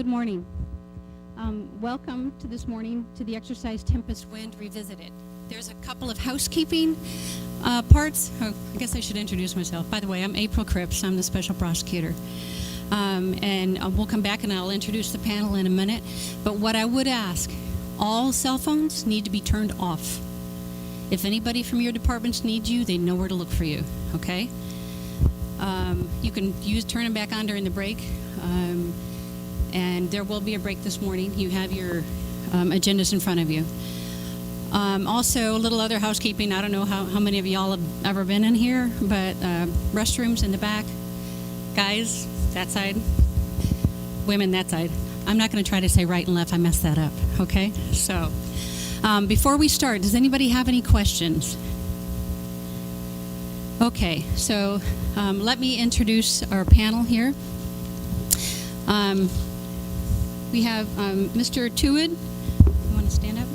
Good morning. Welcome to this morning to the exercise Tempest Wind Revisited. There's a couple of housekeeping parts. Oh, I guess I should introduce myself. By the way, I'm April Cripps. I'm the special prosecutor. And we'll come back and I'll introduce the panel in a minute. But what I would ask, all cell phones need to be turned off. If anybody from your departments needs you, they know where to look for you, okay? You can turn them back on during the break. And there will be a break this morning. You have your agendas in front of you. Also, a little other housekeeping. I don't know how many of y'all have ever been in here, but restrooms in the back. Guys, that side. Women, that side. I'm not going to try to say right and left. I messed that up, okay? So, before we start, does anybody have any questions? Okay, so let me introduce our panel here. We have Mr. Tuid. You want to stand up?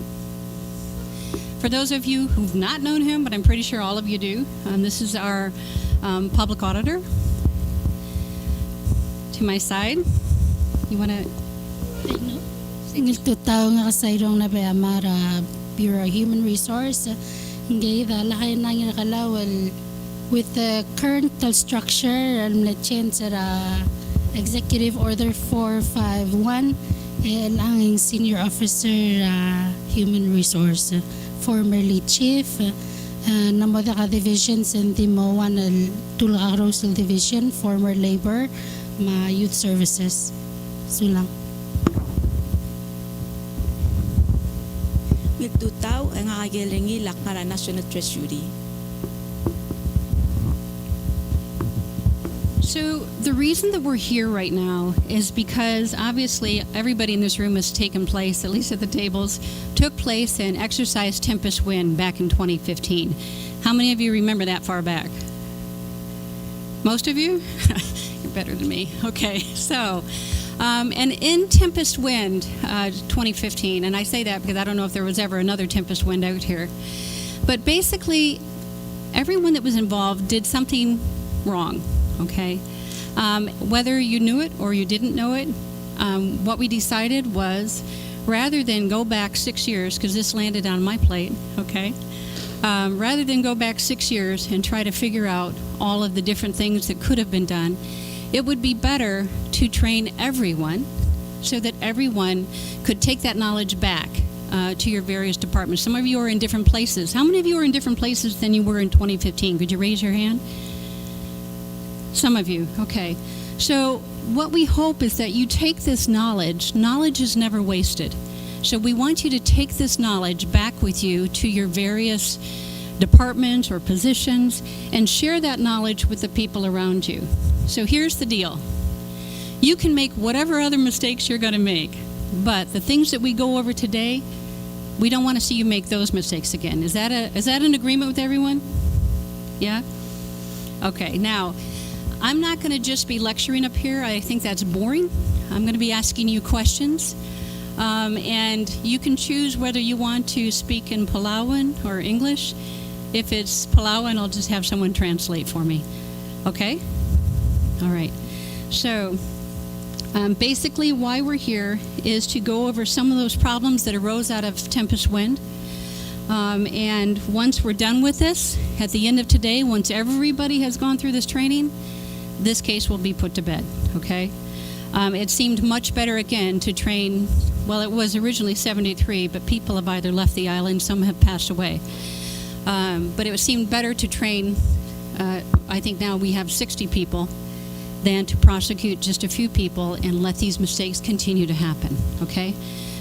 For those of you who've not known him, but I'm pretty sure all of you do, this is our public auditor. To my side, you want to? Nilto tao nga kasayrong na Amara Bureau of Human Resource. Ngay lakay na yung nakalawal with the current structure na change sa Executive Order 451 and ang Senior Officer Human Resource, formerly Chief, Namoda ka Divisions and the Mo1 Tulaka Rosal Division, former Labor, Youth Services. Sulang. Nagtutaw ang kagalingi lakmara National Treasury. So the reason that we're here right now is because obviously everybody in this room has taken place, at least at the tables, took place in exercise Tempest Wind back in 2015. How many of you remember that far back? Most of you? You're better than me. Okay, so, and in Tempest Wind 2015, and I say that because I don't know if there was ever another Tempest Wind out here, but basically everyone that was involved did something wrong. Okay, whether you knew it or you didn't know it, what we decided was rather than go back 6 years, because this landed on my plate, okay, rather than go back 6 years and try to figure out all of the different things that could have been done, it would be better to train everyone so that everyone could take that knowledge back to your various departments. Some of you are in different places. How many of you are in different places than you were in 2015? Could you raise your hand? Some of you, okay. So what we hope is that you take this knowledge. Knowledge is never wasted. So we want you to take this knowledge back with you to your various departments or positions and share that knowledge with the people around you. So here's the deal. You can make whatever other mistakes you're going to make, but the things that we go over today, we don't want to see you make those mistakes again. Is that an agreement with everyone? Yeah? Okay, now, I'm not going to just be lecturing up here. I think that's boring. I'm going to be asking you questions. And you can choose whether you want to speak in Palauan or English. If it's Palauan, I'll just have someone translate for me. Okay? All right. So, basically why we're here is to go over some of those problems that arose out of Tempest Wind. And once we're done with this, at the end of today, once everybody has gone through this training, this case will be put to bed, okay? It seemed much better, again, to train, well, it was originally 73, but people have either left the island, some have passed away. But it seemed better to train, I think now we have 60 people, than to prosecute just a few people and let these mistakes continue to happen, okay?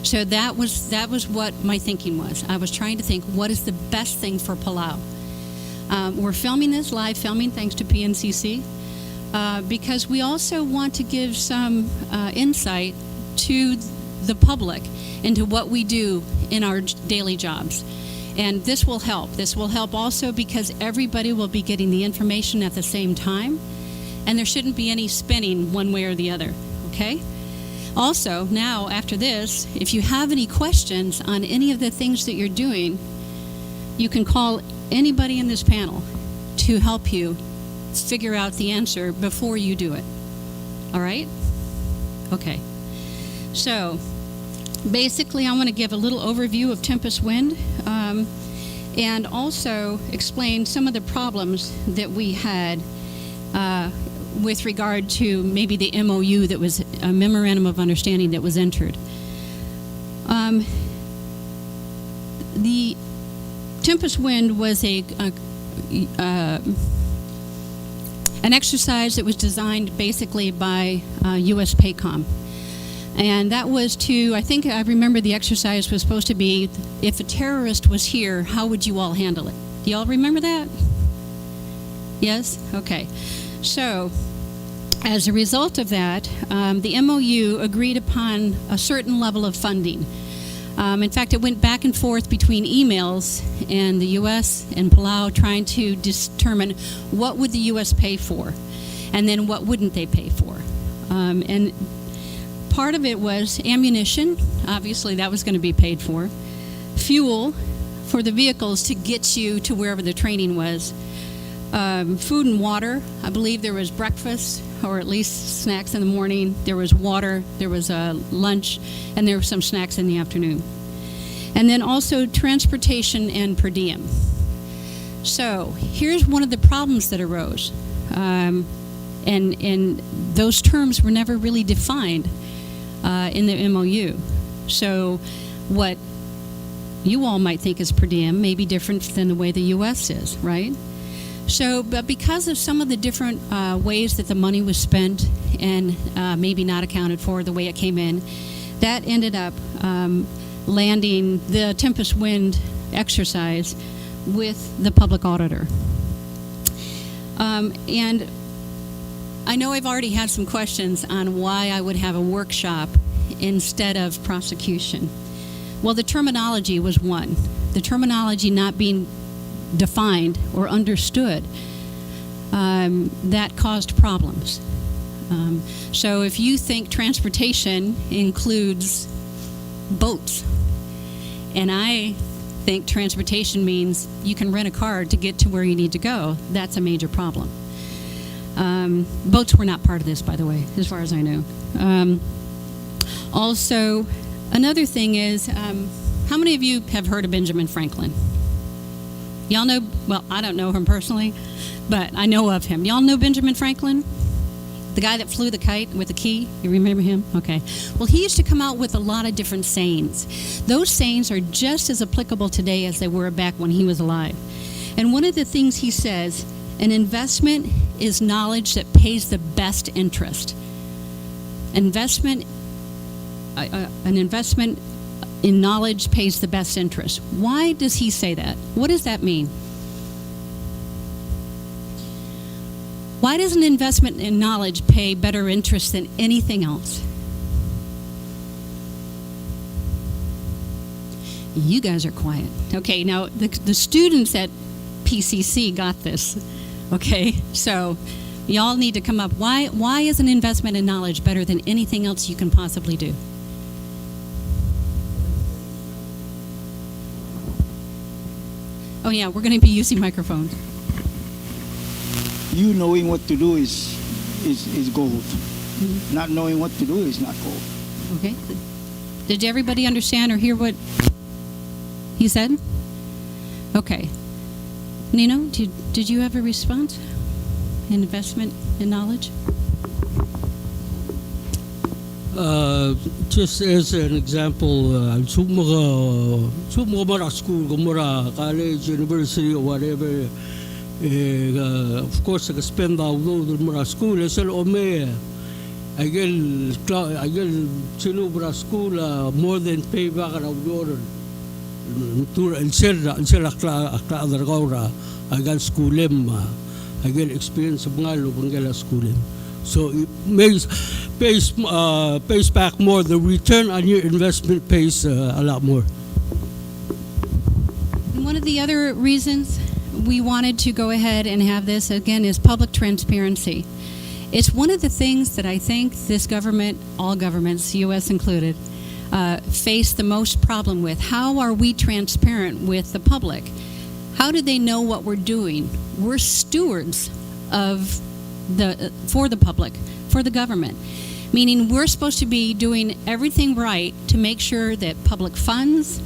So that was what my thinking was. I was trying to think, what is the best thing for Palau? We're filming this, live filming, thanks to PNCC. Because we also want to give some insight to the public into what we do in our daily jobs. And this will help. This will help also because everybody will be getting the information at the same time, and there shouldn't be any spinning one way or the other, okay? Also, now, after this, if you have any questions on any of the things that you're doing, you can call anybody in this panel to help you figure out the answer before you do it. All right? Okay. So basically, I want to give a little overview of Tempest Wind and also explain some of the problems that we had with regard to maybe the MOU that was a memorandum of understanding that was entered. The Tempest Wind was an exercise that was designed basically by U.S. PACOM. And that was to, I remember the exercise was supposed to be, if a terrorist was here, how would you all handle it? Do y'all remember that? Yes? Okay. So, as a result of that, the MOU agreed upon a certain level of funding. In fact, it went back and forth between emails and the U.S. and Palau trying to determine what would the U.S. pay for, and then what wouldn't they pay for. And part of it was ammunition. Obviously, that was going to be paid for. Fuel for the vehicles to get you to wherever the training was. Food and water. I believe there was breakfast, or at least snacks in the morning. There was water, there was lunch, and there were some snacks in the afternoon. And then also transportation and per diem. So here's one of the problems that arose. And those terms were never really defined in the MOU. So what you all might think is per diem may be different than the way the U.S. is, right? So, but because of some of the different ways that the money was spent and maybe not accounted for the way it came in, that ended up landing the Tempest Wind exercise with the public auditor. And I know I've already had some questions on why I would have a workshop instead of prosecution. Well, the terminology was one. The terminology not being defined or understood, that caused problems. So if you think transportation includes boats, and I think transportation means you can rent a car to get to where you need to go, that's a major problem. Boats were not part of this, by the way, as far as I know. Also, another thing is, how many of you have heard of Benjamin Franklin? Y'all know, well, I don't know him personally, but I know of him. Y'all know Benjamin Franklin? The guy that flew the kite with the key? You remember him? Okay. Well, he used to come out with a lot of different sayings. Those sayings are just as applicable today as they were back when he was alive. And one of the things he says, an investment is knowledge that pays the best interest. An investment in knowledge pays the best interest. Why does he say that? What does that mean? Why does an investment in knowledge pay better interest than anything else? You guys are quiet. Okay, now the students at PCC got this. Okay, so y'all need to come up. Why is an investment in knowledge better than anything else you can possibly do? Oh yeah, we're going to be using microphones. You knowing what to do is gold. Mm-hmm. Not knowing what to do is not gold. Okay. Did everybody understand or hear what he said? Okay. Nino, did you have a response? Investment in knowledge? Just as an example, sumara school, gumara college, university, or whatever. Of course, I spend out the school. I said, I get sinubra school more than pay back around order. Instead I got school I get experience of mga school. So it pays back more. The return on your investment pays a lot more. And one of the other reasons we wanted to go ahead and have this, again, is public transparency. It's one of the things that I think this government, all governments, U.S. included, face the most problem with. How are we transparent with the public? How do they know what we're doing? We're stewards for the public, for the government. meaning we're supposed to be doing everything right to make sure that public funds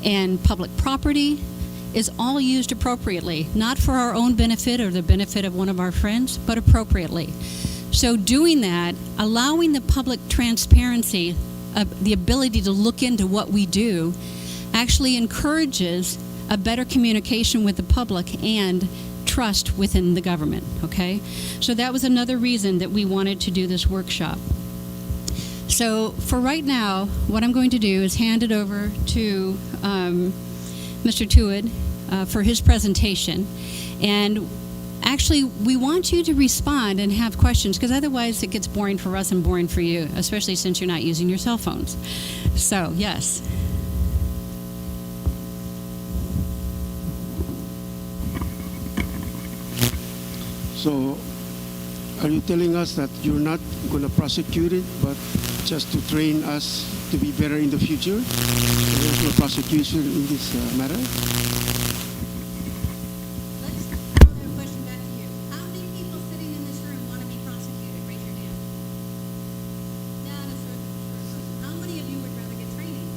and public property is all used appropriately, not for our own benefit or the benefit of one of our friends, but appropriately. So doing that, allowing the public transparency, the ability to look into what we do, actually encourages a better communication with the public and trust within the government, okay? So that was another reason that we wanted to do this workshop. So for right now, what I'm going to do is hand it over to Mr. Tuid for his presentation. And actually, we want you to respond and have questions, because otherwise it gets boring for us and boring for you, especially since you're not using your cell phones. So, yes. So, are you telling us that you're not going to prosecute it, but just to train us to be better in the future? There's no prosecution in this matter? Let's throw that question back to you. How many people sitting in this room want to be prosecuted? Raise your hand. Not a certain person. How many of you would rather get training?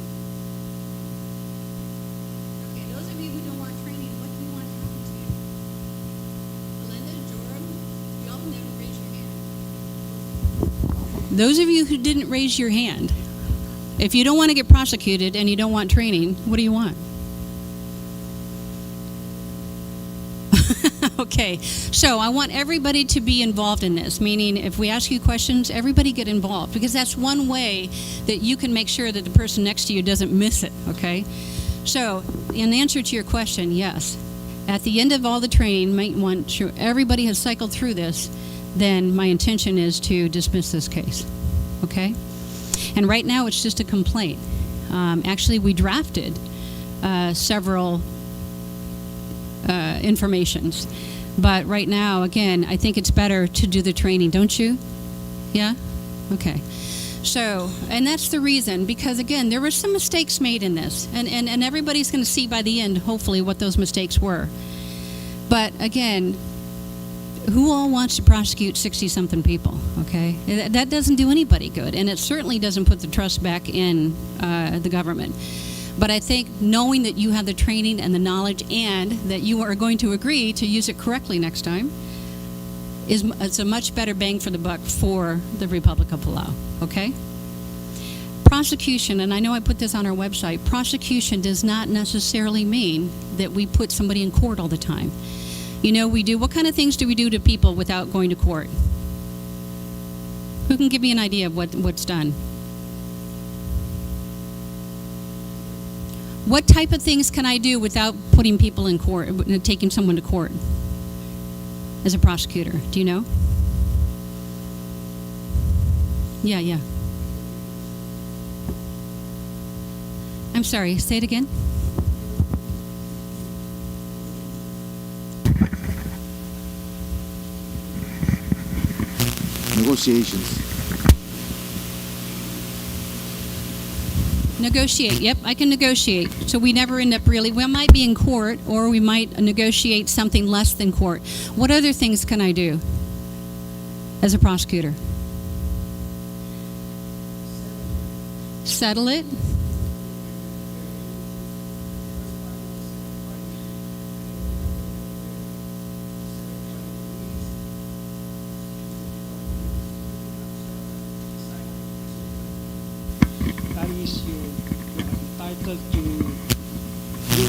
Okay, those of you who don't want training, what do you want to happen to you? Belinda, Joram, y'all never raise your hand. Those of you who didn't raise your hand, if you don't want to get prosecuted and you don't want training, what do you want? Okay, so I want everybody to be involved in this, meaning if we ask you questions, everybody get involved, because that's one way that you can make sure that the person next to you doesn't miss it, okay? So, in answer to your question, yes. At the end of all the training, once everybody has cycled through this, then my intention is to dismiss this case, okay? And right now it's just a complaint. Actually, we drafted several informations. But right now, again, I think it's better to do the training, don't you? Yeah? Okay. So, and that's the reason, because again, there were some mistakes made in this. And everybody's going to see by the end, hopefully, what those mistakes were. But again, who all wants to prosecute 60-something people, okay? That doesn't do anybody good, and it certainly doesn't put the trust back in the government. But I think knowing that you have the training and the knowledge and that you are going to agree to use it correctly next time it's a much better bang for the buck for the Republic of Palau, okay? Prosecution, and I know I put this on our website, prosecution does not necessarily mean that we put somebody in court all the time. You know, we do, what kind of things do we do to people without going to court? Who can give me an idea of what's done? What type of things can I do without putting people in court, taking someone to court as a prosecutor? Do you know? Yeah. I'm sorry, say it again. Negotiations. Negotiate. Yep, I can negotiate. So we never end up really, we might be in court or we might negotiate something less than court. What other things can I do as a prosecutor? Settle it. That is, you're entitled to, you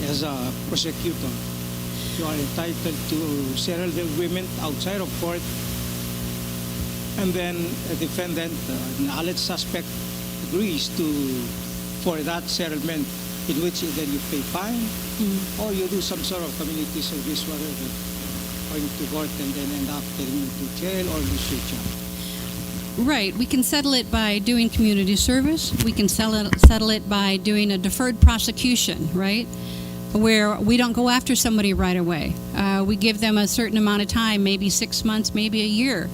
as a prosecutor, you are entitled to settle the agreement outside of court, and then a defendant, an alleged suspect, agrees for that settlement, in which then you pay fine, or you do some sort of community service, whatever, going to court and then end up getting into jail or lose your job. Right. We can settle it by doing community service. We can settle it by doing a deferred prosecution, right? Where we don't go after somebody right away. We give them a certain amount of time, maybe 6 months, maybe a year,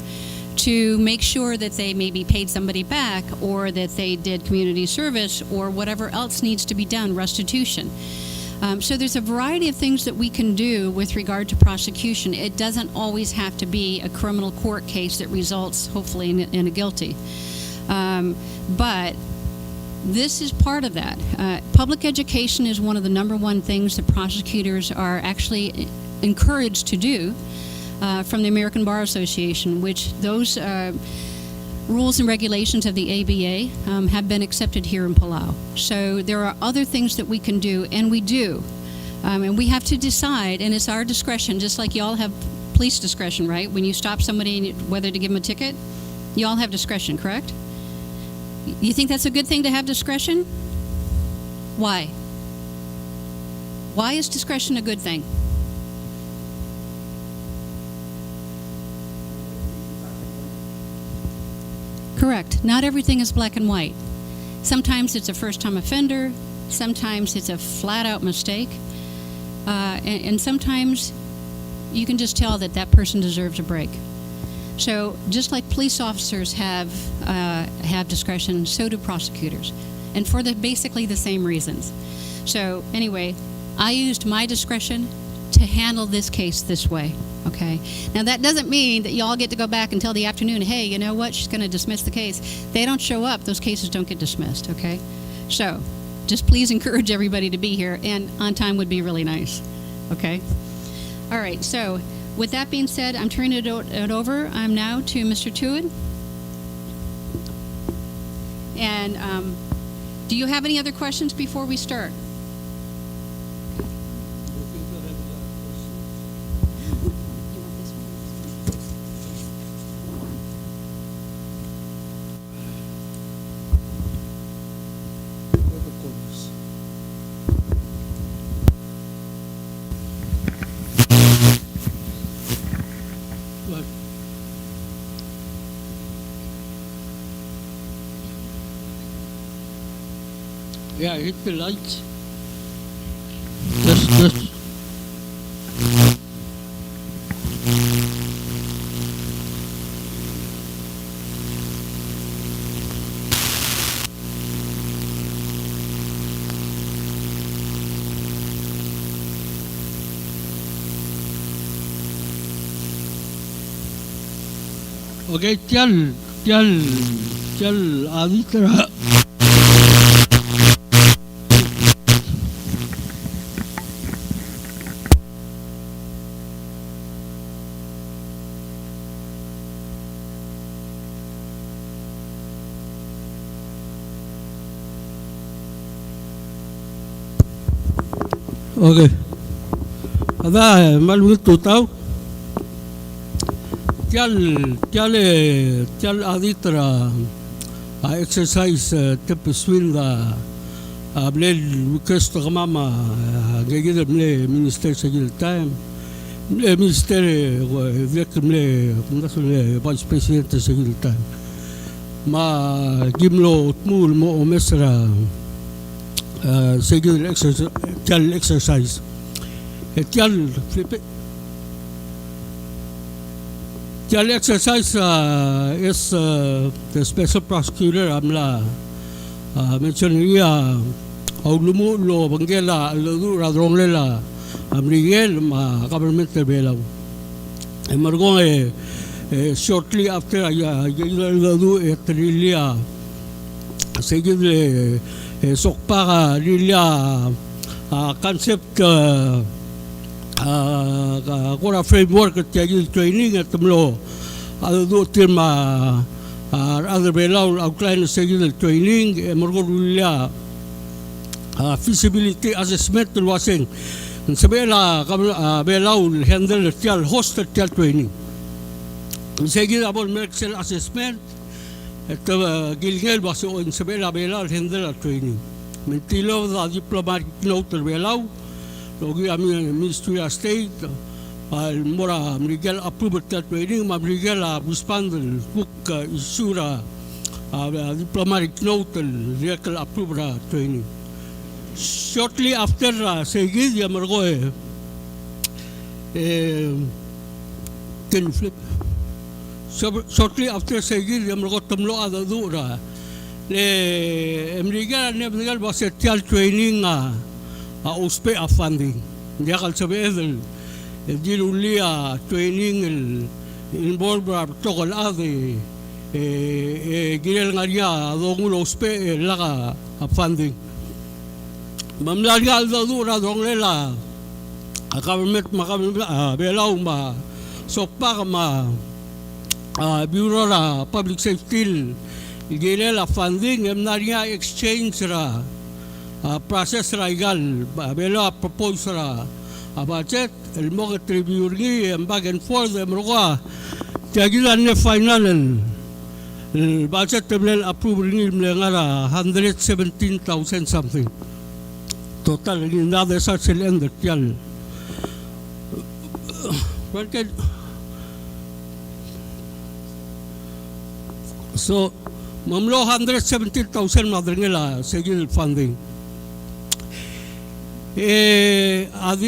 to make sure that they maybe paid somebody back or that they did community service or whatever else needs to be done, restitution. So there's a variety of things that we can do with regard to prosecution. It doesn't always have to be a criminal court case that results, hopefully, in a guilty. But this is part of that. Public education is one of the number one things that prosecutors are actually encouraged to do from the American Bar Association, which those rules and regulations of the ABA have been accepted here in Palau. So there are other things that we can do, and we do. And we have to decide, and it's our discretion, just like you all have police discretion, right? When you stop somebody, whether to give them a ticket, you all have discretion, correct? You think that's a good thing to have discretion? Why? Why is discretion a good thing? Correct. Not everything is black and white. Sometimes it's a first-time offender. Sometimes it's a flat-out mistake. And sometimes you can just tell that that person deserves a break. So just like police officers have discretion, so do prosecutors, and for basically the same reasons. So anyway, I used my discretion to handle this case this way. Okay. Now that doesn't mean that you all get to go back until the afternoon. Hey, you know what? She's going to dismiss the case. They don't show up. Those cases don't get dismissed. Okay. So just please encourage everybody to be here, and on time would be really nice. Okay. All right. So with that being said, I'm turning it over. I'm now to Mr. Tuid. And do you have any other questions before we start? Yeah, hit the lights. Just. Okay, चल आदि तरह Okay. Ada malu tu tahu. Tial aditra exercise Tempest da blel request mama gagida mle minister segil time mle minister vek mle national vice president segil time ma gimlo tmul mo mesra segil exercise tial exercise is the special prosecutor amla mention niya aulumu lo bangela lo radronglela amrigel ma government belaw emargo shortly after do etrilia segil sokpa lilia concept kora framework at training at Tamlo. Do terma other below outline segil training morgolia feasibility assessment wasing sabela below handle tial host tial training segil about medical assessment at gilgel was on sabela below handle training mentilo the diplomatic note below Logi amin Ministry of State mora Miguel approved that training ma Miguel buspandel book isura diplomatic note vehicle approved training shortly after segid ya margo can flip shortly after segid ya margo tamlo adadura le Miguel was a tial training uspe a funding. Dia kal sabi el dilulia training el involve protocol ade ginel ngaria dongul uspe laka a funding. Mamlagal da dura donglela government belaw ma sokpa ma Bureau la Public Safety ginel a funding emnaria exchange ra process ra igal bela propose ra a budget el mo tribunal ang back and forth emroa tiagilan ne final el budget table approve ni ngara 117,000 something total ni nada sa cylinder tial so mamlo 117,000 madringela segil funding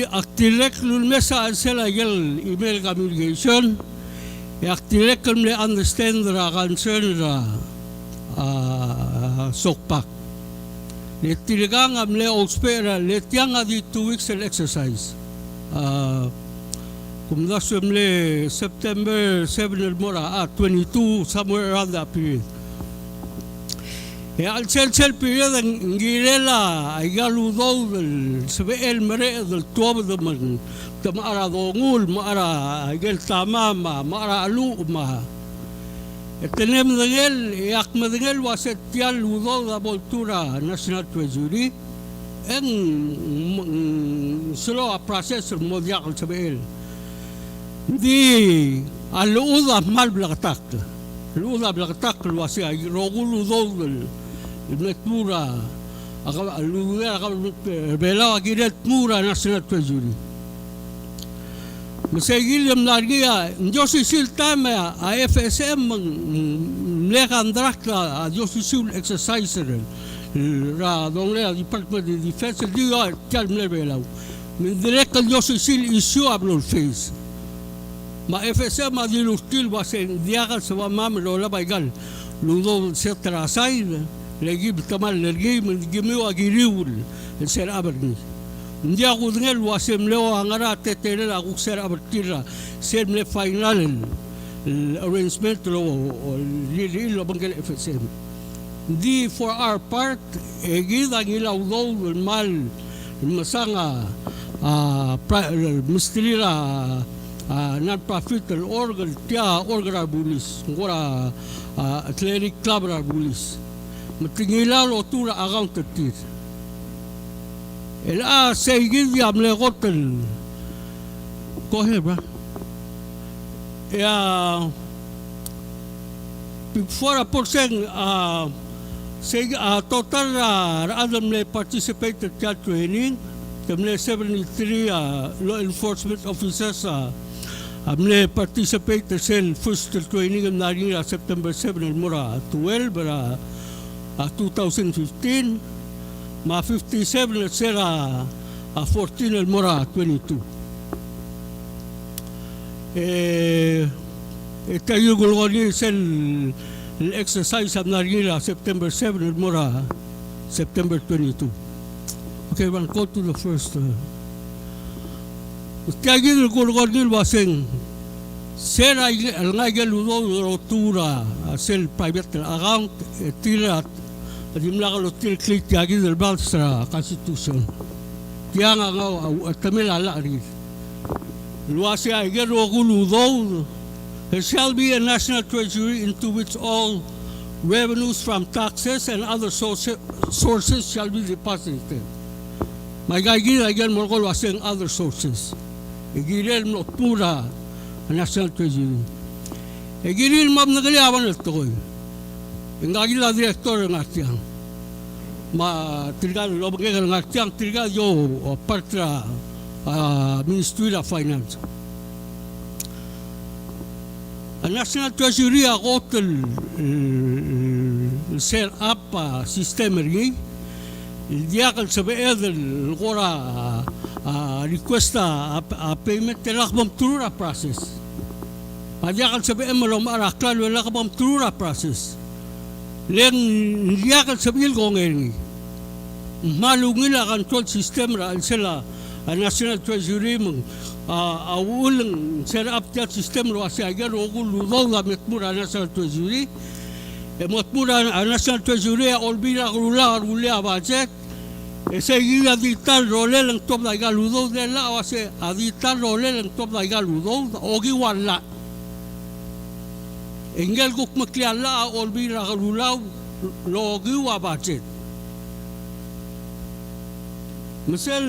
aktilek lulmesa ansela yel email communication aktilek kumle understand ra concern ra sokpak letiligang amle ospera letyang adi 2 weeks exercise kumdasumle September 7 mora 22 somewhere around that period. Al sel period ang girela ay galudo sabi el mere del tuwa de man tamara dongul mara gel tamama mara alu ma etenem degel yak medegel waset tial ludo da voltura National Treasury en solo a process modiak sabi el di aluda mal blagatak aluda blagatak wasi ay rogul ludo Mura bela giret mura National Treasury. Masagil yung largia, Diyos isil tama a FSM mlekan drakla a Diyos isil exerciser ra dong le Department of Defense diga tal mlebelaw. Min direct Diyos isil issue ablol face. Ma FSM a dilustil wasen diagal sa mam lola baigal. Ludo se trasay lagi berteman lagi menggimeu agiriul ser aberni dia aku dengar wasem leo angara tetele aku ser abertira ser me final arrangement lo li lo bangkel FSM di for our part gida gilaw do mal masanga mistrira non-profit organ tia organ bulis ngora athletic club bulis matingila lo tura agang tetir el seguir ya me hotel coge bra ya before percent total adam le participated in training tamle 73 law enforcement officers amle participated in first training in naringa September 7 mura 12 bara 2015 ma 57 sera 14 el mora 22 tayo gulgoli sel exercise am narila September 7 el mora September 22 okay we'll go to the first tayo gulgoli waseng sera al ngagel rotura sel private account tirat Adimla kalau klik lagi terbang secara konstitusi. Tiang angau tamil ala ri. Luasnya agar rogulu do. There shall be a national treasury into which all revenues from taxes and other sources shall be deposited. Magiging agar morgol waseng other sources. Igirel mo pura national treasury. Igirel mab nagaliawan ito ko. Ingagil la director ngatiang ma trigal lo bagay ngatiang trigal yo partra Ministry of Finance a National Treasury a hotel set up system ri il diakal sabe el gora requesta a payment telakbam trura process pa diakal sabe emalo mara klalo lakbam trura process len liakal sabil gongeni malungila control system ra sila National Treasury mong ulang set up that system ro asi agar ogul ludaw la metmura National Treasury metmura National Treasury olbira rula budget seguir aditar role lang top la galudaw de la ase aditar role lang top la galudaw ogi wala engel guk makliala olbira rula logi wa budget misal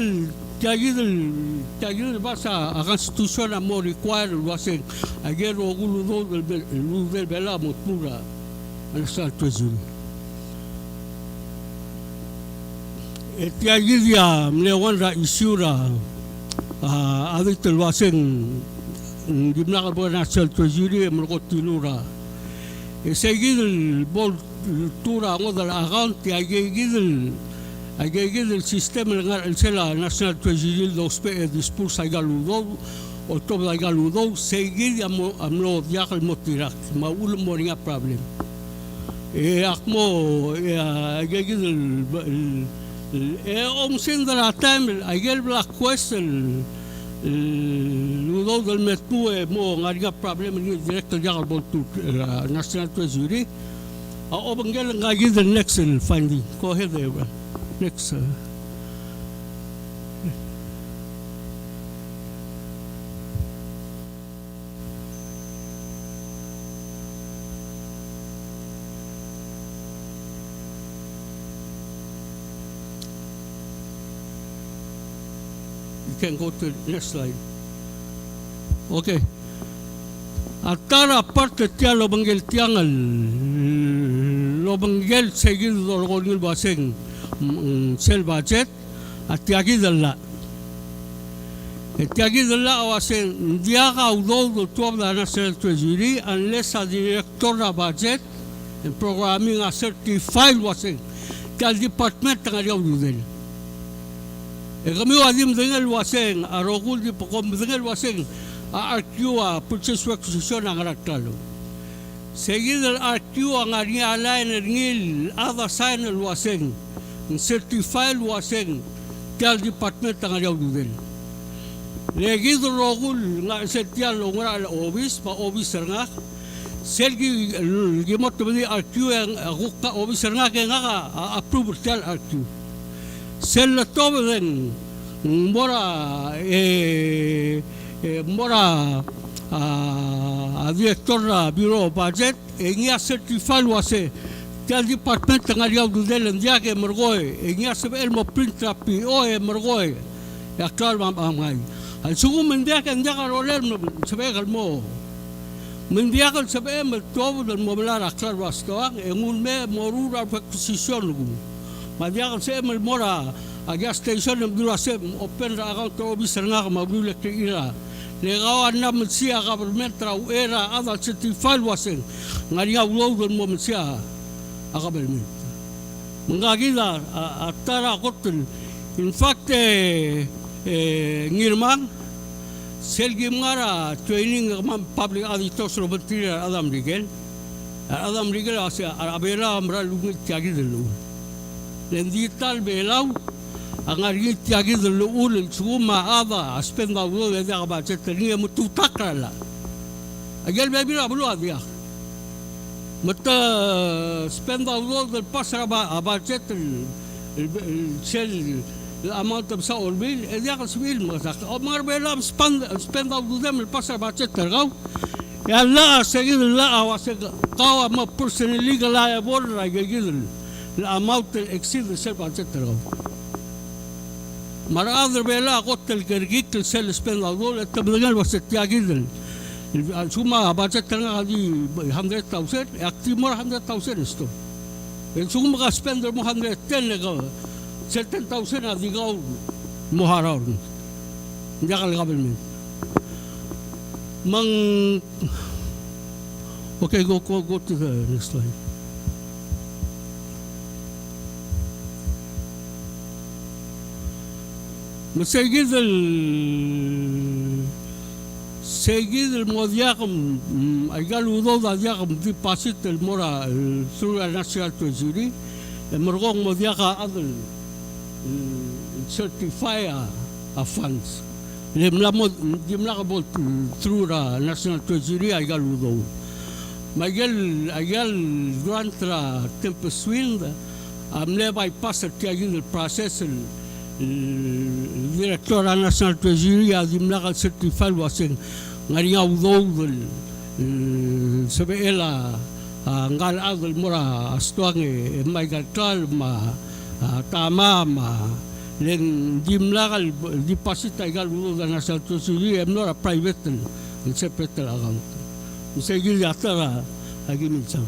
Tagil basa a constitution a mo require wasing ager oguludo del bela mutmura National Treasury. Tagil ya mlewan ra isura aditul wasing gimna ka National Treasury merkotilura. Segil bol tura ngodal account tagil el sistema ng National Treasury dos pe dispulsa galudo o to da galudo seguir amlo diakal motirak maul mo ringa problem akmo agegil sendra time agel black question ludo del metu mo ngaringa problem ni director diakal bol to National Treasury o bangel ngagil next finding go ahead there. Next. You can go to the next slide. Okay. Atara parte tia lobangel tiangal lobangel seguido dolgol baseng sel budget at tiagidalla awasen diaga udo to the National Treasury unless a director of budget and programming a certified wasing the department ng udel kami wadim dengel waseng arogul di pokom dengel waseng RQ purchase requisition ang raktalo seguido RQ ang ariala ngil other sign waseng certified waseng tel department ng udel legido rogul nga setial ngra office pa officer nga selgi gimot bani RQ ang hukka officer nga kaya nga approve tel RQ sel to ben mora director bureau budget ngia certified wase tel department ng udel ndia ke mergoy ngia sebe mo print PO mergoy ya klar mamay al sugu mendia kan dia roler sebe kalmo mendia kan sebe mo to del mobilar aklar wastoang engun me morura requisition lugu madia kan sebe mora aga station ng dura sebe open ra account officer nga mabule ke ira legawan na msia government ra era ada certified waseng ngaria ulog mo msia government mengagila atara kotul in fact ngirmang selgi mara training public auditor secretary Adam Rigel asa abela amra lugu tiagi delu lendital belau angari tiagi delu ul suma ada spenda wo de budget ni mutu takala agel bebira bulu adia mata spenda wo del pasra budget el amount of sa olbil dia kan sibil masak mar bela spend out them el pasar budget tergau ya la seguir la awase qawa ma personal legal liable ragil la amount exceed the sel budget tergau mar other bela qotel gergik el sel spend out dol tabdgal was tiagil suma budget tergau di 100,000 active more 100,000 isto el suma ka spender mo 110 legal 7,000 adigaw muharaw jakal government mang okay go to the next slide مسجد المودياكم قال وضوض دياكم في باسيت المورا ثرو الناشونال تريجري مرغوم مودياكا أضل certify funds. Limla through the National Treasury I got udo. I grant Tempest wind. Never pass the process. Director of National Treasury limla certify was in ngaria udo Sabela ngal adol mura astuange maigatal ma tama ma len dimlagal deposita igal udo da National Treasury emnora private separate account usegil yatara agiminsan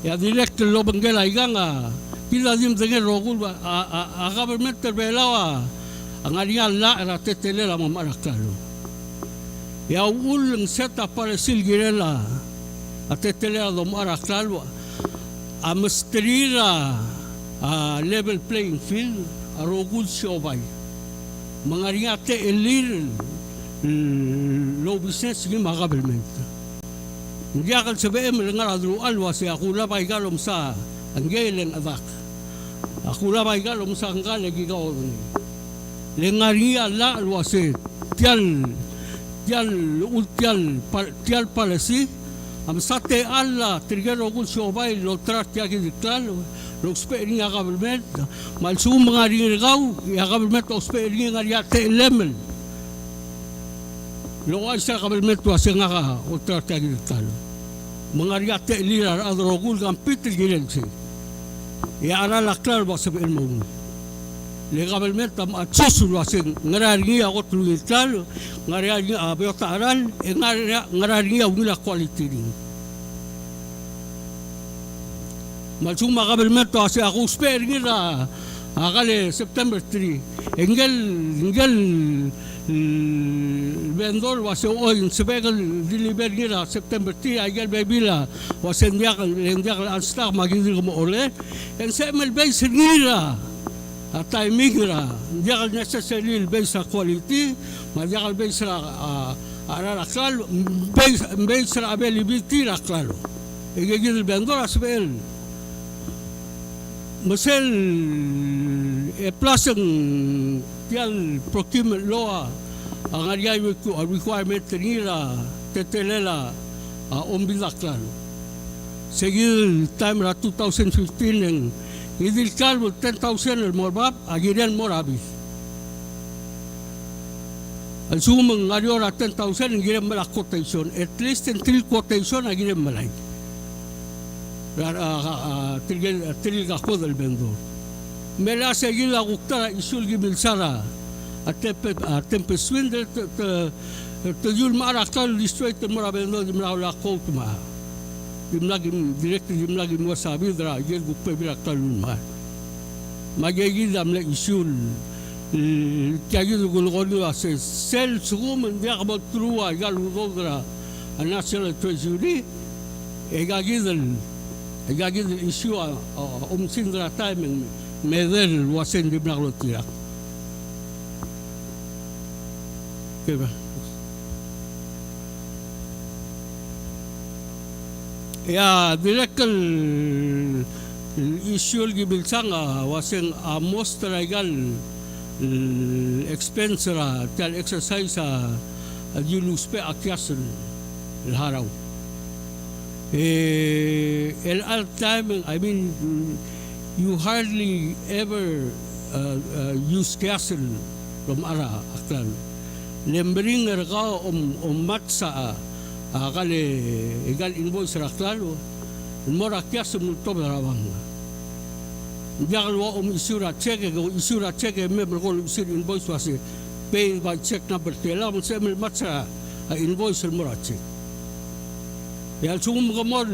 ya direct lo bangela iganga kila dim tenge rogul a government belawa angaria la ratetele la mamarakalo ya ul seta para silgirela atetele do marakalo a mastrira a level playing field a rogul siobay mangaria te elir lo business gi government ngiakal sabem ngaradru alwa si akula bay galom sa angelen adak akula bay galom sa ngale gi gawon lengaria la alwa se tial palasi am sate alla trigero gul siobay lo trat ya gi diklalo lo spering ya government mal sum ngari gaw ya government o spering ngari te lemel lo ay sa government wa senga o trat ya gi diklalo mangari te lira adrogul gampit gilensi ya ara la klar ba sab ilmu le government am atsusu wa sen ngarari ya otru diklalo ngari ya abota aral ngari ya wila quality malsuma government to ase ako spare ngira agale September 3 engel vendor was oil sebegal deliver ngira September 3 agel bebila was endiak anstar magidil mo ole en semel base ngira at timing ngira endiak necessary base quality magdiak base ara rakal base availability rakalo egegil vendor asbel Masel plasang tial procurement law ang ariay requirement nila tetelela ombilaklan. Segil time ra 2015 ng idil kalbo 10,000 morbab agirian morabis. Al sumang ariyo ra 10,000 agirian malak quotation at least in 3 quotation agirian malay. Tril kako del vendor. Mela seguir la gukta isul gimilsara a Tempest swindle te yul marakal district mora vendor dimla la kotma. Dimlagim direct dimlagim wasabi dra gel gukpe birakal ma. Magegi damle isul kagil gulgolu ase sel sugum ndia kabot trua gal udodra a National Treasury egagidel issue sindra timing medel wasen di blaglotia keba ya direkal issue gibilsanga wasen most regal expense ra tal exercise yunuspe akyasel haraw at time, I mean, you hardly ever use castle from ara aklan. Lemberinger ka matsa akale egal invoice raklalo. Mora castle multo berawang. Diaglo isura check member ko isur invoice was paid by check number tela mo semel matsa invoice mora check. Ya sum gamol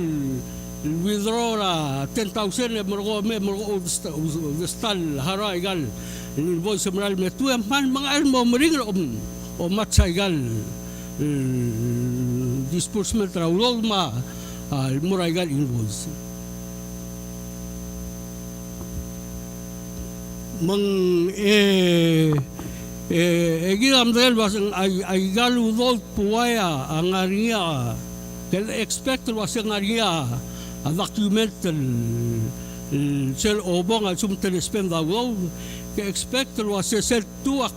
withdraw la 10,000 mergo stal hara igal invoice meral metu man mga almo mering o matsa igal disbursement rawlo ma mura igal invoice mang gilam del was ay igal udol puaya angaria Kel expect was ang area a documental sel obong at sumten spend daw ke expect lo se sel tuak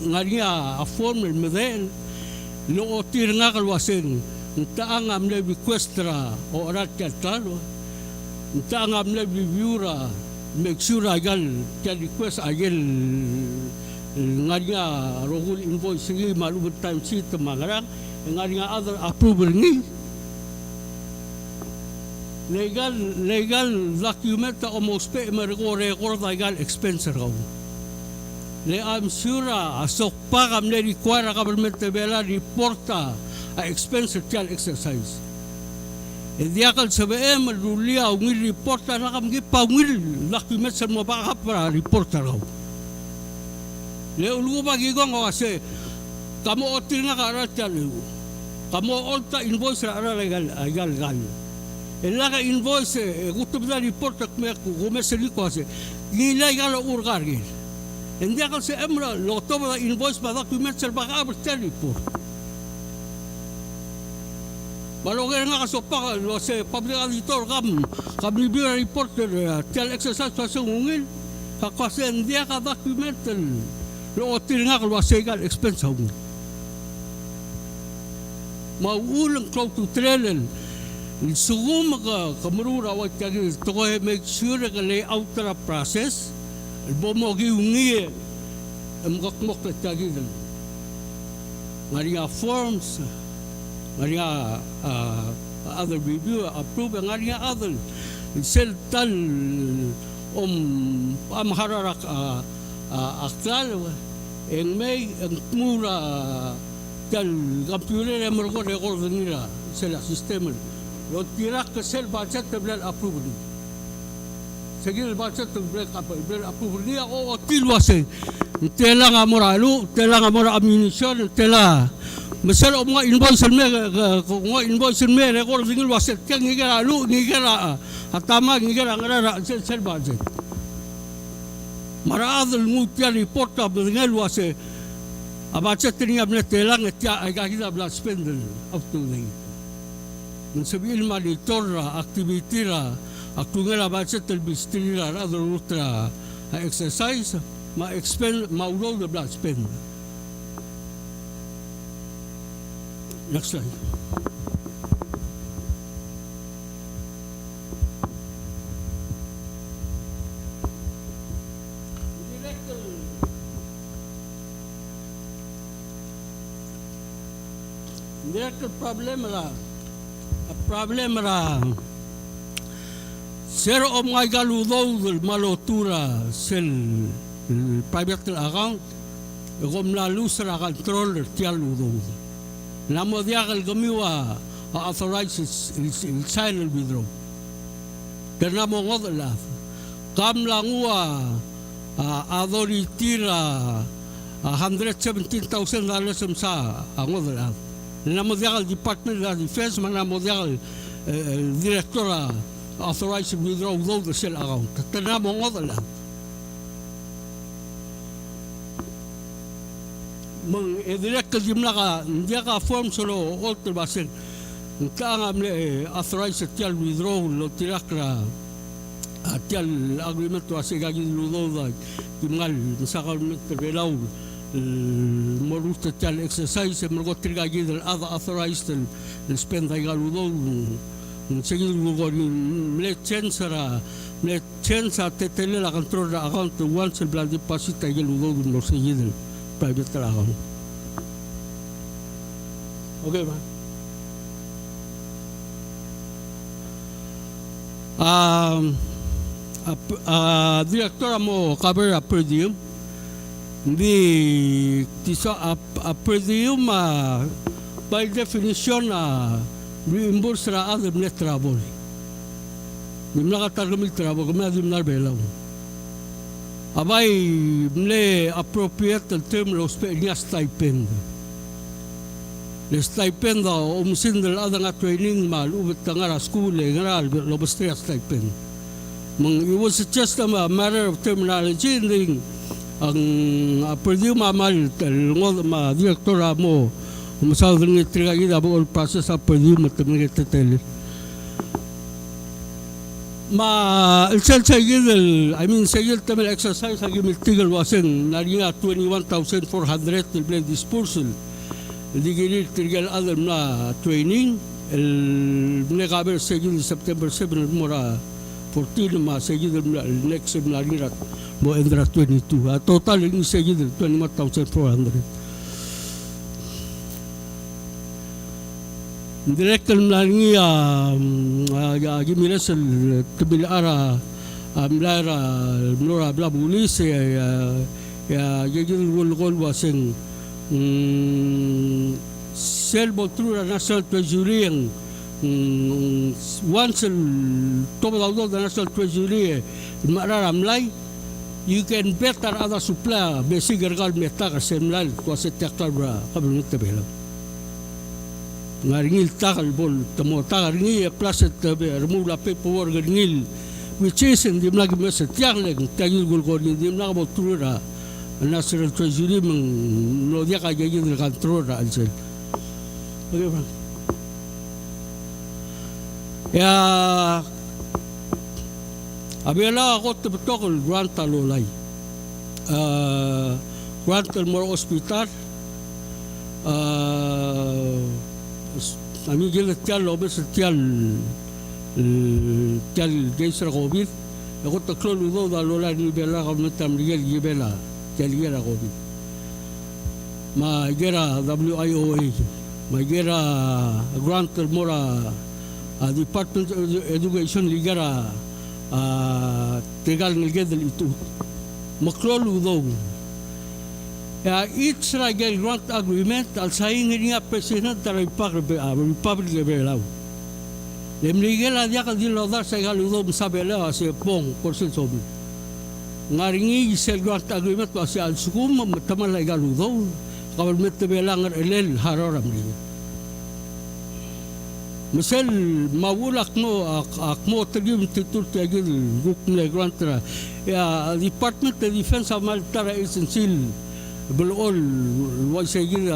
ngaria a formal medel lo otir nga kalwasen taang am le requestra o rat katalo taang am le viura make sure agal ke request agel ngaria rogul invoice ngi malu time sheet mangarang ngaria other approval ngi legal document almost pay record legal expense raw le I'm sure asok pa kam le require government bela reporta a expense child exercise e diakal sabem rulia ngi reporta na kam gi pa ngi document sa mo ba para reporta raw le ulu ba gi gong ase kamo otir nga kara chalu kamo olta invoice ra legal Elaga invoice gusto bida report me kumeseli ko ase gila gala urgargil endia kal se emra lo toba invoice ba document ser ba abr report baloger nga kasopa lo se public auditor kam review report tel exercise sa ngungil kakase endia ka document lo otir nga kal wasegal expense hung maulang cloud to trailer Sugum kamurura wa kagi to make sure ka layout tra process bomo gi ungi mok kagi dan ngaria forms ngaria other review approve ngaria other sel tal amhararak aktal en may mura tal computer record nila sel system lo tirak ke sel budget tablet approve ni segil budget tablet approve ni o tilwase tela ngamoralu tela ngamora ammunition tela mesel omga invoice me record singil wase keng ngera lu ngera atama ngera ngara sel budget maradul mutia report abngel wase abacha tinya abne tela ngetia agakida bla spend up to the mensabil monitora activity ra akungela baca telbistri ra other ultra exercise ma expend ma ulo the blood spend next slide director problem ra ser om ngai galudo malotura sel private account gom la lusra control tialudo la modiagal gomiwa authorizes il silent withdraw karena mo ngodla kam langua adoritira $117,000 sa ngodla la modiagal department of defense mana modiagal directora authorized to withdraw the sell account karena mo ngodla meng direct ke jumlah ka dia ka form solo alter basen ka ngamle authorized tial withdraw lo tirakra tial agreement to asegagi lo da timal sakal metebelau morusta tial exercise mergo tirgagi del other authorized spend ay galudo seguir lugar le chance tetele la control account once el plan deposit ay galudo no seguir private account. Okay, man. Director mo cover a per diem. Di tisa a per diem by definition reimburse ra other net travel. Nimla ka targamil travel kami adim narbelaw. Abay mle appropriate term lo niya stipend. Le stipend daw umsindel adang training mal ubet tangara school ngaral lo bastria stipend. It was just a matter of terminology ding ang perdiu mamal ngod ma direktora mo umasaw ng itrigagi da all process of perdiu matamig tetel. Ma ilsel sayil I mean sayil tamil exercise agi miltigal wasen naringa 21,400 el blend dispersal digiri tirgal other na training el negaber sayil September 7 mora 14 ma sayil el next naringa mo endra 22 total ini sayil 21,400 direct naringi gimilas el tabilara amlara nora blabulis ya gigil gol waseng selbo through national treasury yang once top of the national treasury marara amlay you can better other supply basic gargal meta ka semlal ko sa takal bra kabul tabela ngaringil takal bol tamo takal ngi plus remove la paperwork ngil which is in the mlag mes tiang leg tagil gol gol di mlag bo trura national treasury meng no dia ka gigi del control ra alsel okay bro ya abela ko tokol grant alolay grant more hospital ami gel tial obes tial tial geisra covid ko toklol do alolay ni bela ko metam gel gibela tial gela covid ma gera WIOA ma gera grant more Department of Education ligara tegal ngel itu maklolu do ya each ragel grant agreement al saying nga president ta republic level dem ligela dia ka dilo dar sa galu do sabela se pong porcent sob ngaringi sel grant agreement pa si al sukum tamal galu do government belang elel haroram ni misal mawulak mo akmo tagim titur tagil gukle grantra ya Department of Defense of Malta essential belol wasagil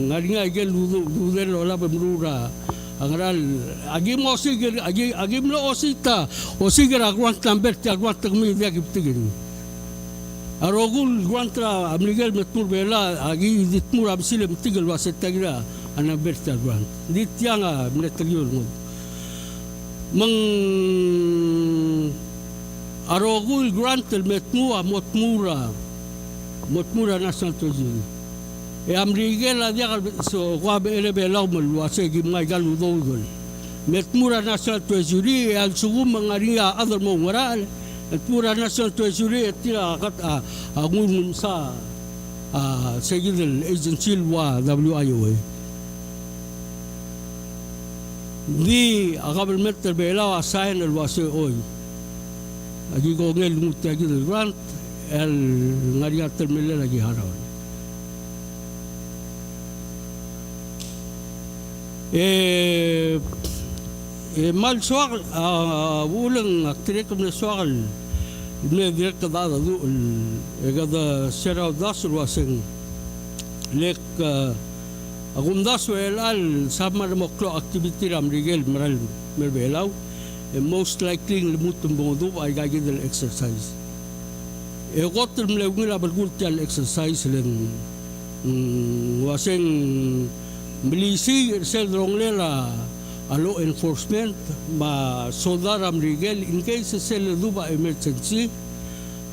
ngaringa gel udel ola bemrura angral agim osigir agim lo osita osigir grant number grant tagmi dia giptigin arogul grantra amligel metmur bela agi ditmur absil mtigel wasetagira ana berta grant ditianga menetriol mo mang arogul grant metmua motmura national treasury e amrigela dia so kwa ele bela mo wase gi mai galu dogol metmura national treasury al sugum mangaria other mo moral metmura national treasury tira kat agun sa segidel agency wa WIOA di government terbela assign el wase oy agi ko ngel mutagi del grant el ngaria termele lagi haraw mal soal ulang aktrek ne soal ne direct da do gada serau das waseng lek agum das welal samar moklo activity ram rigel maral merbelau most likely mutum bodu ay gagidel exercise gotel mlewngila balgul tial exercise len waseng milisi sel ronglela law enforcement ma sodaram rigel in case sel duba emergency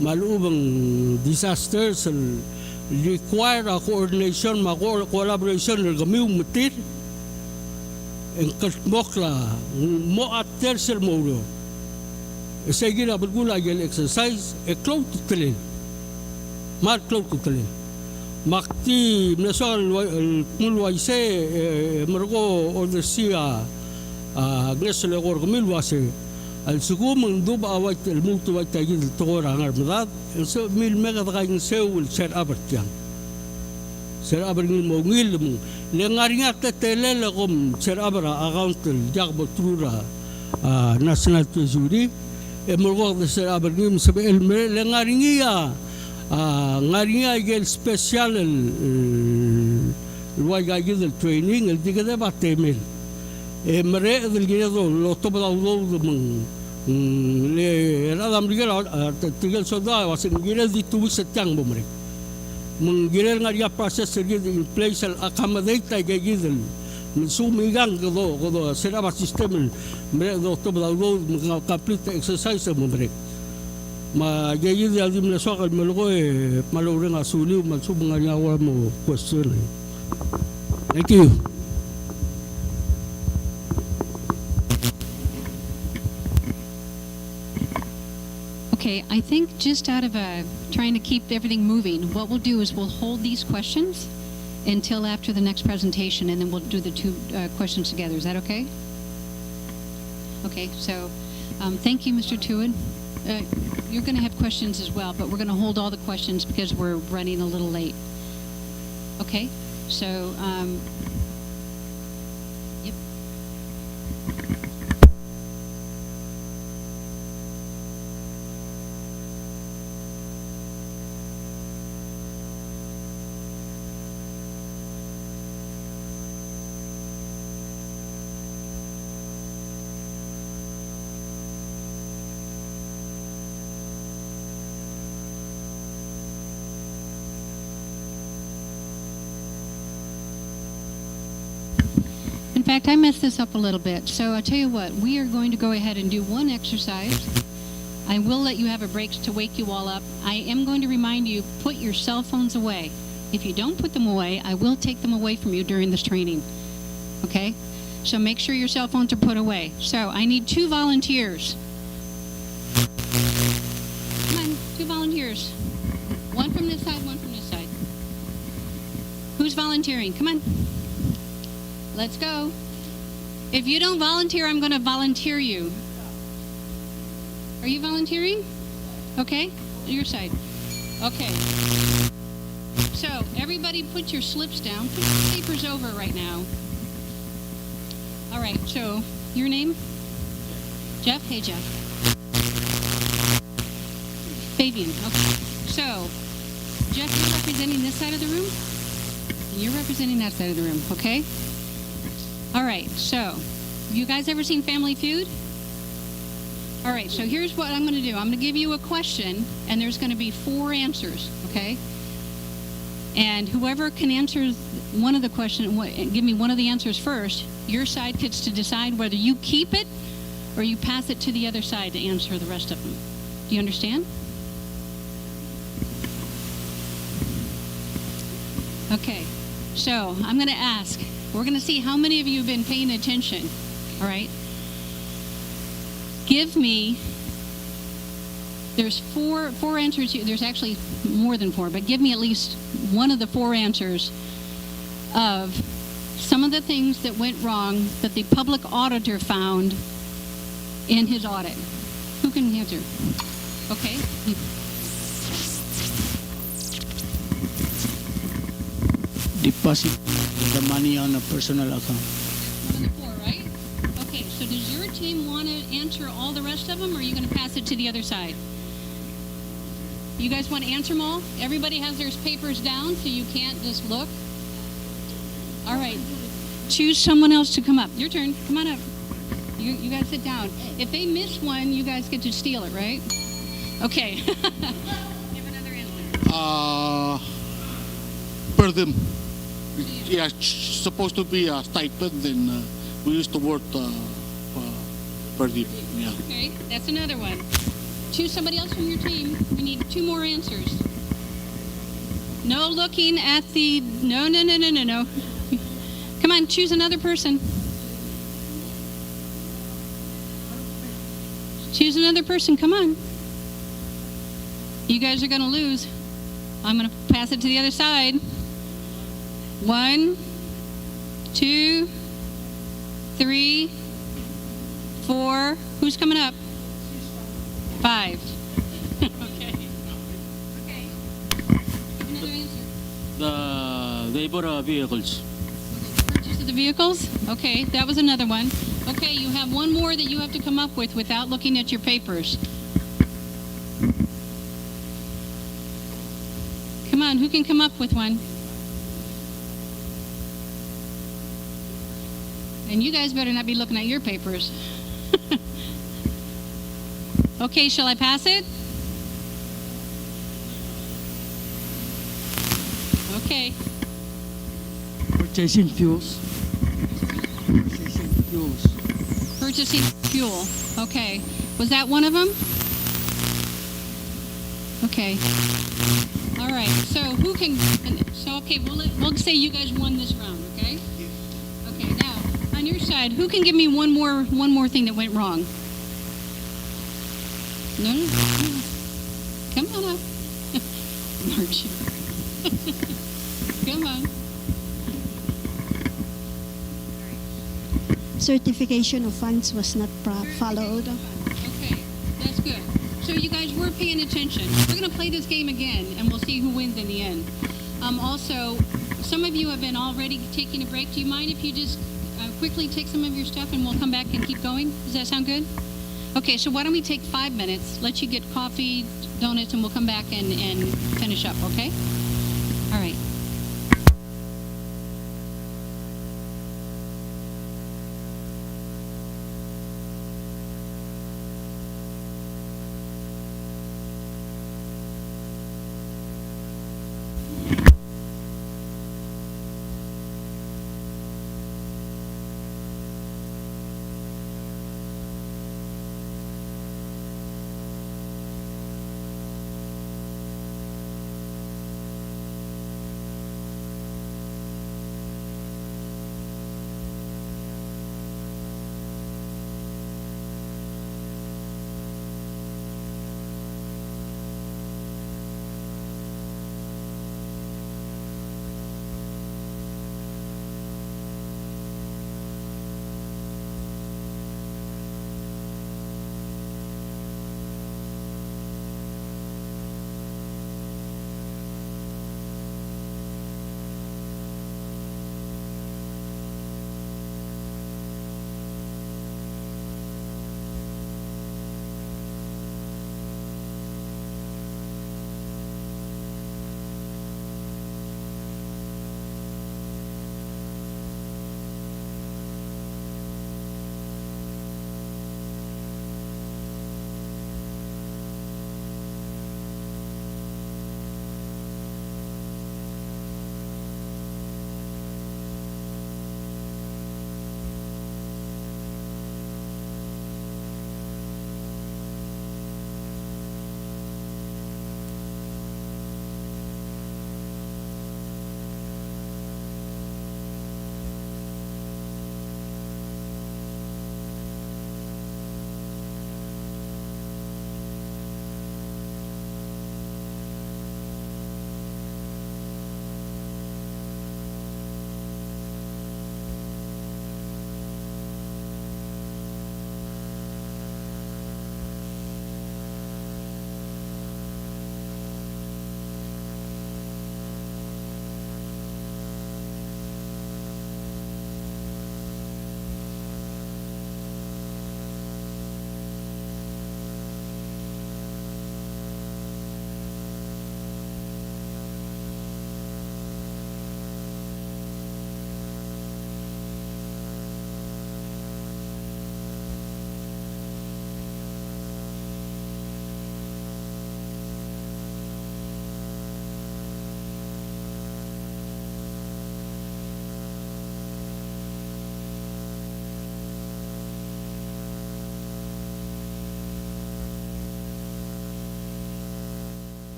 malubang disasters require a coordination ma collaboration ng gamiw mutir en kalmokla mo ater sel mo sige na bagula gel exercise close to telen mar close to telen makti nasal mulwaise margo order sia gnesle gor milwase al sugum nduba awat el multu wa tagid togor angar madad so mil mega dagin seul ser abertian ser aberngil mogil mo lengaringa tetelele gom ser abra account jagbo trura national treasury morgo de ser aberngil sabe el lengaringa ngaringa gel special el wagagid el training el digade batemel mere del giredo lo toba do Le radam digel tigel soda was in gilel di 2 weeks at yang bumrik. Gilel nga dia process in place al accommodate tay gigil. Sumigang kodo sira system do to do complete exercise bumrik. Ma gigil ya dim na sokal maluko malure nga suli magsubang nga wala mo question. Thank you. Okay, I think just out of trying to keep everything moving, what we'll do is we'll hold these questions until after the next presentation, and then we'll do the two questions together. Is that okay? Okay, so thank you, Mr. Tuid. You're going to have questions as well, but we're going to hold all the questions because we're running a little late. Okay, so yep. In fact, I messed this up a little bit. So I'll tell you what, we are going to go ahead and do one exercise. I will let you have a break to wake you all up. I am going to remind you, put your cell phones away. If you don't put them away, I will take them away from you during this training. Okay? So make sure your cell phones are put away. So I need 2 volunteers. Come on, 2 volunteers. One from this side, one from this side. Who's volunteering? Come on. Let's go. If you don't volunteer, I'm going to volunteer you. Are you volunteering? Okay, your side. Okay. So, everybody put your slips down. Put your papers over right now. All right, so, your name? Jeff? Hey, Jeff. Fabian, okay. So, Jeff, you're representing this side of the room? You're representing that side of the room, okay? All right, so, you guys ever seen Family Feud? All right, so here's what I'm going to do. I'm going to give you a question, and there's going to be 4 answers, okay? And whoever can answer one of the questions, give me one of the answers first, your side gets to decide whether you keep it or you pass it to the other side to answer the rest of them. Do you understand? Okay, so I'm going to ask. We're going to see how many of you have been paying attention, all right? Give me, there's four answers here. There's actually more than 4, but give me at least one of the 4 answers of some of the things that went wrong that the public auditor found in his audit. Who can answer? Okay. Deposit the money on a personal account. One of the 4, right? Okay, so does your team want to answer all the rest of them, or are you going to pass it to the other side? You guys want to answer them all? Everybody has their papers down, so you can't just look? All right. Choose someone else to come up. Your turn. Come on up. You guys sit down. If they miss one, you guys get to steal it, right? Okay. Give another answer. Per them. Yeah, supposed to be a stipend, then we used to work per diem. Yeah. Okay, that's another one. Choose somebody else from your team. We need 2 more answers. No looking at the... No. Come on, choose another person. Choose another person. Come on. You guys are going to lose. I'm going to pass it to the other side. 1, 2, 3, 4. Who's coming up? 5. Okay. Give another answer. They bought vehicles. Purchase of the vehicles? Okay, that was another one. Okay, you have one more that you have to come up with without looking at your papers. Come on, who can come up with one? And you guys better not be looking at your papers. Okay, shall I pass it? Okay. Purchasing fuels. Purchasing fuels. Purchasing fuel. Okay. Was that one of them? Okay. All right. So who can? So okay, we'll say you guys won this round. Okay. Okay. Now on your side, who can give me one more thing that went wrong? No. Come on up, Margie. Come on. Certification of funds was not followed. Okay, that's good. So you guys were paying attention. We're going to play this game again, and we'll see who wins in the end. Also, some of you have been already taking a break. Do you mind if you just quickly take some of your stuff, and we'll come back and keep going? Does that sound good? Okay, so why don't we take 5 minutes, let you get coffee, donuts, and we'll come back and finish up, okay? All right.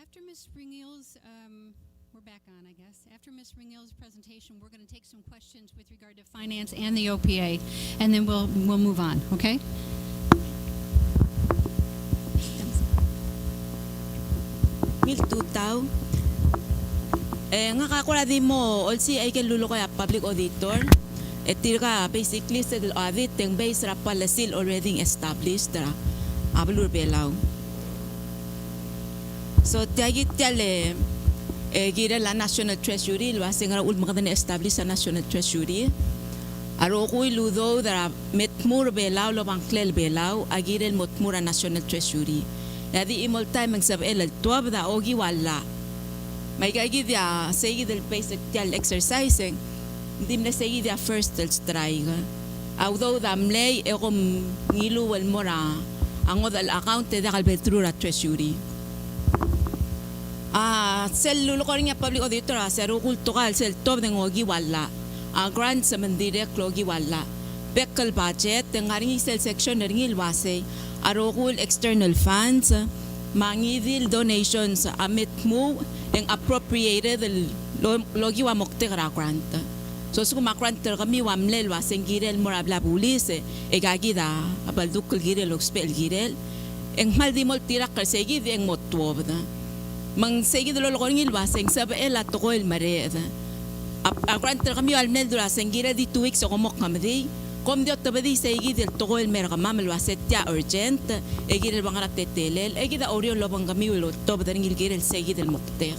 After Ms. Ringill's, we're back on, I guess. After Ms. Ringill's presentation, we're going to take some questions with regard to finance and the OPA, and then we'll move on, okay? Mil tutaw. Nga kakura di mo, also ay kalulo kaya public auditor. Tirka basically sa audit yung base ra policy already established ra. Abalur belaw. So tiagit tiale gira la National Treasury lo asing ra ulma kada na establish sa National Treasury. Aro ko iludo dara metmur belaw lo bangklel belaw agirel motmura National Treasury. Yadi imol time ang sabel al tuab da ogi wala. May gagi dia segi del pace tial exercising. Hindi na segi dia first strike. Although damlay ekom ngilu wal mora ang odal account da kalbetrura Treasury. Sel lulo ko rin public auditor sa rukul tukal sel top ng ogi wala. Grant sa mandirek logi wala. Bekal budget ng haring sel section ng ilwase. Arokul external funds, mangidil donations amit mo ang appropriated logi wa mokte grant. So grant kami wamlel waseng girel morabla pulis egagida abaldukul girel ospel girel. Ang maldi mol tirak segi ang motwob na. Mang segi dolo ko ngil waseng sabel at ko el mared. Grant kami wamlel dura seng girel di 2 weeks ko mok kamdi. Kom diot tabadi segi del to el mer kamam el wasetya urgent egirel bangara tetelel egida orio lobang kami ulo to badang girel segi del mokte.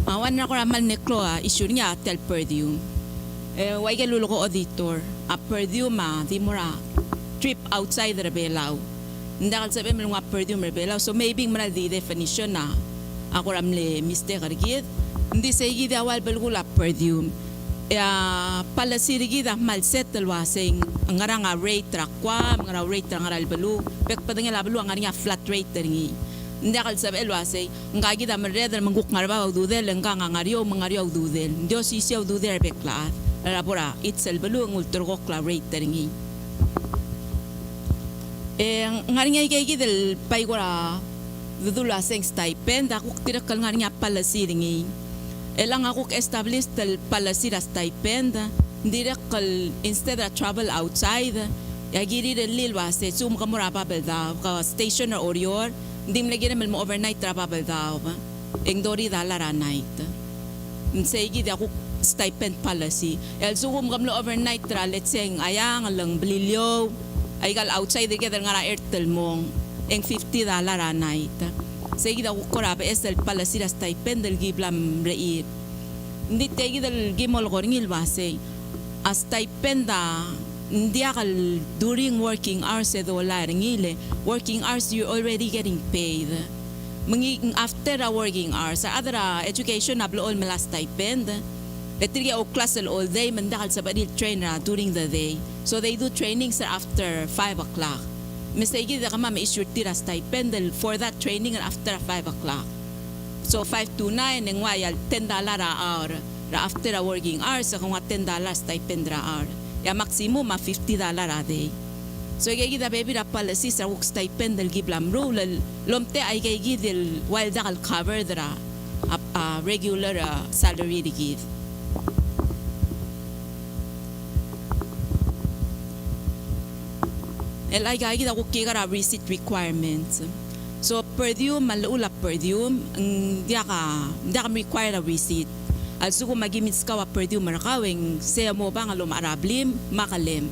Awan na ko ramal neklo issue niya tel perdium. Wai lulo ko auditor a perdium di mora trip outside the belaw. Ndakal sabi mga perdium rebelaw so maybe manal di definition na ako ramle mistake argid. Hindi sa igid awal balgula perdium. Pala sirigid mal settle wasing nga rate rakwa nga rate nga albalu pek padang albalu nga flat rate ringi. Hindi akal sabi elwasay nga gid am redel manguk ngarba ududel nga ngariyo mangaryo ududel. Dio sisiyaw ududel bekla. Rabora it's albalu ng ultrogok la rate ringi. Nga ringa igid el paigora dudula sing stipend ako tirakal nga pala siringi. Elang ako established el palasira stipend, direct instead of travel outside, yagiri el lilwase, sum kamura papel daw, ka station or orior, hindi mo lagi naman mo overnight travel daw, eng dori dalara night. Nsegi di ako stipend policy. El sum kamlo overnight tra, let's say, ayang lang blilyo, ay kal outside together nga airtel mong, eng $50 a night. Segi da kukorabe es el palasira stipend del giblam reit. Hindi tegi del gimol koringil base. A stipend hindi akal during working hours edo wala ringile. Working hours you're already getting paid. After a working hours, sa other education ablo all mala stipend. Letriga o class all day mandakal sa badil trainer during the day. So they do trainings after 5 o'clock. Mistake da kama ma-issue tira stipend for that training and after 5 o'clock. So 5 to 9 ng wayal $10 a hour. After a working hours kung $10 stipend a hour. Ya maximum $50 a day. So gigi da baby da policy sa work stipend del giblam rule lomte ay gigi del while da cover da regular salary di give. Elay gagi da ko kigara receipt requirements. So perdium malula perdium hindi ka require a receipt. Also kung magimits ka wa perdium marakawing saya mo ba nga lumarablim makalem.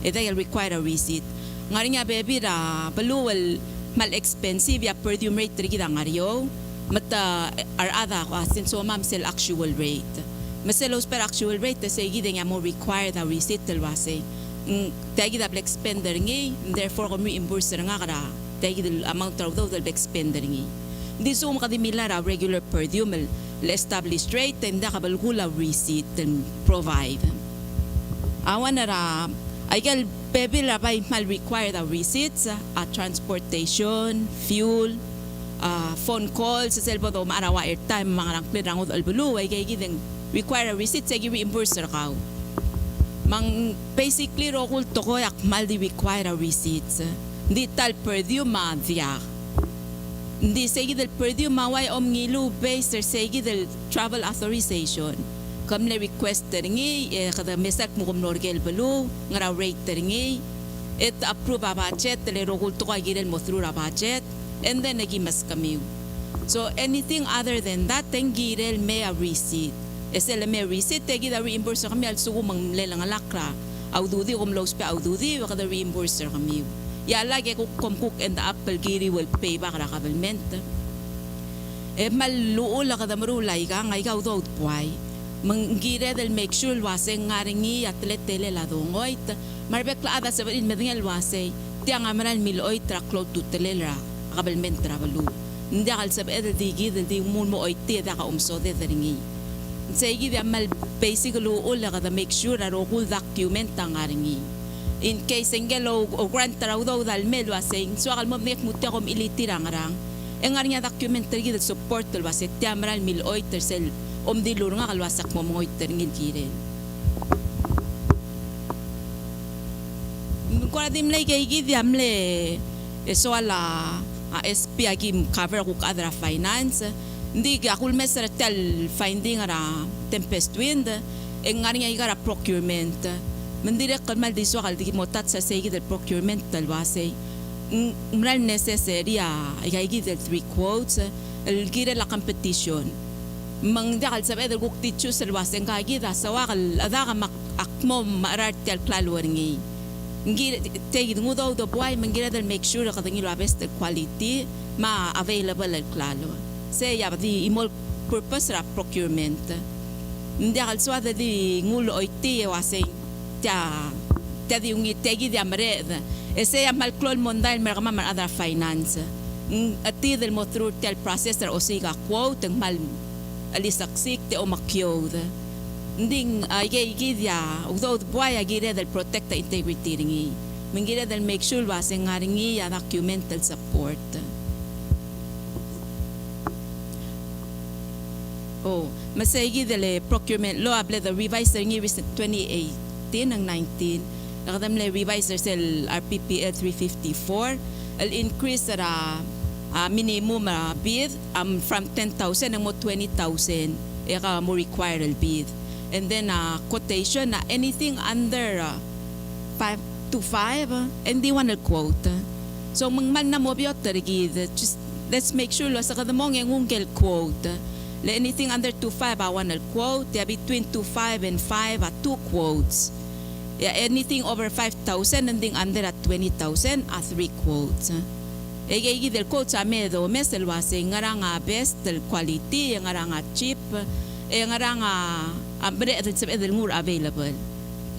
Ito yung require a receipt. Nga rin nga baby da paluwal mal expensive ya perdium rate rin nga riyo. Mata arada ko asin so ma'am sell actual rate. Maselos per actual rate say gida nga mo require a receipt talwase. Tagi da black spender ngi therefore kung reimburse nga kara tagi da amount of those black spender ngi di so makadimila ra regular per diem le established rate and da kabalgula receipt and provide awan ra ay gal pepe ra by mal required a receipts transportation fuel phone calls sa cellphone do marawa airtime mga rangkle rangod albulu ay kay gideng require a receipt say reimburse ra ka Mang basically rokul to ko yak maldi require a receipts. Di tal perdiu ma diak. Di segi del perdiu ma wai om ngilu based segi del travel authorization. Kam le request teringi kada mesak mo kom norgel belu ngara rate teringi. It approve a budget le rogul to girel mo through a budget and then nagi mas kamiu. So anything other than that then girel may a receipt. Esel may receipt tegi da reimburse kami al sugu mang lelang alakra. Aududi kom lows pe aududi kada reimburse kami. Ya lagi ko cook and the apple giri will pay back ra kabelment. Maluo la kada marulay ka ngai ka udod puay. Manggire del make sure waseng ngaringi atlet tele la dongoit. Marbek la ada sabarin medingel wasay. Tiang amaral miloy traklot tu telera kabelment trabalu. Hindi akal sabed digi di mun mo oiti da ka umsode deringi. Segi dia mal basic luo la kada make sure na rogul document ang ngaringi. In case engelo o grant taraw dal melo asing so akal mo nek mutya kom ilitirang-rang engarnya document tergi del support del waset tiamral mil oiter sel om dilur nga kalwasak mo mga oiter ngin kiren kora dim lay kay gidiam le so ala SP agim cover ko kadra finance ndi akul mesra tel finding ara Tempest wind engarnya igara procurement Mendirek kalmal di soal di motat sa segi del procurement del wasay. Mral necessary ay del 3 quotes el gire la competition. Mang dakal sabi del gukti chus el wasay kagi da sawakal adaka mak akmo marar tel klalwaringi. Ngire tegi ngudaw do buhay mangira del make sure kadang ilo best quality ma available el klalo. Say ya di imol purpose ra procurement. Ndakal swada di ngulo oiti wasay tia di ungi tegi di amre ese ya mal klol mondal merkama man other finance ati del mo through tel processor o siga quote mal alisaksik te o makyo nding ige dia udo boy agire del protect the integrity ringi mingire del make sure was ngaringi ya documental support masaygi del procurement law able the revised ringi recent 28 ng 19 nakadam le revisor sel RPPL 354 al increase ra minimum bid from 10,000 ang mo 20,000 eka mo require al bid and then quotation na anything under 5 to 5 hindi one quote so mangmal na mo biot tergid just let's make sure lo sa kadamong ang ungkel quote le anything under 2.5 one quote ya between 2.5 and 5 2 quotes. Yeah, anything over 5,000 and under at 20,000 3 quotes. Egi del quotes amedo mesel wase ngaranga best del quality ngaranga cheap ngaranga ambre at del more available.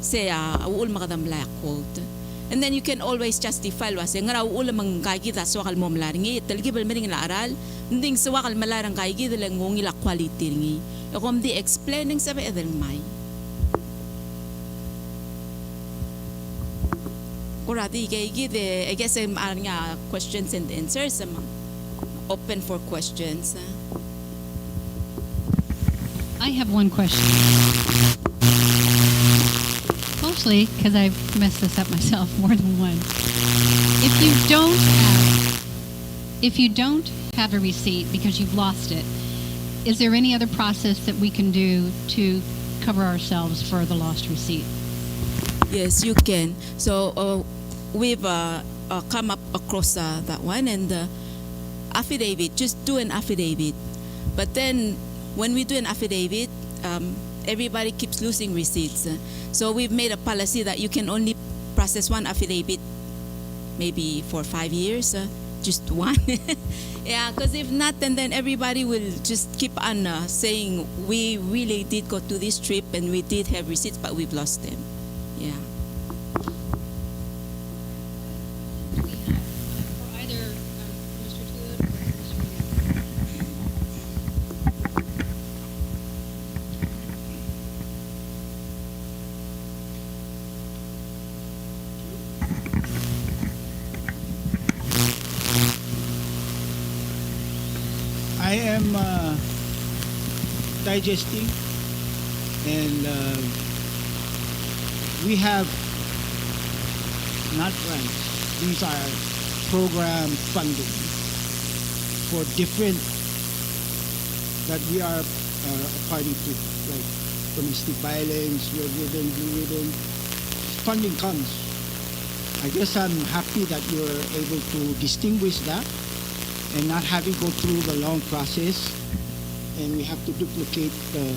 Say ul makadam la quote. And then you can always justify wase ngara ul mang kagida so kal mom laringi telgibel mering la aral nding so kal malarang kagida lang ngongi la quality ngi. Akom di explaining sabe del mai. Already, I guess I'm questions and answers. I'm open for questions. I have one question. Mostly because I've messed this up myself more than once. If you don't have a receipt because you've lost it, is there any other process that we can do to cover ourselves for the lost receipt? Yes, you can. So we've come up across that one and affidavit. Just do an affidavit. But then when we do an affidavit, everybody keeps losing receipts. So we've made a policy that you can only process one affidavit, maybe for 5 years. Just one. Yeah, because if not, then everybody will just keep on saying we really did go to this trip and we did have receipts, but we've lost them. Yeah. I am digesting, and we have not rice. These are program funding for different that we are a party to, like domestic violence, red ribbon, blue ribbon. Funding comes. I guess I'm happy that you're able to distinguish that and not having go through the long process, and we have to duplicate the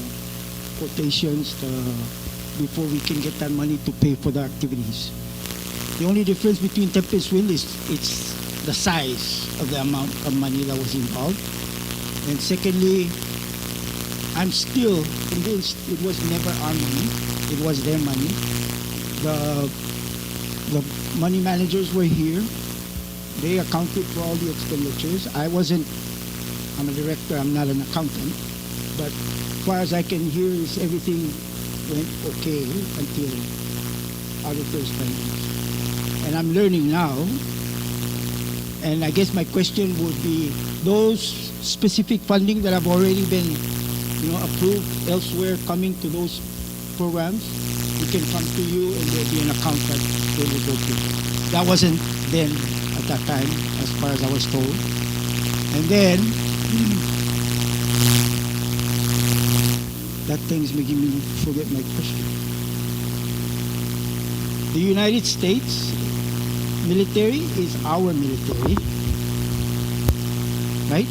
quotations before we can get that money to pay for the activities. The only difference between Tempest Wind is it's the size of the amount of money that was involved. And secondly, I'm still convinced it was never our money. It was their money. The money managers were here. They accounted for all the expenditures. I'm a director, I'm not an accountant. But as far as I can hear is everything went okay until auditor's findings. And I'm learning now. And I guess my question would be, those specific funding that have already been approved elsewhere coming to those programs, we can come to you and there'll be an account that they will go to. That wasn't then at that time, as far as I was told. And then, that thing's making me forget my question. The United States military is our military, right?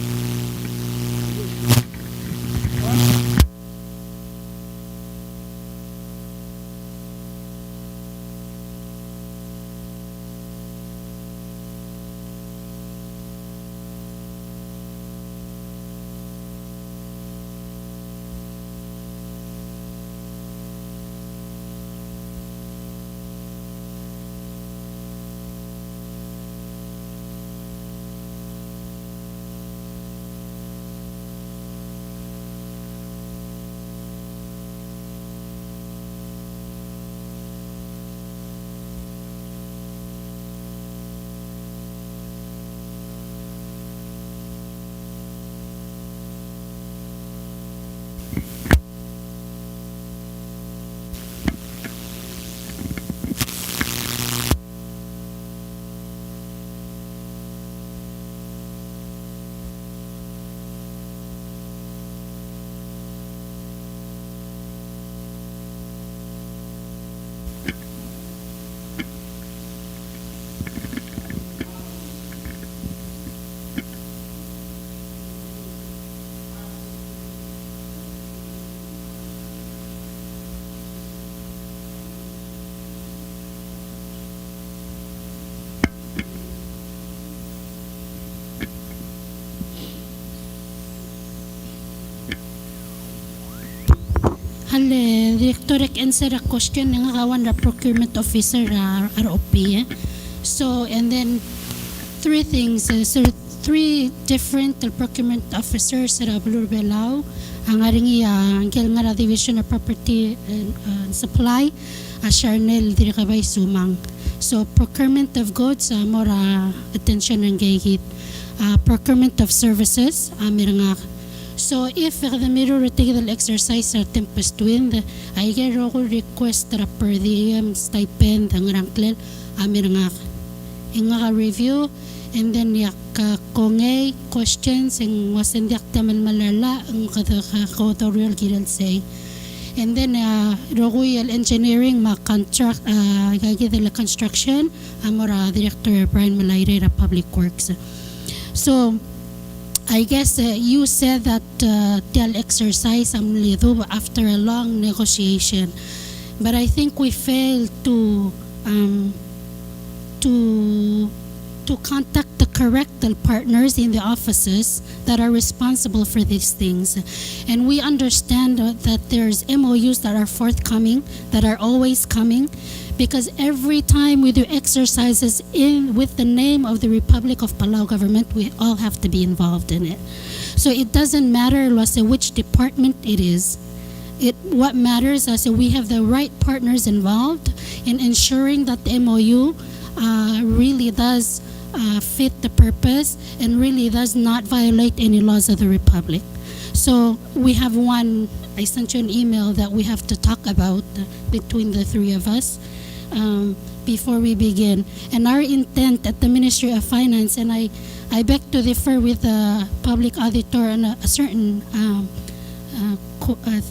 Hale, Directorek answer a question nga kawan ra procurement officer ROP. So, and then three things. So, three different procurement officers sa Blurbelao. Ang aring angkel nga Division of Property and Supply, Charnel Dirikabay Sumang. So, procurement of goods, more attention ang gayit. Procurement of services, miranga. So if the mirror technical exercise or Tempest Wind, I get a request per diem stipend ang rangklel amir nga inga review, and then yak kongay questions and wasan yak tamal malala ang tutorial giral say, and then royal engineering ma contract gagid la construction amora Director Brian Malayre Public Works. So I guess you said that the exercise after a long negotiation, but I think we failed to contact the correct partners in the offices that are responsible for these things. And we understand that there's MOUs that are forthcoming, that are always coming, because every time we do exercises with the name of the Republic of Palau government, we all have to be involved in it. So it doesn't matter which department it is. What matters is we have the right partners involved in ensuring that the MOU really does fit the purpose and really does not violate any laws of the Republic. So we have I sent you an email that we have to talk about between the three of us. before we begin. And our intent at the Ministry of Finance, and I beg to differ with the public auditor on a certain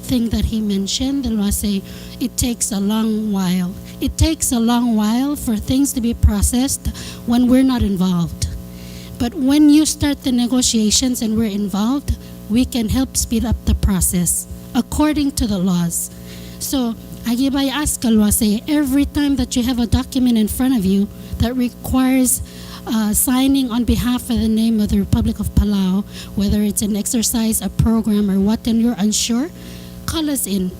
thing that he mentioned. That was it takes a long while. It takes a long while for things to be processed when we're not involved. But when you start the negotiations and we're involved, we can help speed up the process according to the laws. So, agibay askal wase, every time that you have a document in front of you that requires signing on behalf of the name of the Republic of Palau, whether it's an exercise, a program, or what, and you're unsure, call us in,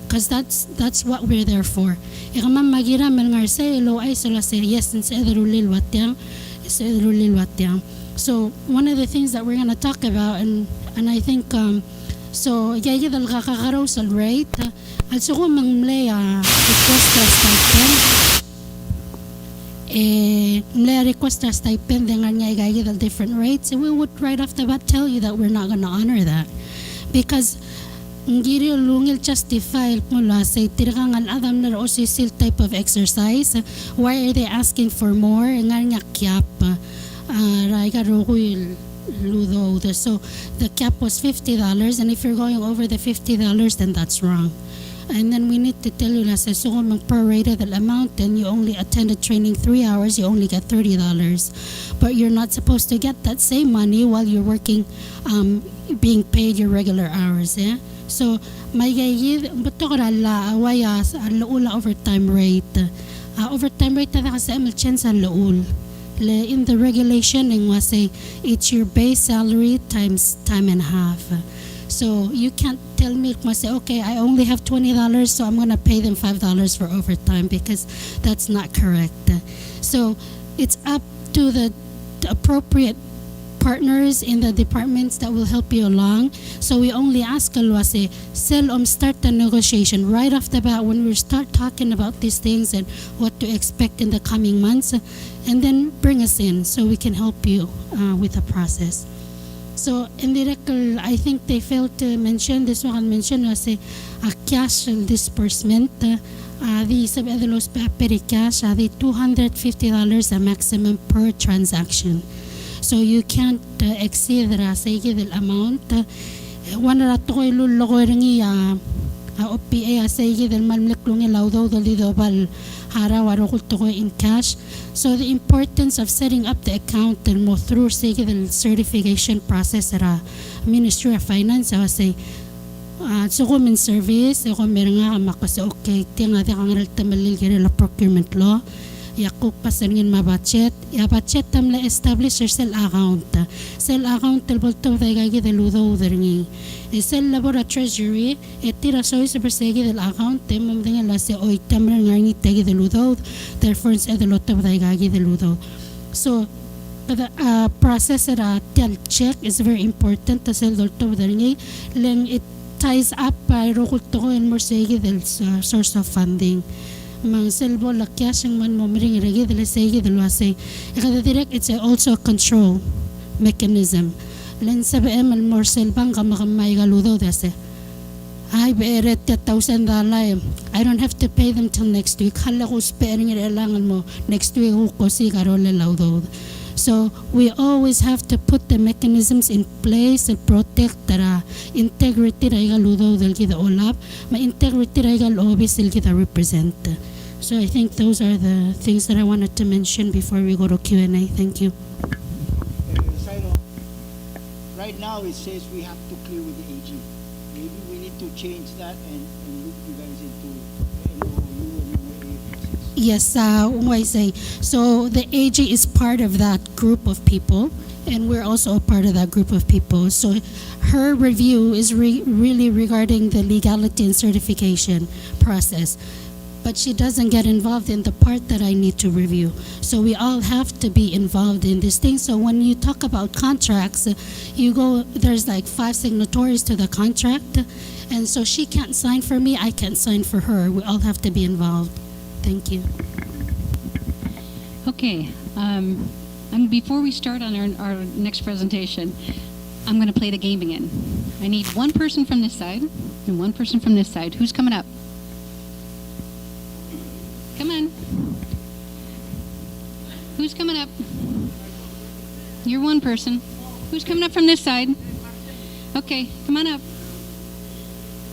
because that's what we're there for. Ikamam magira melngarse lo ay sala se yes and se edrulil watyang. So one of the things that we're going to talk about, and I think so yaya dal kakakarousal rate at so kung mangmlea request stipend request stipend dengan yaya dal different rates, we would right off the bat tell you that we're not going to honor that, because ngiri lungil justify mula say tirakangan adam na sil type of exercise. Why are they asking for more? Nga kyap so the cap was $50, and if you're going over the $50, then that's wrong. And then we need to tell you that so prorated the amount, and you only attended training 3 hours, you only get $30. But you're not supposed to get that same money while you're working, being paid your regular hours. Yeah? So may bato karala awaya laula overtime rate. Overtime rate na kasi MLChen sa laul. In the regulation, it's your base salary times time and a half. So you can't tell me, okay, I only have $20, so I'm going to pay them $5 for overtime, because that's not correct. So it's up to the appropriate partners in the departments that will help you along. So we only ask Kalwase, start the negotiation right off the bat when we start talking about these things and what to expect in the coming months, and then bring us in so we can help you with the process. So in the record, I think they failed to mention, this one mentioned was a cash disbursement. The los petty cash, the $250 a maximum per transaction. So you can't exceed the amount. One rato ko iluloko ringi OPA asay del malmleklong ilawdaw dalido bal haraw ko in cash. So the importance of setting up the account and mo through say the certification process at Ministry of Finance say so kung in service ko meron nga makasi okay tinga kang reltamalil la procurement law yakuk pasangin mabudget ya budget tamla establish your cell account tel bolto dagagi de ludo uderni cell labora treasury etira soy se persegi del account temum dengan la se oy tamra ngani tegi de ludo therefore is the lot of dagagi de ludo. So the process at tel check is very important to cell dolto uderni len it ties up by rokul to and more segi del source of funding. Mang selbo lakyasang man mo mering regi dele segi del wase ikada direct it's also a control mechanism len sabe el more selbang kamakam galudo dese ay beret $1,000 I don't have to pay them till next week hala ko sparing ilangan mo next week ko si karole laudo. So we always have to put the mechanisms in place and protect the integrity raiga ludo del gida olap, ma integrity raiga obis del gida represent. So I think those are the things that I wanted to mention before we go to Q&A. Thank you. Right now it says we have to clear with the AG. Maybe we need to change that and look you guys into MOU and MOA process. Yes, I say. So the AG is part of that group of people, and we're also a part of that group of people. So her review is really regarding the legality and certification process. But she doesn't get involved in the part that I need to review. So we all have to be involved in this thing. So when you talk about contracts, there's like 5 signatories to the contract. And so she can't sign for me, I can't sign for her. We all have to be involved. Thank you. Okay. And before we start on our next presentation, I'm going to play the game again. I need one person from this side and one person from this side. Who's coming up? Come on. Who's coming up? You're one person. Who's coming up from this side? Okay, come on up.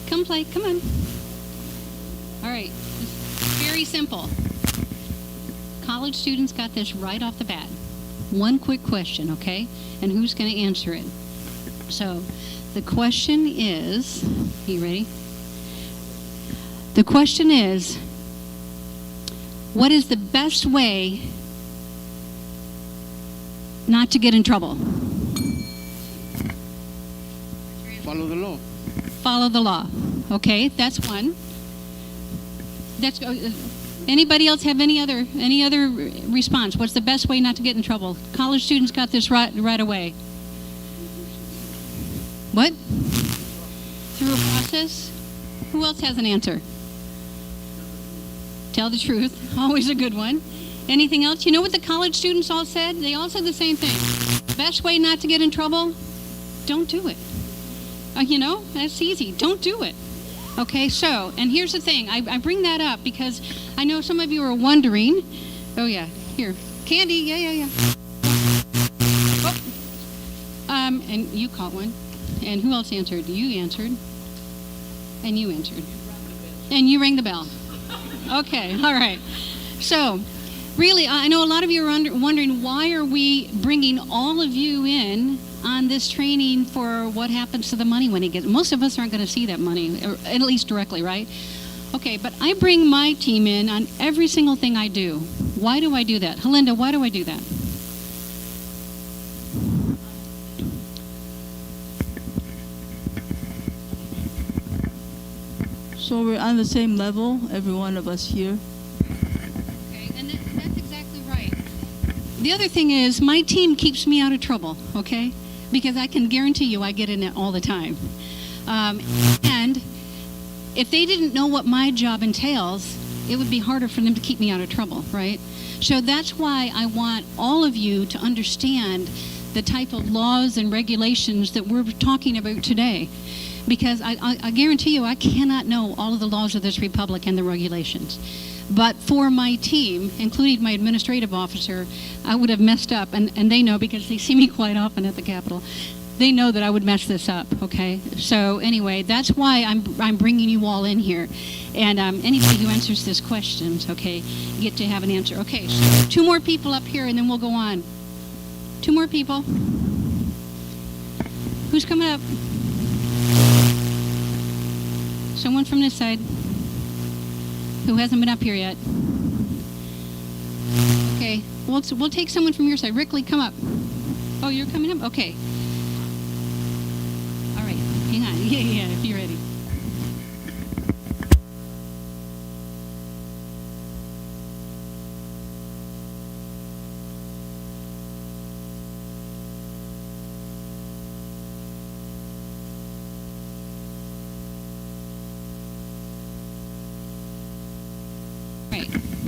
Come play, come on. All right, very simple. College students got this right off the bat. One quick question, okay? And who's going to answer it? So, the question is, you ready? The question is, what is the best way not to get in trouble? Follow the law. Follow the law. Okay, that's one. That's anybody else have any other response? What's the best way not to get in trouble? College students got this right away. What? Through a process? Who else has an answer? Tell the truth. Always a good one. Anything else? You know what the college students all said? They all said the same thing. Best way not to get in trouble? Don't do it. You know, that's easy. Don't do it. Okay, so, and here's the thing. I bring that up because I know some of you are wondering. Oh, yeah. Here. Candy. Yeah. Oh. And you caught one. And who else answered? You answered. And you answered. And you rang the bell. Okay, all right. So, really, I know a lot of you are wondering, why are we bringing all of you in on this training for what happens to the money when it gets... Most of us aren't going to see that money, or at least directly, right? Okay, but I bring my team in on every single thing I do. Why do I do that? Helinda, why do I do that? So we're on the same level, every one of us here. Okay, and that's exactly right. The other thing is, my team keeps me out of trouble, okay? Because I can guarantee you I get in it all the time. And if they didn't know what my job entails, it would be harder for them to keep me out of trouble, right? So that's why I want all of you to understand the type of laws and regulations that we're talking about today. Because I guarantee you I cannot know all of the laws of this republic and the regulations. But for my team, including my administrative officer, I would have messed up, and they know because they see me quite often at the Capitol. They know that I would mess this up, okay? So anyway, that's why I'm bringing you all in here. And anybody who answers this questions, okay, get to have an answer. Okay, so 2 more people up here, and then we'll go on. 2 more people. Who's coming up? Someone from this side who hasn't been up here yet. Okay, we'll take someone from your side. Rickley, come up. Oh, you're coming up? Okay. All right, hang on. Yeah, if you're ready.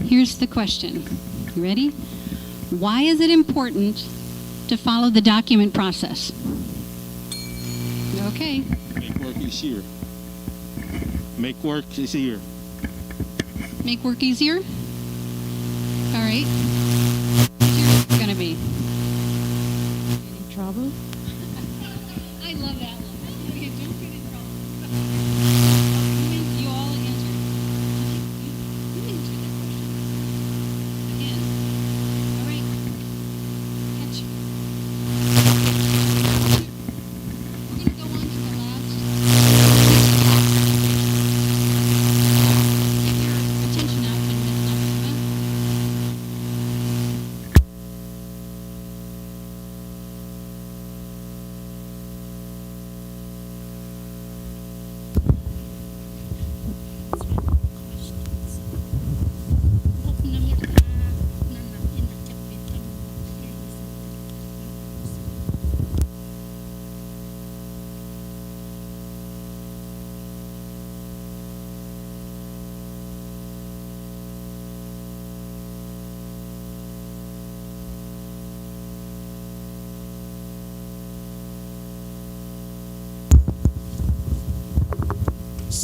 Here's the question. You ready? Why is it important to follow the document process? Okay. Make work easier. Make work easier. Make work easier? All right. What's yours going to be? In trouble? I love that one. Okay, don't get in trouble. You all answered. You answered that question. Again. All right. Catch. We're going to go on to the last. Get your attention out and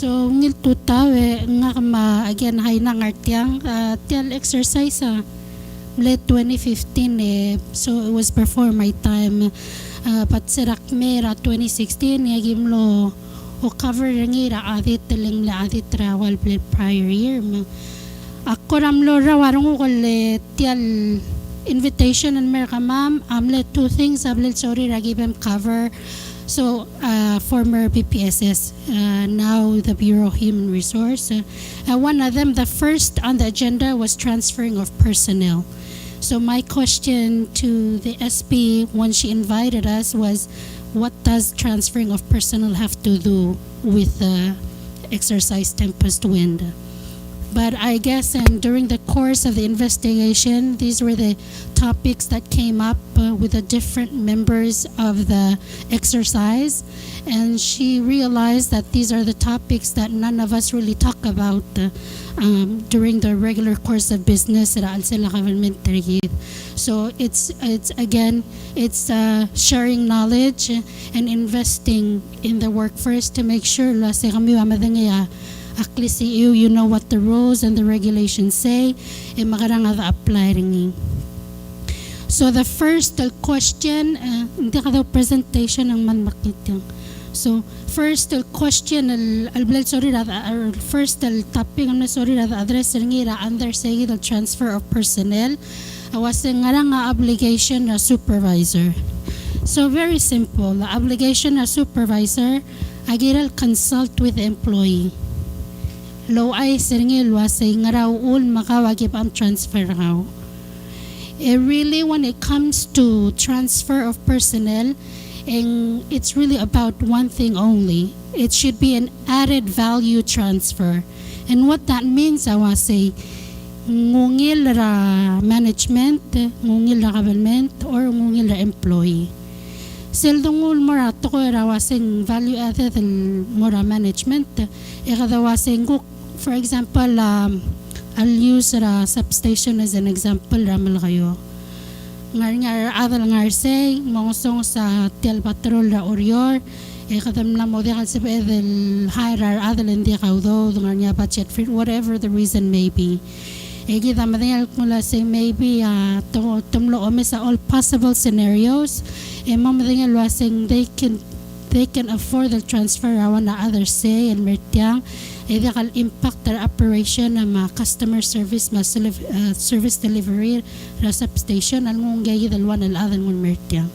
So ngil tutawe nga kama again hay na ngartiang tial exercise late 2015 so it was before my time pat sirak mera 2016 yagimlo o cover ngira adit teling la adit travel prior year ako ramlo rawarong ko tial invitation and mer ma'am amle two things amle sorry ragibem cover. So, former BPSS, now the Bureau of Human Resource. One of them, the first on the agenda was transferring of personnel. So my question to the SP when she invited us was, what does transferring of personnel have to do with exercise Tempest Wind? But I guess during the course of the investigation, these were the topics that came up with the different members of the exercise. And she realized that these are the topics that none of us really talk about during the regular course of business at Al-Sila Government. So it's sharing knowledge and investing in the workforce to make sure you know what the rules and the regulations say, apply ringing. So the first question, hindi ka daw presentation ang manmakitang. So first question, first topic ang address ngira under say the transfer of personnel was nga obligation na supervisor. So very simple, the obligation na supervisor agiral consult with the employee. Low ay siringil wasay nga raw ul makawagip ang transfer raw. Really when it comes to transfer of personnel, and it's really about one thing only. It should be an added value transfer. And what that means, I was say, ngungil ra management, ngungil ra government, or ngungil ra employee. Seldongul mora to ko ra wasing value added mora management. Ikada wasing cook. For example, I'll use a substation as an example. Ramal kayo. Ngar adal ngar say mongosong sa tel patrol ra orior. Kadam na mo dekal sa pedal higher adal hindi kaudo ngar niya budget free whatever the reason may be. Kita madingal mula say maybe tumlo ome sa all possible scenarios. Mamadingal wasing they can afford the transfer awan na others say and mertiang. Ito kal impact their operation ng customer service, service delivery na substation along gaya dalwan al-adan ng mertiang.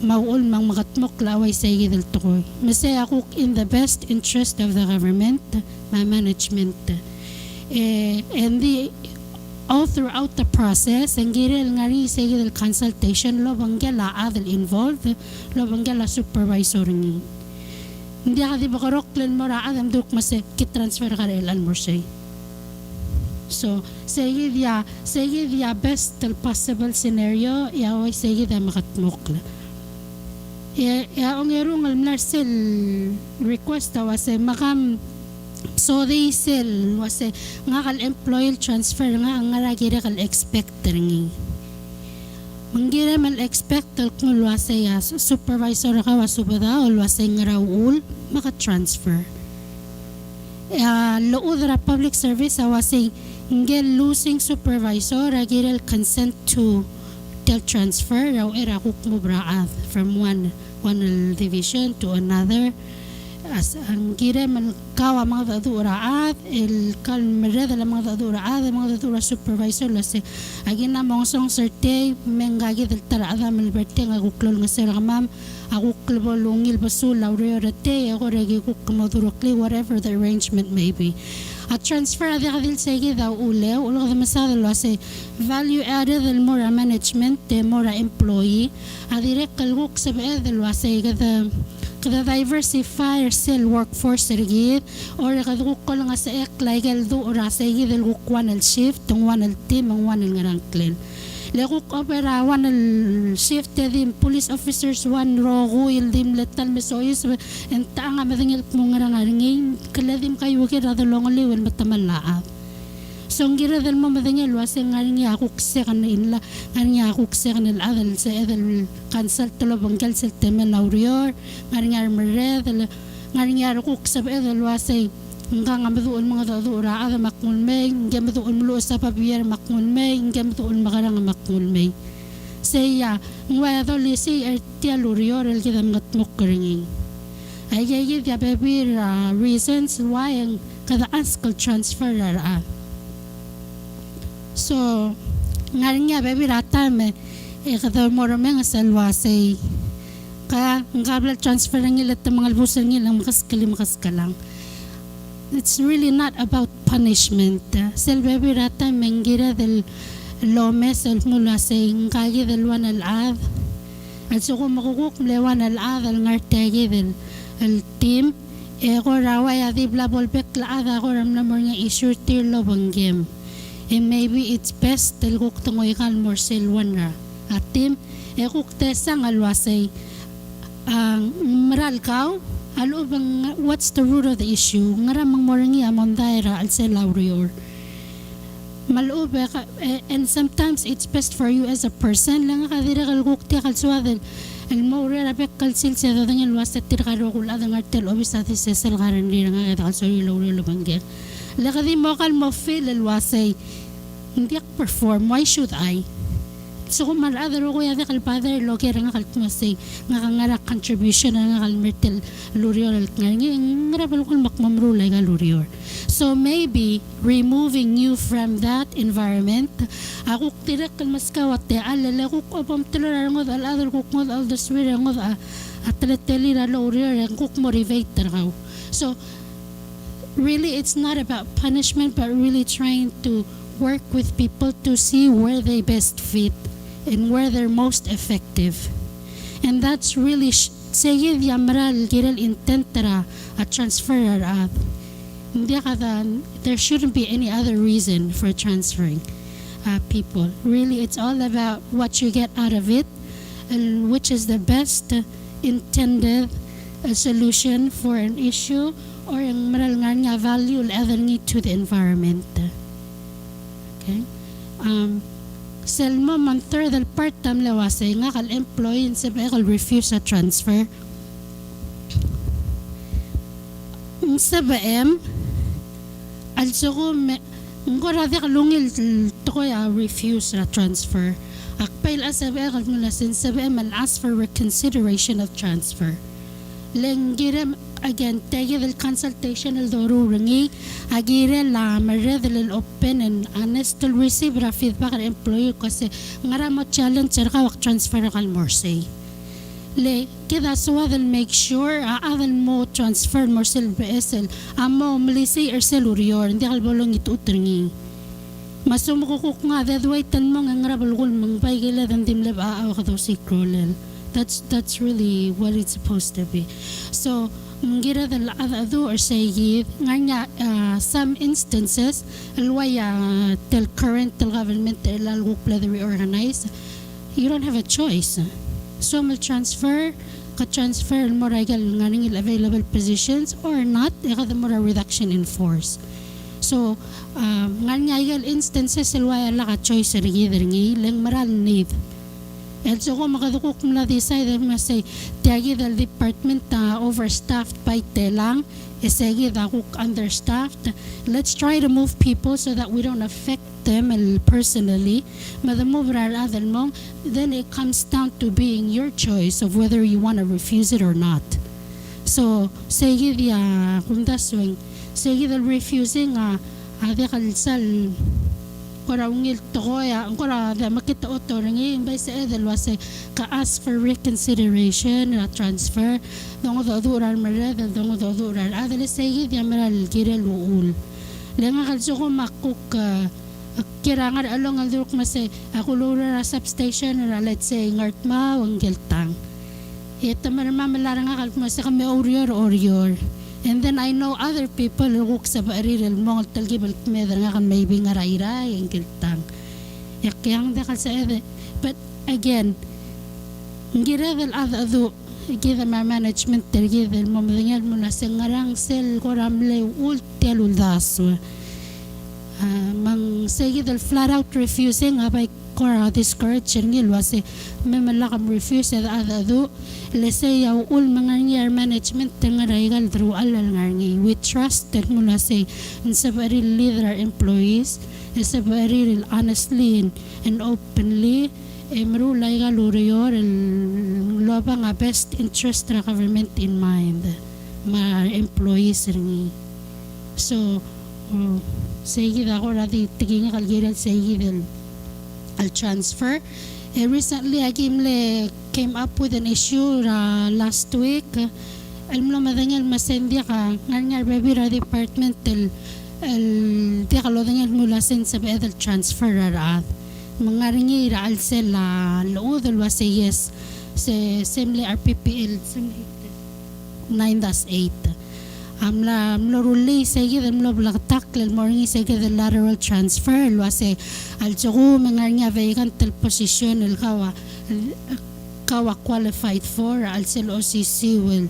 Mauul mang magatmok laway sa gaya daltokoy. Masaya ako in the best interest of the government, my management. And all throughout the process, ang giril nga rin sa gaya consultation, lo banggala adal involved, lo banggala supervisor nga. Hindi ka di ba karoklan mo raadam duk masay kitransfer ka ilan mo siya. So, sige dia best possible scenario, yaway sige dia makatmukla. Ang erong almlar sil request was makam so they sell was nga kal employee transfer nga ang naragira kal expecter ngi. Mangira man expected kung luwasay supervisor ka wasubada o luwasay nga raul maka-transfer. Lood ra public service wasay ngel losing supervisor agirel consent to tel transfer raw era kukmubraad from one division to another. As ang gira man kawa mga daduraat el kal mereda la mga daduraat mga dadura supervisor lase agin na mongsong serte mengagi del tarada melberte nga kuklol nga sir ma'am ako klbolungil basul laurete ako regi kukmodurokli whatever the arrangement may be a transfer adi kadil sege daw ulew ulo kada masada lase value added del mora management de mora employee adi rek kalguk sabe del wase kada diversify cell workforce rigid or kaduk ko lang sa eklay galdo ora sa igid el gukwan el shift tong wan el team ang wan el ngarangklen lekuk opera wan el shift dim police officers wan rogo il dim letal mesoyes enta nga madingil mo ngarangaringin kaladim kayo kira dalong liwen matamalaat. So ang gira dal mo madangil wasing ngaring yakukse kan illa ngaring yakukse kan adal sa edal cancel tolo bangkal sa temen laurior ngaring armered ngaringyaro ko sa edal wasay nga maduol mga dadura ada makmulmay nga maduol mulo sa pabiyer makmulmay nga maduol makarang makmulmay saya ngwa do lisi ertia lurior el kita ngatmok kringing ay ya baby reasons why ang kada askal transfer ra so ngarinya baby rata me kada morome nga salwasay kaya ngabla transfer ng ilat mga albusan nilang makaskalang. It's really not about punishment. Baby rata mengira del lomes el mula sa ingkagi del wan al-ad. At so kung makukuk mlewan al-ad al ngartagi del team, ko raway adi blabolpek laad ako ramnamor nga isur tirlo bang game. And maybe it's best del kuk tungoy kal morsel wan ra. At team, kuk tesang alwasay ang maral kao, alo bang what's the root of the issue? Ngaramang morangi amon daira al se laurior. Malube and sometimes it's best for you as a person lang kadira kal kukti kal suadel el maure rabek kal silse da dangel wasta tirkaro kul adang artel obisati se sel garan ri nga kal sori laurior lubangge. La kadi mo kal mo feel el wasay hindi perform, why should I? So kung maradaro ko yada kal father lo kaya nga kal tumasay nga ngara contribution nga kal mertel lurior al nga rabal kul makmamrulay nga lurior. So maybe removing you from that environment ako tirak kal maskawat te alala ko apam tilar ngod al other ko ngod al deswira ngod atleteli ra lurior ang kuk motivate raw. So really it's not about punishment but really trying to work with people to see where they best fit and where they're most effective. And that's really sayid yamral giral intentara at transfer at there shouldn't be any other reason for transferring people. Really, it's all about what you get out of it and which is the best intended solution for an issue or ang maral nga value other need to the environment. Okay? Selma manter del part-time lawasay nga kal employee sa kal refuse sa transfer. Sa BM also ko ngora de kalungil to ko refuse sa transfer. Akpail sa BM mula sa BM al ask for reconsideration of transfer. Lengira again tege del consultation el dorurangi agire la marre del open and honest to receive feedback al employee kasi ngara mo challenge ka wak transfer kal morsay le kida suwa del make sure adal mo transfer morsel BSL amo mlisi ersel urior hindi kal bolong itutringi masumukuk nga dadway tan mo nga balgul mang paigila dan dimleb aaw ka daw si krolel. That's really what it's supposed to be. So ngira dal adu or say nga some instances alwaya tel current tel government tel algukla the reorganize you don't have a choice. So mal transfer moragal nga ning available positions or not ikada mora reduction in force. So nga instances alwaya la ka choice rigid ngi lang maral need. And so kung makadukok mula decide na say tiagi dal department overstaffed by telang isegi dakuk understaffed, let's try to move people so that we don't affect them personally madamove adal mo then it comes down to being your choice of whether you want to refuse it or not. So segi dia kung daswing segi dal refusing adi kalsal kora ungil tokoya kora da makita oto ngi bay sa edel wase ka ask for reconsideration na transfer dongo do durar marad dongo do durar adel segi di maral girel uul lenga kalso ko makuk kirangar along al duruk mase ako lura substation or let's say ngartma wangeltang ito maramalarang akal mase kami orior. And then I know other people who sa bariral mo talgibal medra nga kan maybe nga rairay ang kiltang. Yakyang da sa ede. But again, ngira dal adu gida ma management tergida mo madingal mo na sengarang sel koramle ultelul daso. Mang sige dal flat out refusing abay kora discourage ngil wase me malakam refuse da adu let's say yaw ul mangar management tengaraigal through alal ngarngi we trust that mula say in sabari leader employees is very honestly and openly emru laiga lurior loba nga best interest ra government in mind ma employees ringi so sige da ko rati tiging kalgira sige del al transfer. Recently I came up with an issue last week. Alam mo madangel masendia ka ngar baby department el di ka lodangel mula sen sa bedel transfer ra mangaringi ra al sela loodol was yes se semle RPPL 9-8 amla ruli sige amla blaktak lel morning sige the lateral transfer wase al jogo mangarnya vacant position el kawa qualified for al sel OCC will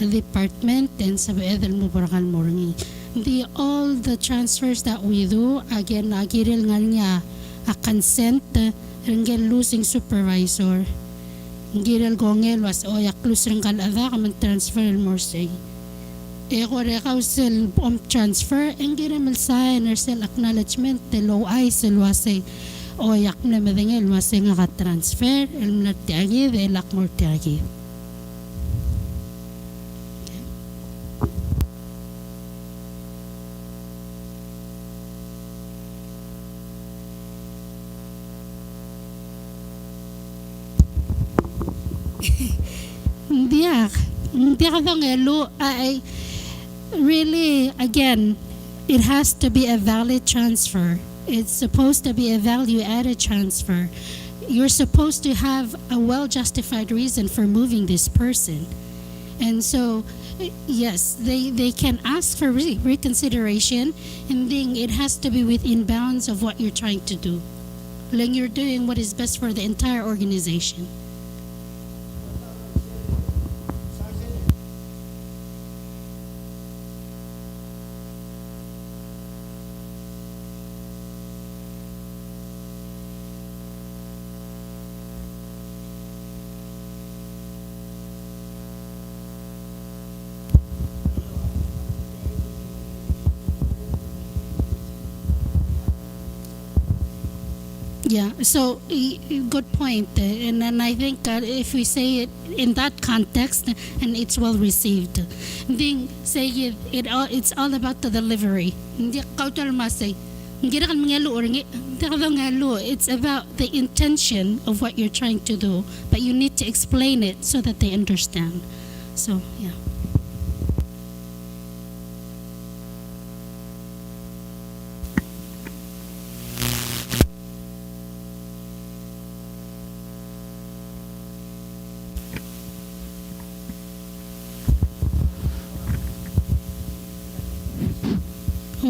department and sa edel mo barakal morning all the transfers that we do again agiril ngarnya a consent ringel losing supervisor ngirel gongel was oyak lus ringkal ada kaman transfer el more say kore kausel transfer engire mel sign or sel acknowledgement the low I sel wase o yak na medengel wase nga transfer el mlatiagi de lak mortiagi. Hindi ka ngelo ay really, again, it has to be a valid transfer. It's supposed to be a value-added transfer. You're supposed to have a well-justified reason for moving this person. And so, yes, they can ask for reconsideration, and then it has to be within bounds of what you're trying to do. Like you're doing what is best for the entire organization. Yeah, so good point, and I think if we say it in that context, and it's well received, then say it's all about the delivery. It's about the intention of what you're trying to do, but you need to explain it so that they understand. So yeah.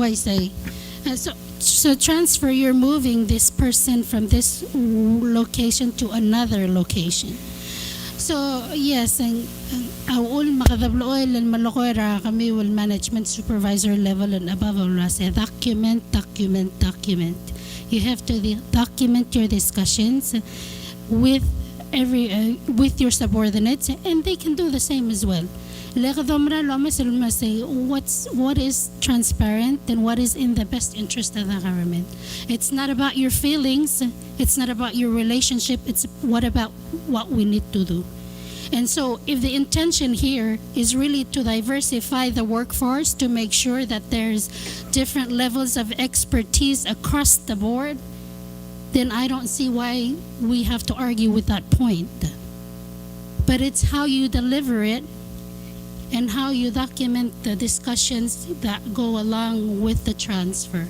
I say, so transfer. You're moving this person from this location to another location. So yes, and all makadabloy and malokora kami will management supervisor level and above all say document. You have to document your discussions with with your subordinates, and they can do the same as well. What is transparent and what is in the best interest of the government. It's not about your feelings, it's not about your relationship, it's about what we need to do. And so if the intention here is really to diversify the workforce to make sure that there's different levels of expertise across the board, then I don't see why we have to argue with that point. But it's how you deliver it and how you document the discussions that go along with the transfer.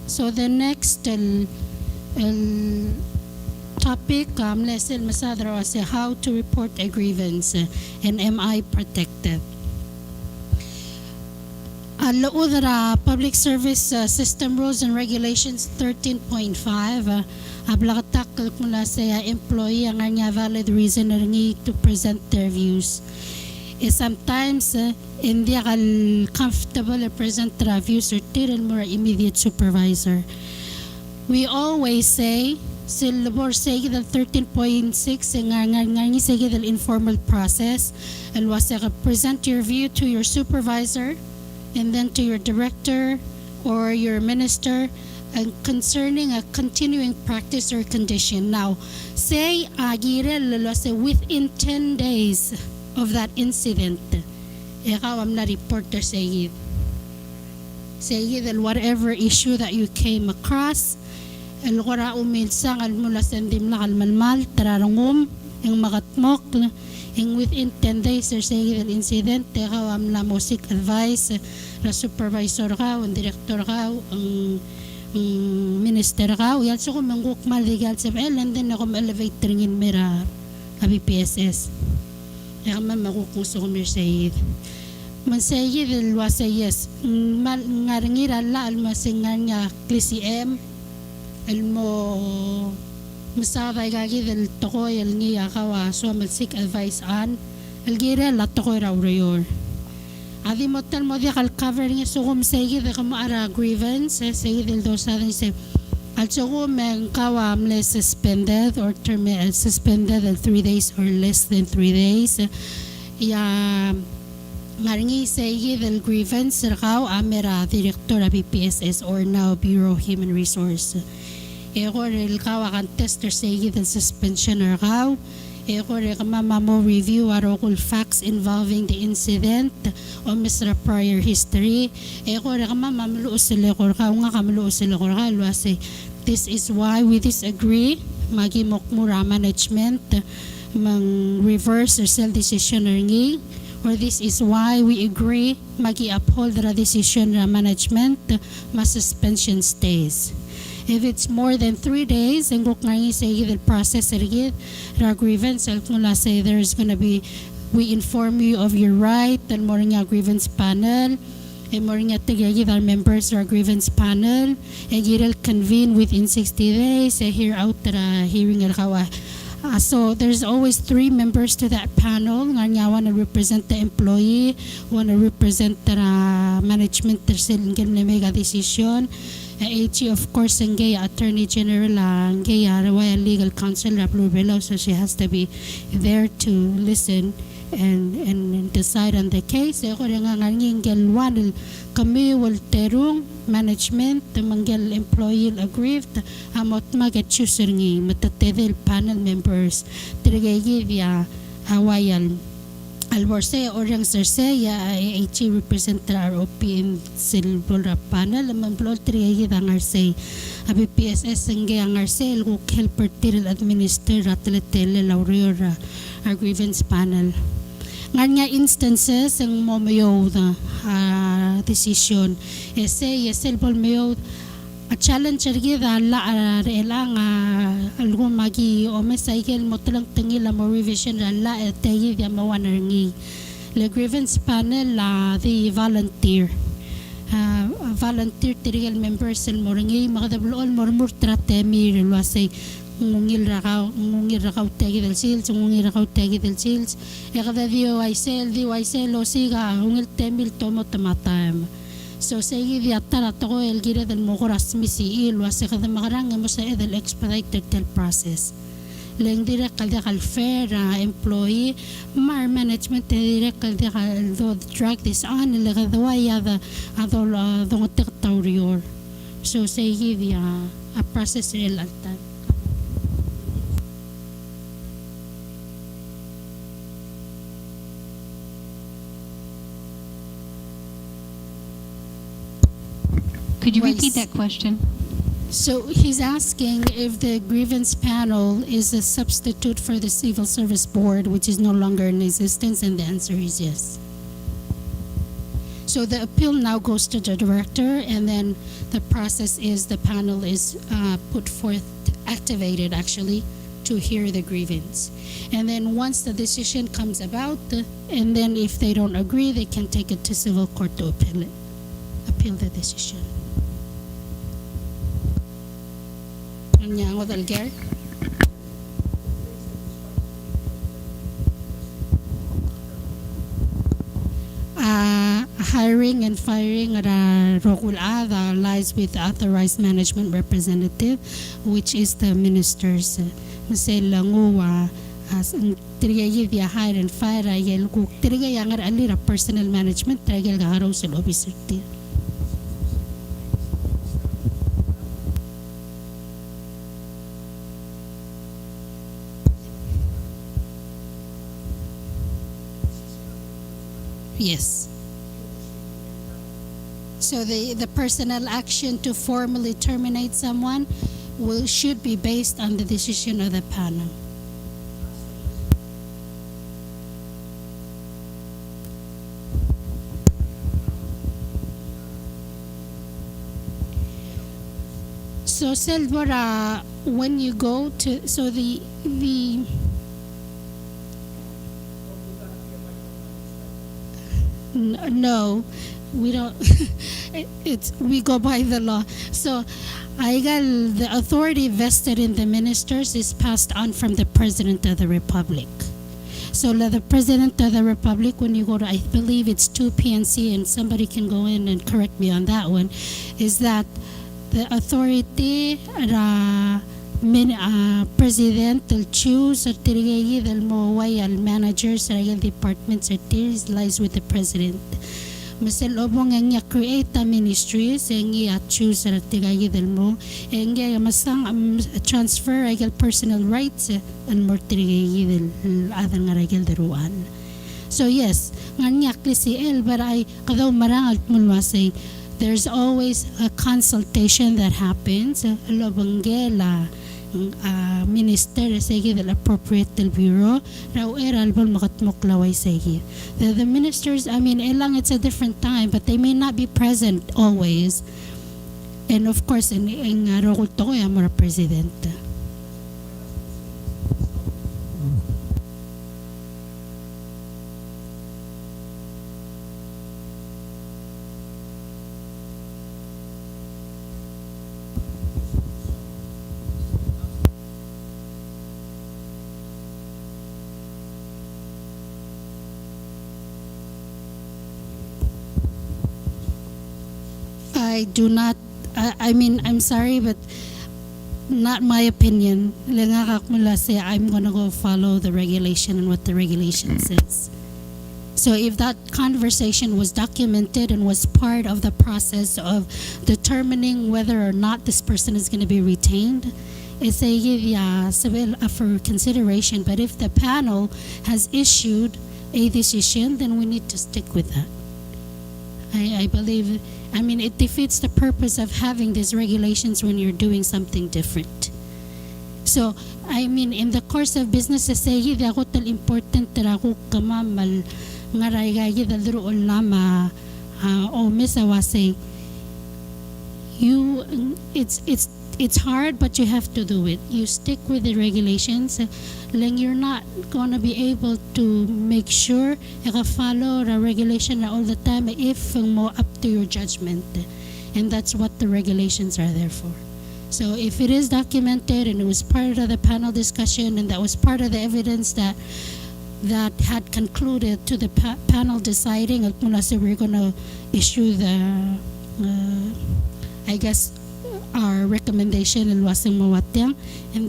So the next topic, how to report a grievance and am I protected? Public Service System Rules and Regulations 13.5 takal mula sa employee ang nga valid reason na ngi to present their views. Sometimes hindi akal comfortable present their views or tiran mo immediate supervisor. We always say silabor say the 13.6 nga say the informal process and was present your view to your supervisor and then to your director or your minister concerning a continuing practice or condition. Now, say say within 10 days of that incident, ikaw am na reporter say whatever issue that you came across, Al-Qura uminsang al-mula sandim na kalmalmal, tararangum, yung makatmok, yung within 10 days or say the incident, ikaw am na music advice, na supervisor ka, ang director ka, ang minister ka, uyal so kung mangguk maligal sa and then ako ma-elevate ringin mira BPSS. Kaya man makukuso ko mir sayid. Man sayid alwa sayes, ngarangira la almasingar nga klisi M, almo masabay kagi del tokoy al niya kawa so malsik advice an algira la tokoy raw rayor adi motel mo dia kal cover niya so kum segi de kamo ara grievance segi del dos adin se al so men kawa amle suspended or suspended at 3 days or less than 3 days ya ngaringi segi del grievance rakaw amera director BPSS or now Bureau of Human Resource. Eko rin kawa kan tester segi del suspension or kaw. Eko rin kamamamo review arokul facts involving the incident o misra prior history. Eko rin kamamamalo sila ko kaw nga kamalo sila ko kaw say this is why we disagree. Magimok mura management mang reverse or sell decision or ngi. Or this is why we agree magi-uphold the decision na management mas suspension stays. If it's more than 3 days, and kung ngayon say the process rigid, the grievance, mula say there's gonna be, we inform you of your right, and more nga grievance panel, and more nga tigagid our members our grievance panel, and you'll convene within 60 days, hear out the hearing al kawa. So there's always 3 members to that panel. Nga want to represent the employee, want to represent the management tersil ng mega decision. AG of course ang gaya Attorney General ang gaya Royal Legal Counsel Below, so she has to be there to listen and decide on the case. Ako rin nga nging galwan kami walterong management manggel employee aggrieved amot mag-choose ngi matatedel panel members tirigay dia Hawaiian Alborse orang Serseya AG representer ROP in Silbora panel amamplol tirigay ang RC BPSS ang ang RC ko helper tiril administer atletele lauriora our grievance panel nga instances ang momayo na decision esel pol mayo a challenge gida la relang algo magi o cycle mo talang tengil mo revision la tayi dia mawanarngi le grievance panel la the volunteer trial members el moringi makadablo mormur tratemi lo say ngungil rakaw tagi del sils kada dio ay sel o siga ngungil temil tomo tamatam so segi dia tara to el gira del mogoras misi il wase kada magarang mo sa edel expedited tel process leng dire kalda kal fair employee mar management dire kalda kal do drag this on le kada waya da adol do territorior so segi dia a process el altan. Could you repeat that question? So he's asking if the grievance panel is a substitute for the Civil Service Board, which is no longer in existence, and the answer is yes. So the appeal now goes to the director, and then the process is the panel is put forth, activated actually, to hear the grievance. And then once the decision comes about, and then if they don't agree, they can take it to civil court to appeal the decision. hiring and firing rokul ada lies with authorized management representative, which is the ministers. Masela nguwa as trigay dia hire and fire ayel kuk trigay yangar alira personal management trigay gaharaw sa officer ti. Yes. So the personal action to formally terminate someone should be based on the decision of the panel. So Selvora, when you go to the no, we don't. We go by the law. So, the authority vested in the ministers is passed on from the President of the Republic. So, the President of the Republic, when you go to, I believe it's 2 PNC, and somebody can go in and correct me on that one, is that the authority president will choose or tirigay del maway al managers or departments or tiers lies with the president. Masel obong ang create a ministries ang choose or tirigay del mo ang masang transfer ay personal rights and more tirigay del adang araygal daruan. So yes, nganya si el baray kadaw marangal mulwasay. There's always a consultation that happens. Lobanggela minister sige del appropriate del bureau raw albal makatmuklaway sige. The ministers, I mean, elang it's a different time, but they may not be present always. And of course, in rokul to ko yung mga president. I do not, I mean, I'm sorry, but not my opinion. I'm going to go follow the regulation and what the regulation says. So if that conversation was documented and was part of the process of determining whether or not this person is going to be retained, it's for consideration. But if the panel has issued a decision, then we need to stick with that. I believe, I mean, it defeats the purpose of having these regulations when you're doing something different. So, I mean, in the course of business, say, ako tal important tara ko kamamal ngaray gaya dalro lama o misawa say, it's hard, but you have to do it. You stick with the regulations. Lang you're not going to be able to make sure you follow the regulation all the time if more up to your judgment. And that's what the regulations are there for. So if it is documented and it was part of the panel discussion and that was part of the evidence that had concluded to the panel deciding, we're going to issue the, I guess, our recommendation and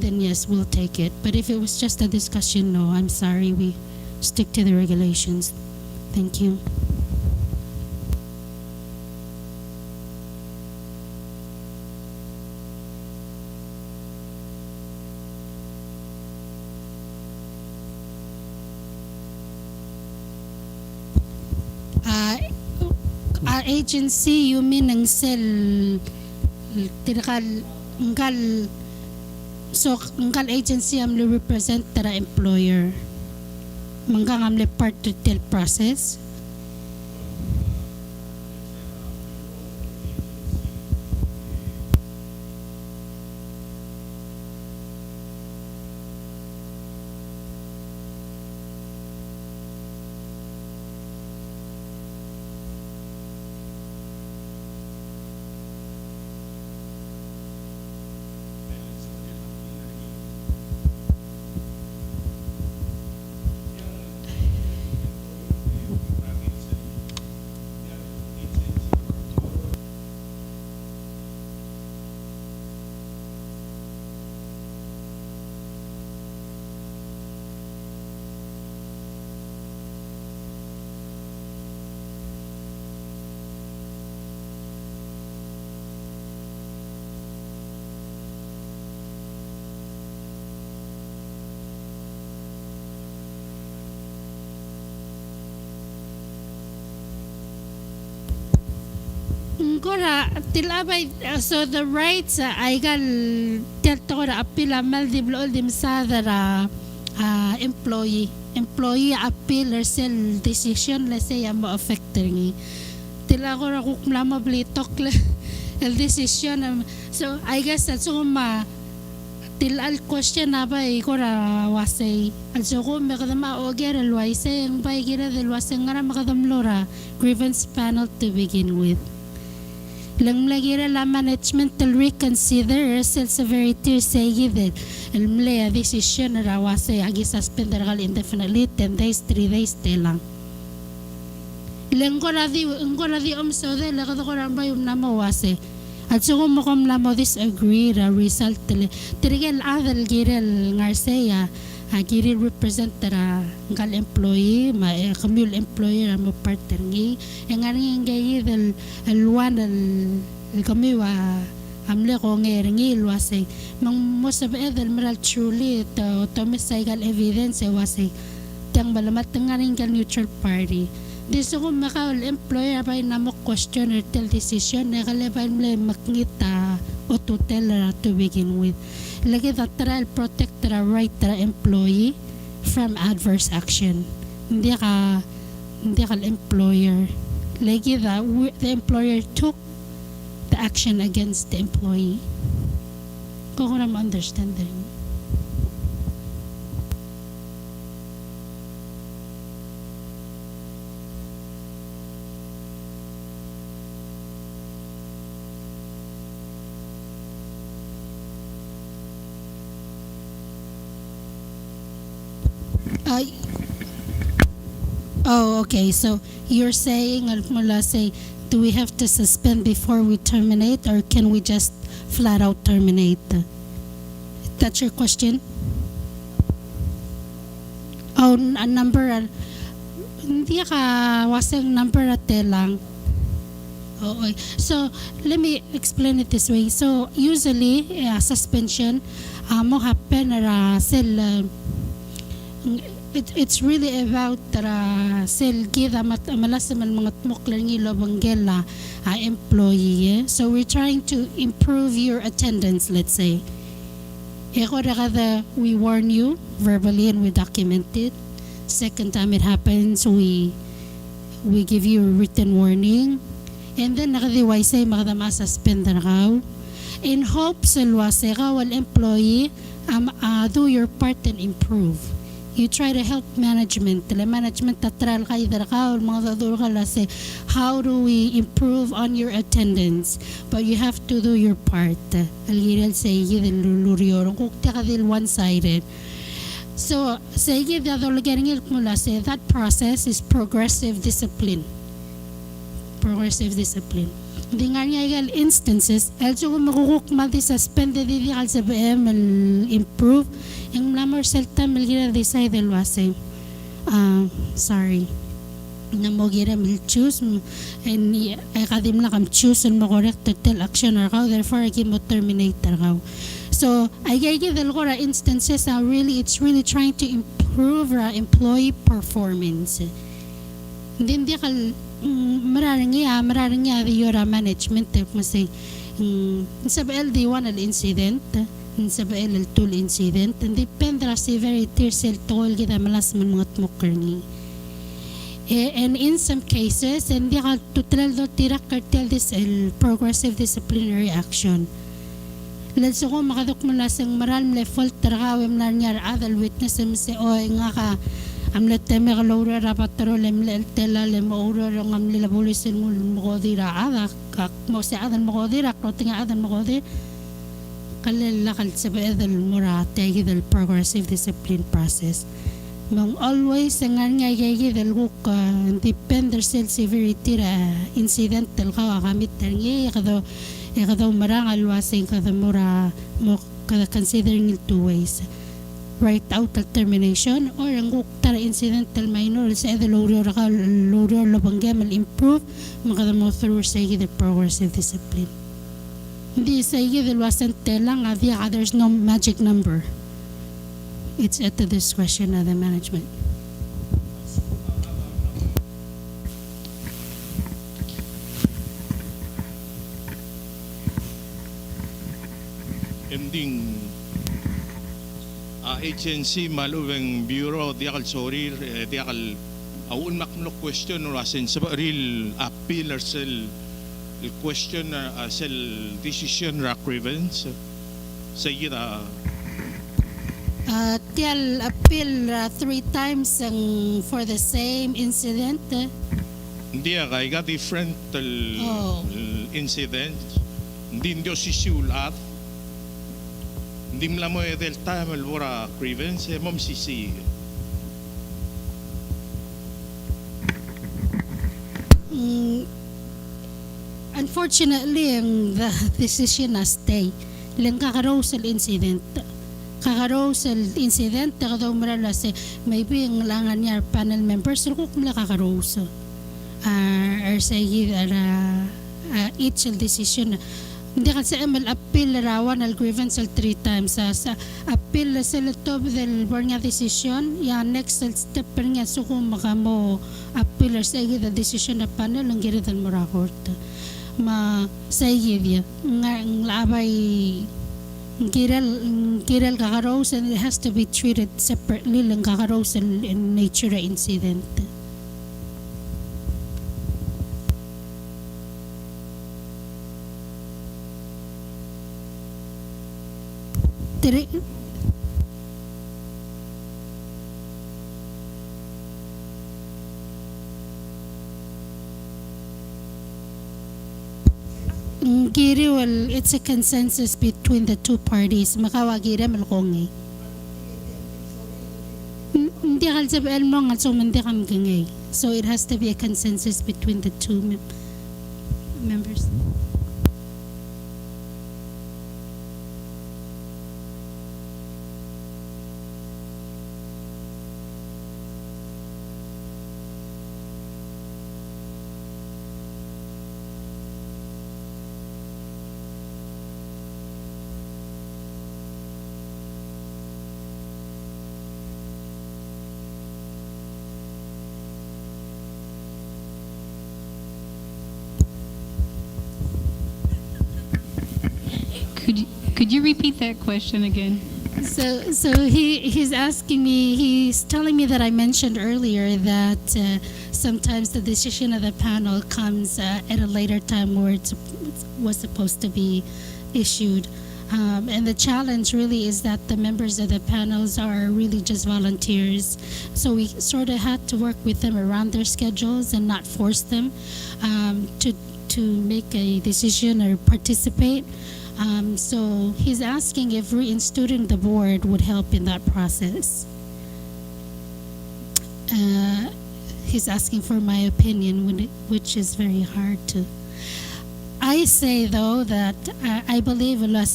then yes, we'll take it. But if it was just a discussion, no, I'm sorry, we stick to the regulations. Thank you. Our agency, you mean ang cell tirakal ngkal so ngkal agency am represent tara employer manggang am le part to tell process. Gora tilabay so the rights ay gal telto gora apila mal diblo dim sadara employee appeal or sell decision let's say mo affecting tila gora kuk mlama blitok le el decision so I guess that's ma til al question na ba gora wasay al so ko me kada ma oger el waise ang bay gira del wasay ngara makadam lora grievance panel to begin with lang lagira la management to reconsider sel severity say given el mlea decision ra wasay agi suspender gal indefinitely 10 days 3 days telang lang gora di so de la kada gora ba yung namawase at so mo kom lamo disagree ra result tirigel adal girel ngarseya agiri represent ra gal employee ma kamul employer mo partner ngi ngani ngai del alwan el kamiwa amle ko ngi lwase mang mo sabe del maral truly to misay gal evidence wase tang balamat ngani gal neutral party diso ko maka employer ba na mo question or tell decision na kalebay mle makngita o to tell to begin with lagi that trial protect the right to employee from adverse action hindi ka employer lagi that the employer took the action against the employee ko na mo understand din. Okay. So you're saying, say, do we have to suspend before we terminate, or can we just flat out terminate? That's your question? Oh, a number. Hindi ka wasang number ate lang. Okay. So let me explain it this way. So usually suspension mo happen sel. It's really about sel kita malas man mga tmokler ng ilobanggela employee. So we're trying to improve your attendance, let's say. We warn you verbally and we document it. Second time it happens, we give you a written warning. And then nakadiway say makadama suspend na raw. In hopes alwase ka wal employee do your part and improve. You try to help management. Management tatral ka idar ka mga dadur ka say how do we improve on your attendance? But you have to do your part. Algiral say yidil luriyorong kukta ka dil one-sided. So say yidil mula say that process is progressive discipline. Progressive discipline. Hindi nga niya instances, also kung makukukma di suspended di kal sa BM improve, yung lamor selta malgira di sa idel wasay. Sorry. Na mo gira mil choose, and ay kadim na kam choose and mo correct to tell action or how, therefore I mo terminate how. So, I give the Lora instances it's really trying to improve our employee performance. Hindi kal mararing di yora management masay sa LD1 al incident sa LL2 incident and depende ra severity sel tol kita malas man mga tmoker ni and in some cases hindi ka total do tirak cartel this progressive disciplinary action let's ko makadok mo lasang maral mle fault tarawem na niya other witness say nga ka amlet teme kalora rapatro lemle tela lemora ngam lila polisin mo kodira ada kak mo se adan mo kodira krotinga adan mo kodir kalala kal sabe dal murate gidal progressive discipline process mong always ngan nga gidal ko depender sel severity ra incidental ka kamit tangi kado marangal wasing kado mura mo kada considering it two ways right out termination or ang tara incidental minor sa the lower labanggamal improve makadamo through say the progressive discipline. Hindi say the wasn't telang there's no magic number. It's at the discretion of the management. corresponding agency maluveng bureau diakal sorir diakal awun makno question or asen sa real appeal or sel question sel decision ra grievance sayida Tial appeal 3 times for the same incident. hindi kay ga different Oh. incident hindi ndio sisiulat hindi mo mo del time el bora grievance mom sisi Unfortunately, the decision na stay. Lang kakarousal incident. Kakarousal incident, daw marala say maybe ang langan niya panel members so kung mala kakarousal. Or say each decision. Hindi kasi amal appeal rawan al grievance al 3 times sa appeal sa top del bornya decision ya next step pa nga so kung makamo appeal sa the decision na panel ang giritan mo court ma say dia nga labay giral kakarouse and it has to be treated separately lang kakarouse in nature incident. Giri, well, it's a consensus between the two parties. Makawagira malkongi. Hindi kal sabihan mo nga so hindi kam gangay. So it has to be a consensus between the two members. Could you repeat that question again? So he's asking me, he's telling me that I mentioned earlier that sometimes the decision of the panel comes at a later time where it was supposed to be issued. And the challenge really is that the members of the panels are really just volunteers. So we sort of had to work with them around their schedules and not force them to make a decision or participate. So he's asking if reinstituting the board would help in that process. He's asking for my opinion, which is very hard to. I say though that I believe removal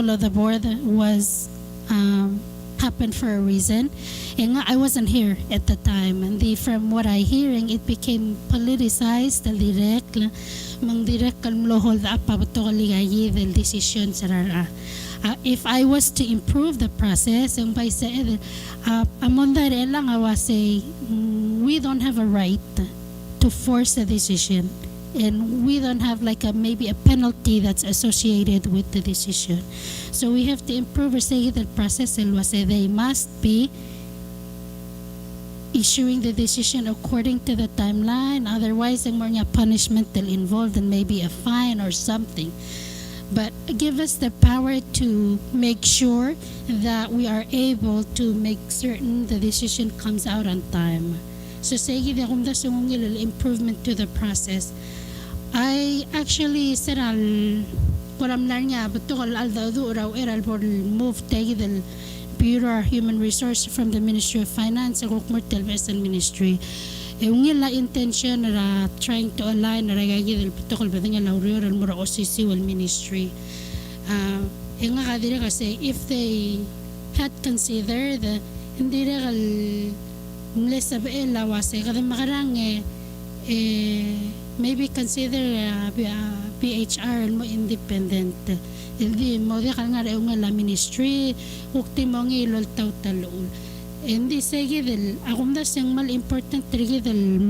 of the board was happened for a reason. And I wasn't here at the time, and from what I hearing, it became politicized. Mang direct kalmlohol da apabato kaligayi del decision sarara. If I was to improve the process, yung by say, among that lang I was say, we don't have a right to force a decision. And we don't have like maybe a penalty that's associated with the decision. So we have to improve or say the process and was say they must be issuing the decision according to the timeline. Otherwise, ang mga punishment will involved and maybe a fine or something. But give us the power to make sure that we are able to make certain the decision comes out on time. So say the improvement to the process. I actually said walam lang but to move the Bureau of Human Resource from the Ministry of Finance and Tempest Ministry. Yung intention na trying to align na ragagi del protocol ba nga laurior al mura OCC wal ministry. Yung nga kadiri kasi if they had considered the hindi regal mles sabi lawase kada makarang maybe consider PHR mo independent. Hindi mo di nga yung la ministry ukti mo ng ilol taw-talol. Hindi sige del akum das yung mal important trigi del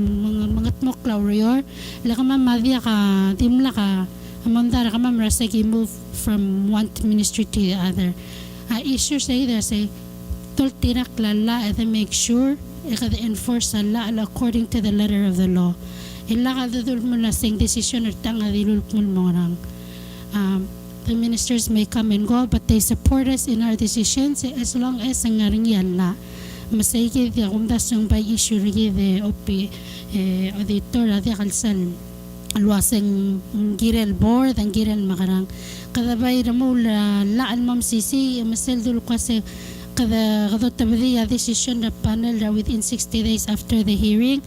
mga tmok laurior la ka mamadya ka timla ka Amandara kamamra say move from one ministry to the other. Issue say there say tultirak lala and make sure ikad enforce Allah according to the letter of the law. Illa kadul mo na sing decision or tanga dilul mo morang. The ministers may come and go, but they support us in our decisions as long as ang ngaring yalla. Masayki the kumdas yung by issue rigi the opi auditor adi kalsal alwaseng girel board ang girel makarang kada bay ramul la al mamsisi masel dul kasi kada kadot tabdi a decision na panel within 60 days after the hearing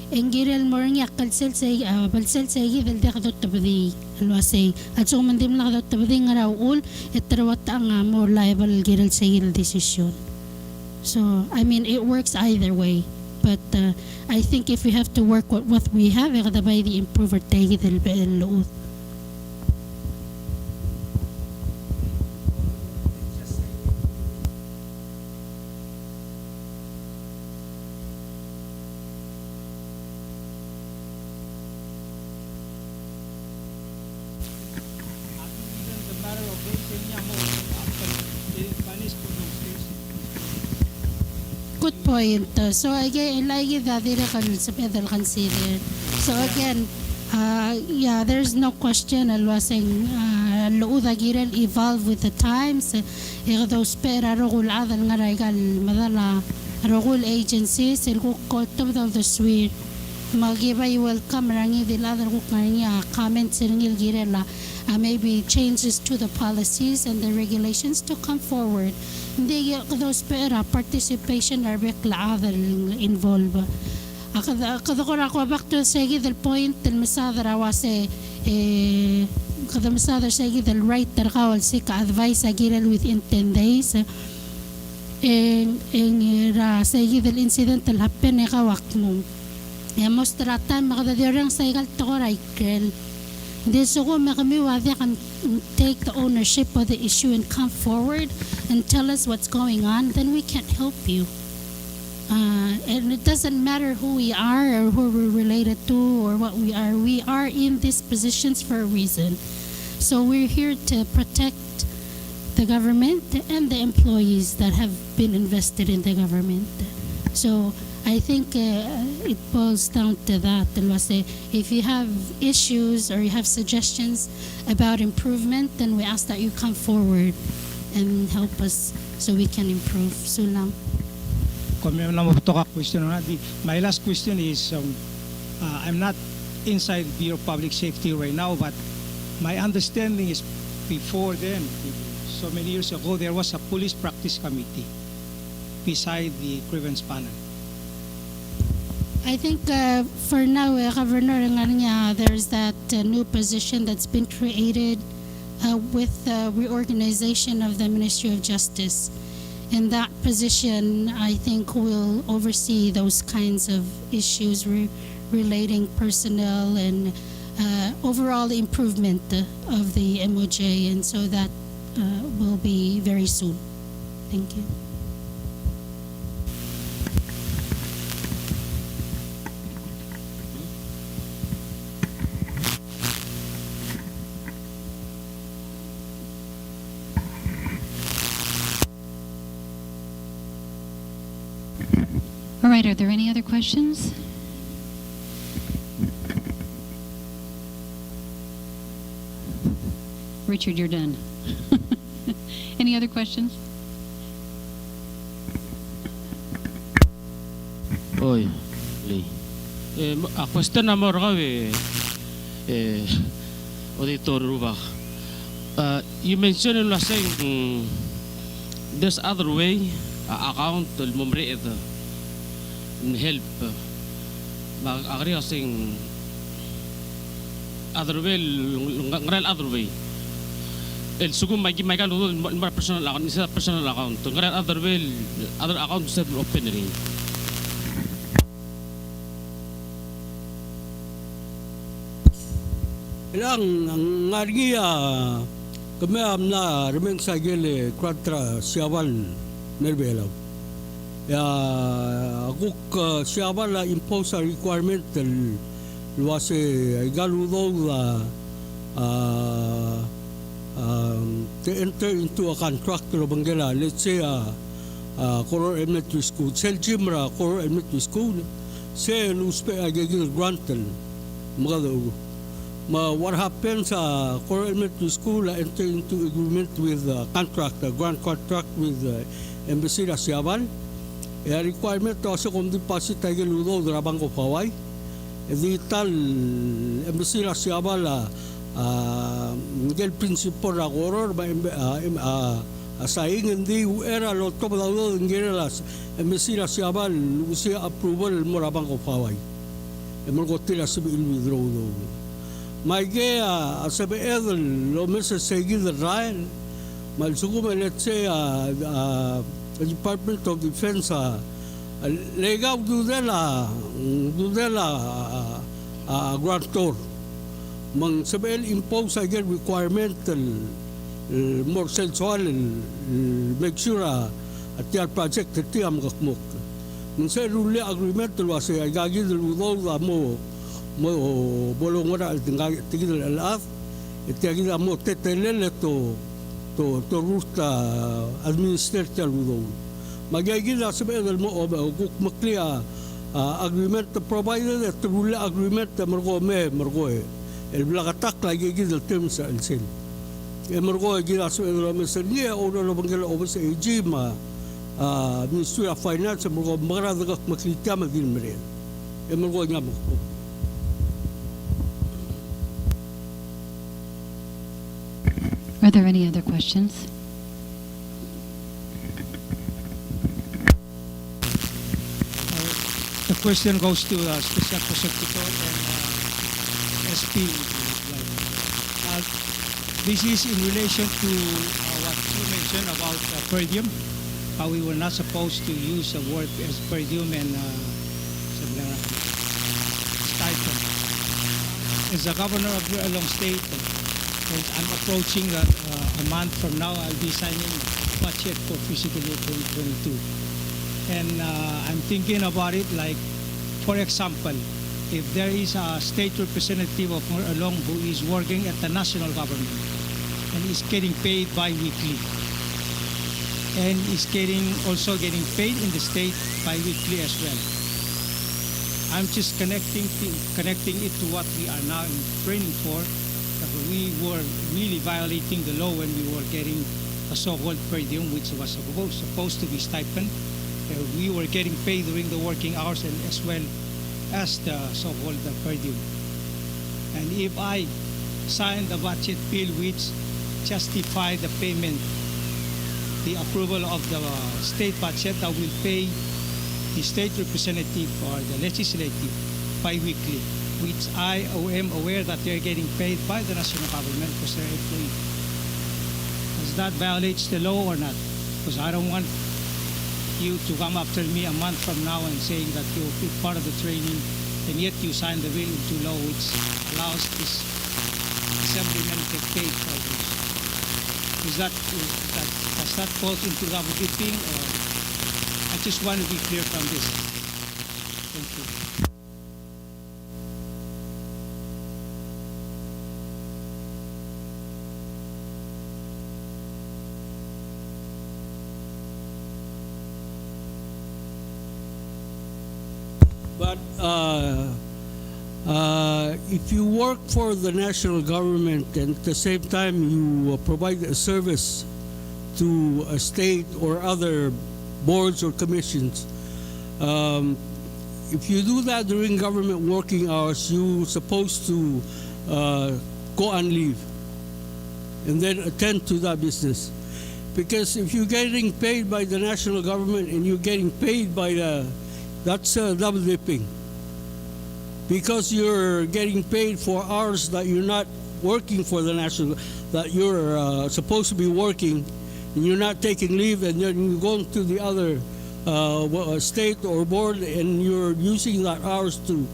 ang girel morang yakal sel say balsel say dal de kadot tabdi alwaseng at so mandim la kadot tabdi nga raul etrawat ang more liable girel say decision. So, I mean, it works either way. But I think if we have to work with what we have, by the improver tayo del lood. Even the matter of raising niya mo, panis po those cases. Good point. So again, like that, can consider. So again, yeah, there's no question. Alwasing lood agiral evolve with the times. Those pera rogul adal ngaragal madala rogul agencies ilko top of the suite. Magibay welcome rangi diladar ko kanya comments ringil girela. Maybe changes to the policies and the regulations to come forward. Hindi those pera participation are bekla other involved. Kada ko back to say the point del masadra wase kada masadra say the right tarkawal seek advice agiral within 10 days. Ra say the incident del happen kawak mo. Ya mostra time makadadirang say gal to right. This so can take the ownership of the issue and come forward and tell us what's going on, then we can help you. And it doesn't matter who we are or who we're related to or what we are. We are in these positions for a reason. So we're here to protect the government and the employees that have been invested in the government. So I think it boils down to that. If you have issues or you have suggestions about improvement, then we ask that you come forward and help us so we can improve. Sulam. My last question is, I'm not inside Bureau of Public Safety right now, but my understanding is before then, so many years ago, there was a police practice committee beside the grievance panel. I think for now, Governor, there's that new position that's been created with the reorganization of the Ministry of Justice. And that position, I think, will oversee those kinds of issues relating personnel and overall improvement of the MOJ. And so that will be very soon. Thank you. All right, are there any other questions? Richard, you're done. Any other questions? Oy, Lee. A question na mo raw Auditor Rubach. You mentioned in last saying there's other way account mumri ito help mag-agri kasing other way ngal other way el sugum may kaludo personal account isa personal account ngal other way other account set open rin Ilang ngargia kami amna remeng sagele kwatra siawal nerbelaw. Ya akuk siawal impose a requirement del luase galudo la to enter into a contract to Banggala, let's say Coral Elementary School, Sel Jimra Coral Elementary School, say Luspe Agagil Grantel, Mother. What happens, Coral Elementary School enter into agreement with contract, a grant contract with Embassy Siabal. A requirement to also come deposit tayo ludo drabang ko Hawaii. Di tal Embassy Siabal Miguel Principal na koror saying hindi era lot ko daw ngerelas Embassy Siabal usi approval mo rabang ko Hawaii. Emor ko tila sabi withdraw do. Maige sabi edel lo mesa segi the Ryan. Malsuko let's say the Department of Defense legaw dudela grantor mang sabel impose again requirement more sensual make sure at your project tiam gakmok mang sa rule agreement lo sa agagi ludo mo bolong wala tigil alaf itiagi mo tetelele to rusta administrator ludo magiging sa bedel mo kuk maklia agreement provided that rule agreement margo el blakatak lagi gidel terms al sel margo gila sa bedel mo sa niya o no Banggala o sa ejima Ministry of Finance margo magrada maklita magin meren margo nga mo. Are there any other questions? The question goes to Special Prosecutor and SP. This is in relation to what you mentioned about per diem. How we were not supposed to use the word as per diem and stipend. As the governor of Along State, and I'm approaching a month from now, I'll be signing budget for fiscal year 2022. And I'm thinking about it like, for example, if there is a state representative of Along who is working at the national government and is getting paid bi-weekly and is also getting paid in the state bi-weekly as well. I'm just connecting it to what we are now in training for. We were really violating the law when we were getting a so-called per diem, which was supposed to be stipend. We were getting paid during the working hours and as well as the so-called per diem. And if I sign the budget bill which justify the payment, the approval of the state budget, I will pay the state representative or the legislative bi-weekly, which I am aware that they're getting paid by the national government because they're employed. Does that violates the law or not? Because I don't want you to come after me a month from now and saying that you're part of the training and yet you signed the bill into law which allows this assemblyman to get paid for this. Does that fall into double dipping? I just want to be clear from this. Thank you. But if you work for the national government and at the same time you provide a service to a state or other boards or commissions, if you do that during government working hours, you're supposed to go on leave and then attend to that business. Because if you're getting paid by the national government and you're getting paid by that's double dipping. Because you're getting paid for hours that you're not working for the national, that you're supposed to be working, and you're not taking leave, and then you're going to the other state or board, and you're using that hours to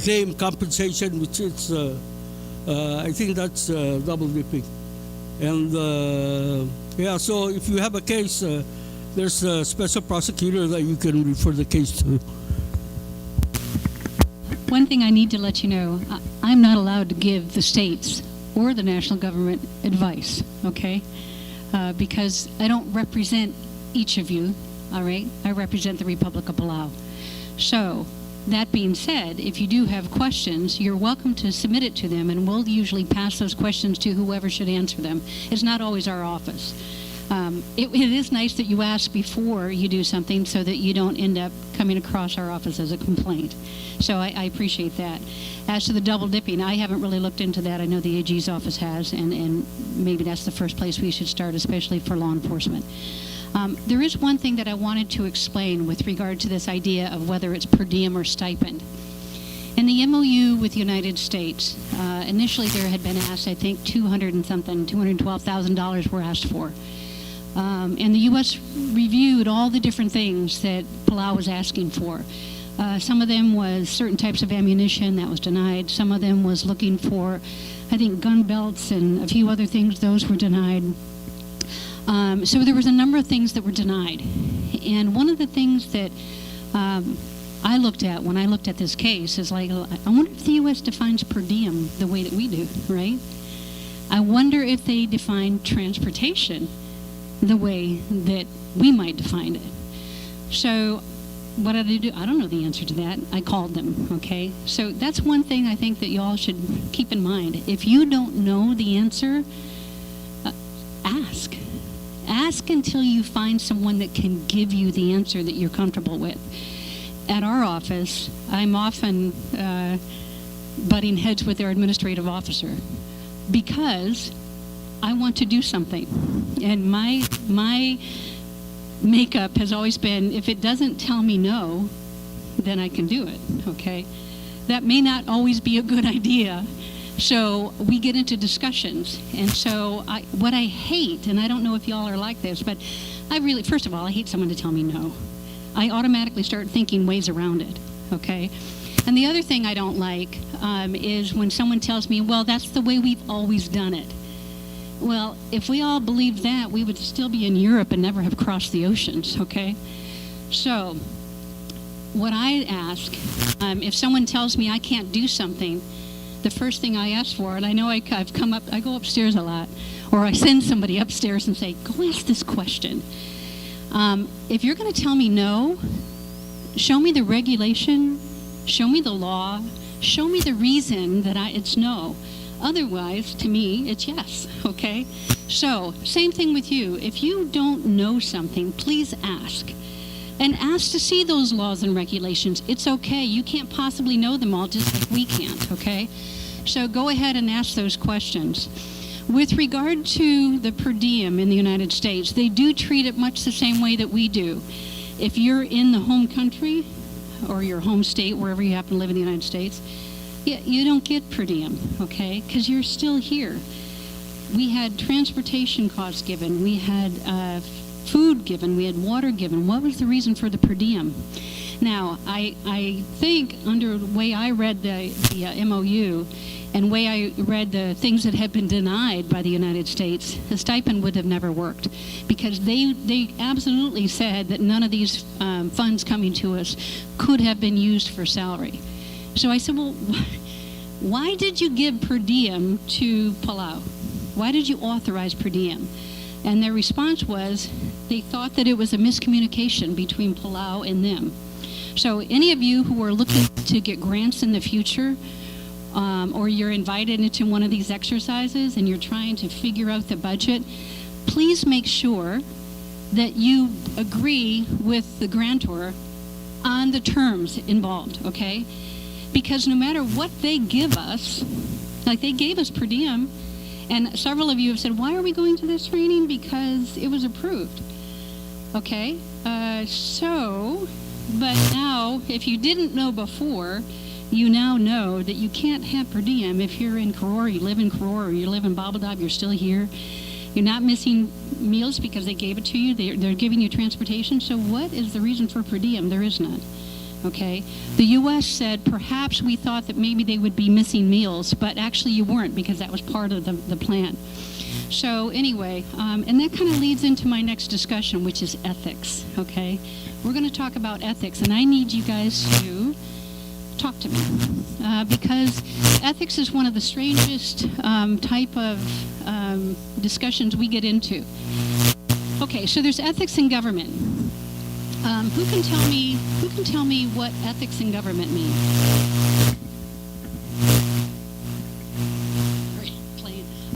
claim compensation, which is, I think that's double dipping. And yeah, so if you have a case, there's a special prosecutor that you can refer the case to. One thing I need to let you know, I'm not allowed to give the states or the national government advice, okay? Because I don't represent each of you, all right? I represent the Republic of Palau. So, that being said, if you do have questions, you're welcome to submit it to them, and we'll usually pass those questions to whoever should answer them. It's not always our office. It is nice that you ask before you do something so that you don't end up coming across our office as a complaint. So I appreciate that. As to the double dipping, I haven't really looked into that. I know the AG's office has, and maybe that's the first place we should start, especially for law enforcement. There is one thing that I wanted to explain with regard to this idea of whether it's per diem or stipend. In the MOU with the United States, initially there had been asked, I think, $212,000 were asked for. And the U.S. reviewed all the different things that Palau was asking for. Some of them was certain types of ammunition, that was denied. Some of them was looking for, I think, gun belts and a few other things, those were denied. So there was a number of things that were denied. And one of the things that I looked at when I looked at this case is like, I wonder if the U.S. defines per diem the way that we do, right? I wonder if they define transportation the way that we might define it. So what did I do? I don't know the answer to that. I called them, okay? So that's one thing I think that y'all should keep in mind. If you don't know the answer, ask. Ask until you find someone that can give you the answer that you're comfortable with. At our office, I'm often butting heads with their administrative officer because I want to do something. And my makeup has always been, if it doesn't tell me no, then I can do it, okay? That may not always be a good idea. So we get into discussions. And so what I hate, and I don't know if y'all are like this, but first of all, I hate someone to tell me no. I automatically start thinking ways around it, okay? And the other thing I don't like is when someone tells me, well, that's the way we've always done it. Well, if we all believed that, we would still be in Europe and never have crossed the oceans, okay? So what I ask, if someone tells me I can't do something, the first thing I ask for, and I know I go upstairs a lot, or I send somebody upstairs and say, go ask this question. If you're going to tell me no, show me the regulation, show me the law, show me the reason that it's no. Otherwise, to me, it's yes, okay? So, same thing with you. If you don't know something, please ask. And ask to see those laws and regulations. It's okay. You can't possibly know them all just like we can't, okay? So go ahead and ask those questions. With regard to the per diem in the United States, they do treat it much the same way that we do. If you're in the home country or your home state, wherever you happen to live in the United States, you don't get per diem, okay? Because you're still here. We had transportation costs given. We had food given. We had water given. What was the reason for the per diem? Now, I think under the way I read the MOU and way I read the things that have been denied by the United States, the stipend would have never worked because they absolutely said that none of these funds coming to us could have been used for salary. So I said, well, why did you give per diem to Palau? Why did you authorize per diem? And their response was they thought that it was a miscommunication between Palau and them. So any of you who are looking to get grants in the future, or you're invited into one of these exercises and you're trying to figure out the budget, please make sure that you agree with the grantor on the terms involved, okay? Because no matter what they give us, like they gave us per diem, and several of you have said, why are we going to this training? Because it was approved. Okay, but now, if you didn't know before, you now know that you can't have per diem if you're in Karora, you live in Karora, you live in Babaldab, you're still here. You're not missing meals because they gave it to you. They're giving you transportation. So what is the reason for per diem? There is none. Okay, the U.S. said perhaps we thought that maybe they would be missing meals, but actually you weren't because that was part of the plan. So anyway, and that kind of leads into my next discussion, which is ethics, okay? We're going to talk about ethics, and I need you guys to talk to me. Because ethics is one of the strangest type of discussions we get into. Okay, so there's ethics in government. Who can tell me what ethics in government means?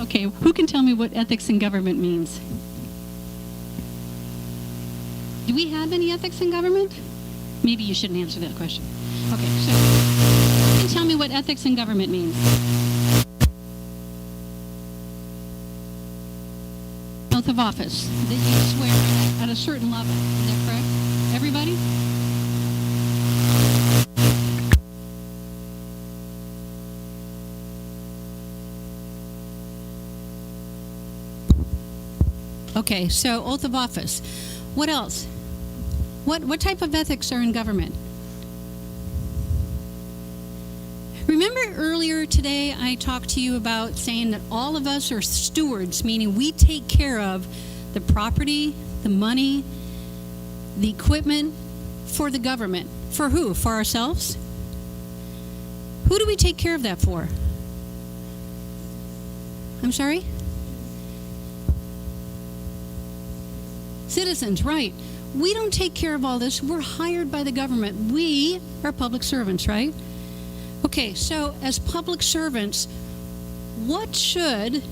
Okay, who can tell me what ethics in government means? Do we have any ethics in government? Maybe you shouldn't answer that question. Okay, so who can tell me what ethics in government means? Oath of office, that you swear at a certain level. Is that correct? Everybody? Okay, so oath of office. What else? What type of ethics are in government? Remember earlier today I talked to you about saying that all of us are stewards, meaning we take care of the property, the money, the equipment for the government. For who? For ourselves? Who do we take care of that for? I'm sorry? Citizens, right. We don't take care of all this. We're hired by the government. We are public servants, right? Okay, so as public servants, what should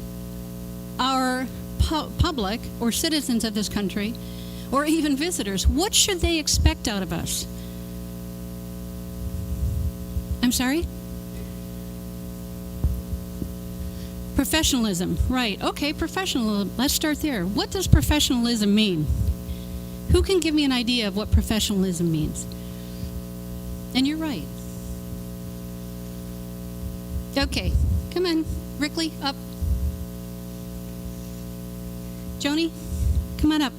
our public or citizens of this country, or even visitors, what should they expect out of us? I'm sorry? Professionalism, right. Okay, professionalism. Let's start there. What does professionalism mean? Who can give me an idea of what professionalism means? And you're right. Okay, come on, Rickley, up. Joni, come on up.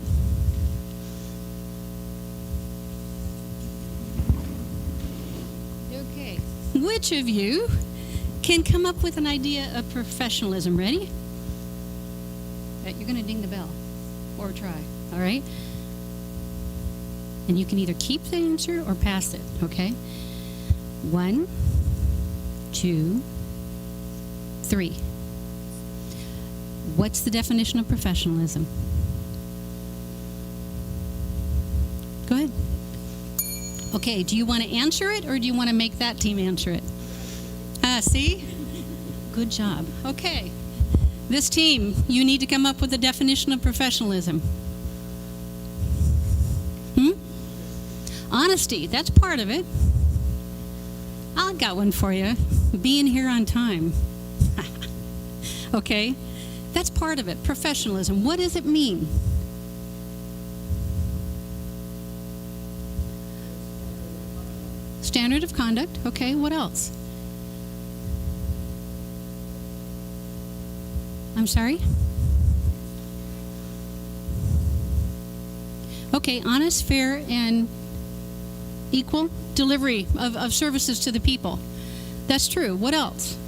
Okay, which of you can come up with an idea of professionalism? Ready? You're going to ding the bell or try, all right? And you can either keep the answer or pass it, okay? 1, 2, 3. What's the definition of professionalism? Go ahead. Okay, do you want to answer it or do you want to make that team answer it? See? Good job. Okay. This team, you need to come up with a definition of professionalism. Honesty, that's part of it. I got one for you. Being here on time. Okay? That's part of it. Professionalism. What does it mean? Standard of conduct. Okay, what else? I'm sorry? Okay, honest, fair, and equal delivery of services to the people. That's true. What else?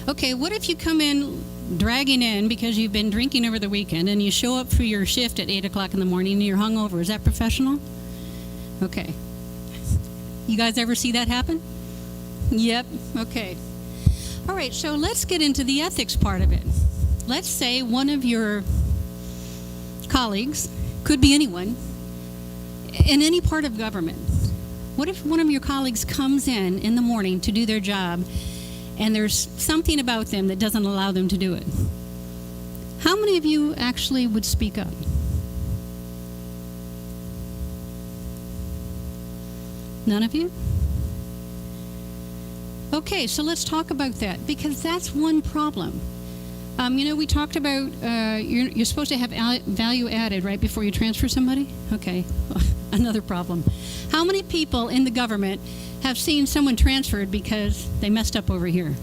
Okay, what if you come in dragging in because you've been drinking over the weekend and you show up for your shift at 8 o'clock in the morning and you're hungover? Is that professional? Okay. You guys ever see that happen? Yep. Okay. All right, so let's get into the ethics part of it. Let's say one of your colleagues, could be anyone, in any part of government. What if one of your colleagues comes in the morning to do their job and there's something about them that doesn't allow them to do it? How many of you actually would speak up? None of you? Okay, so let's talk about that, because that's one problem. We talked about you're supposed to have value added right before you transfer somebody? Okay, another problem. How many people in the government have seen someone transferred because they messed up over here?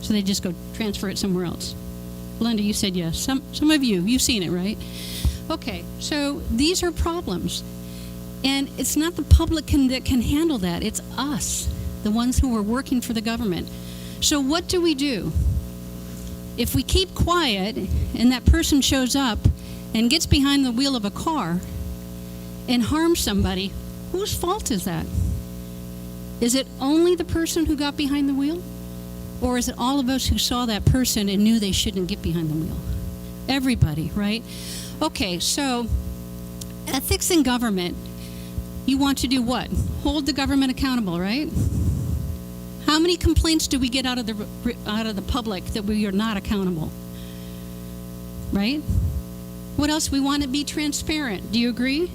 So they just go transfer it somewhere else. Belinda, you said yes. Some of you've seen it, right? Okay, so these are problems. And it's not the public that can handle that. It's us, the ones who are working for the government. So what do? If we keep quiet and that person shows up and gets behind the wheel of a car and harms somebody, whose fault is that? Is it only the person who got behind the wheel? Or is it all of us who saw that person and knew they shouldn't get behind the wheel? Everybody, right? Okay, so ethics in government, you want to do what? Hold the government accountable, right? How many complaints do we get out of the public that we are not accountable? Right? What else? We want to be transparent. Do you agree?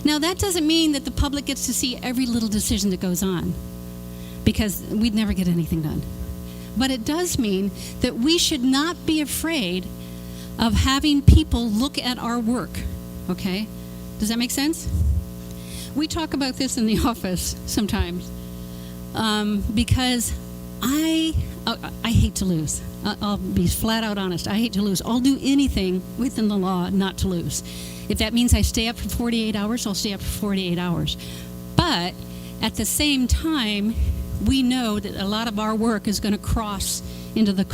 Now, that doesn't mean that the public gets to see every little decision that goes on, because we'd never get anything done. But it does mean that we should not be afraid of having people look at our work, okay? Does that make sense? We talk about this in the office sometimes because I hate to lose. I'll be flat out honest. I hate to lose. I'll do anything within the law not to lose. If that means I stay up for 48 hours, I'll stay up for 48 hours. But at the same time, we know that a lot of our work is going to cross into the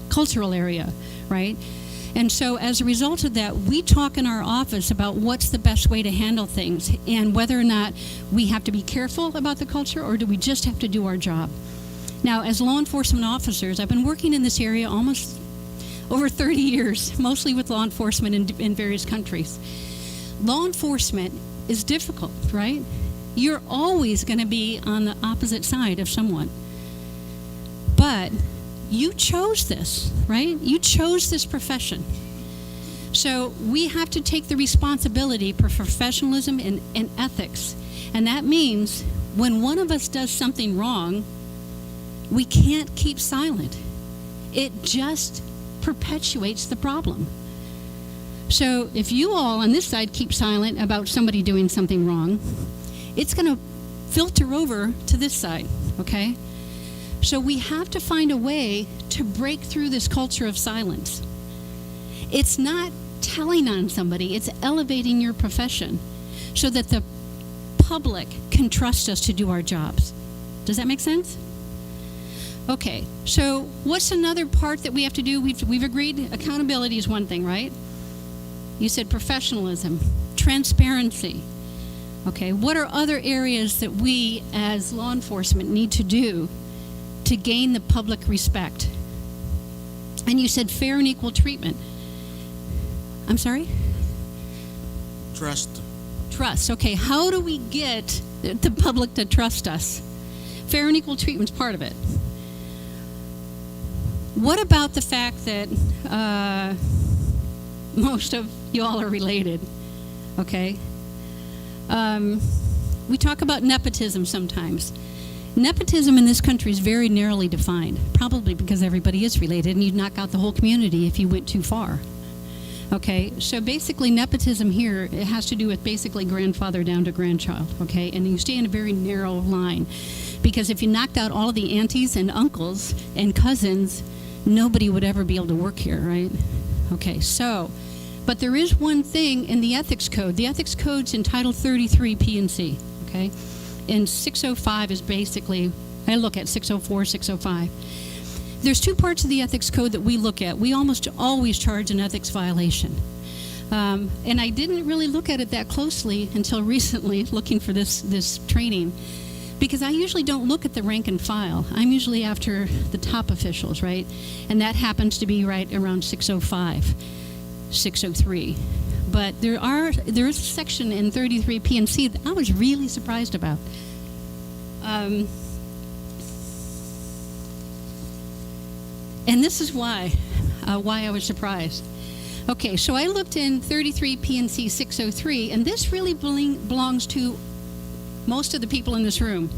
cultural area, right? And so as a result of that, we talk in our office about what's the best way to handle things and whether or not we have to be careful about the culture or do we just have to do our job. Now, as law enforcement officers, I've been working in this area almost over 30 years, mostly with law enforcement in various countries. Law enforcement is difficult, right? You're always going to be on the opposite side of someone. But you chose this, right? You chose this profession. So we have to take the responsibility for professionalism and ethics. And that means when one of us does something wrong, we can't keep silent. It just perpetuates the problem. So if you all on this side keep silent about somebody doing something wrong, it's going to filter over to this side, okay? So we have to find a way to break through this culture of silence. It's not telling on somebody, it's elevating your profession so that the public can trust us to do our jobs. Does that make sense? Okay, so what's another part that we have to do? We've agreed accountability is one thing, right? You said professionalism, transparency. Okay, what are other areas that we as law enforcement need to do to gain the public respect? And you said fair and equal treatment. I'm sorry? Trust. Trust, okay. How do we get the public to trust us? Fair and equal treatment's part of it. What about the fact that most of you all are related, okay? We talk about nepotism sometimes. Nepotism in this country is very narrowly defined, probably because everybody is related and you'd knock out the whole community if you went too far. Okay, so basically nepotism here, it has to do with basically grandfather down to grandchild, okay? And you stay in a very narrow line because if you knocked out all of the aunties and uncles and cousins, nobody would ever be able to work here, right? Okay, so, but there is one thing in the ethics code. The ethics code's in Title 33 P&C, okay? And 605 is basically, I look at 604, 605. There's two parts of the ethics code that we look at. We almost always charge an ethics violation. And I didn't really look at it that closely until recently, looking for this training, because I usually don't look at the rank and file. I'm usually after the top officials, right? And that happens to be right around 605, 603. But there is a section in 33 P&C that I was really surprised about. And this is why I was surprised. Okay, so I looked in 33 P&C 603, and this really belongs to most of the people in this room.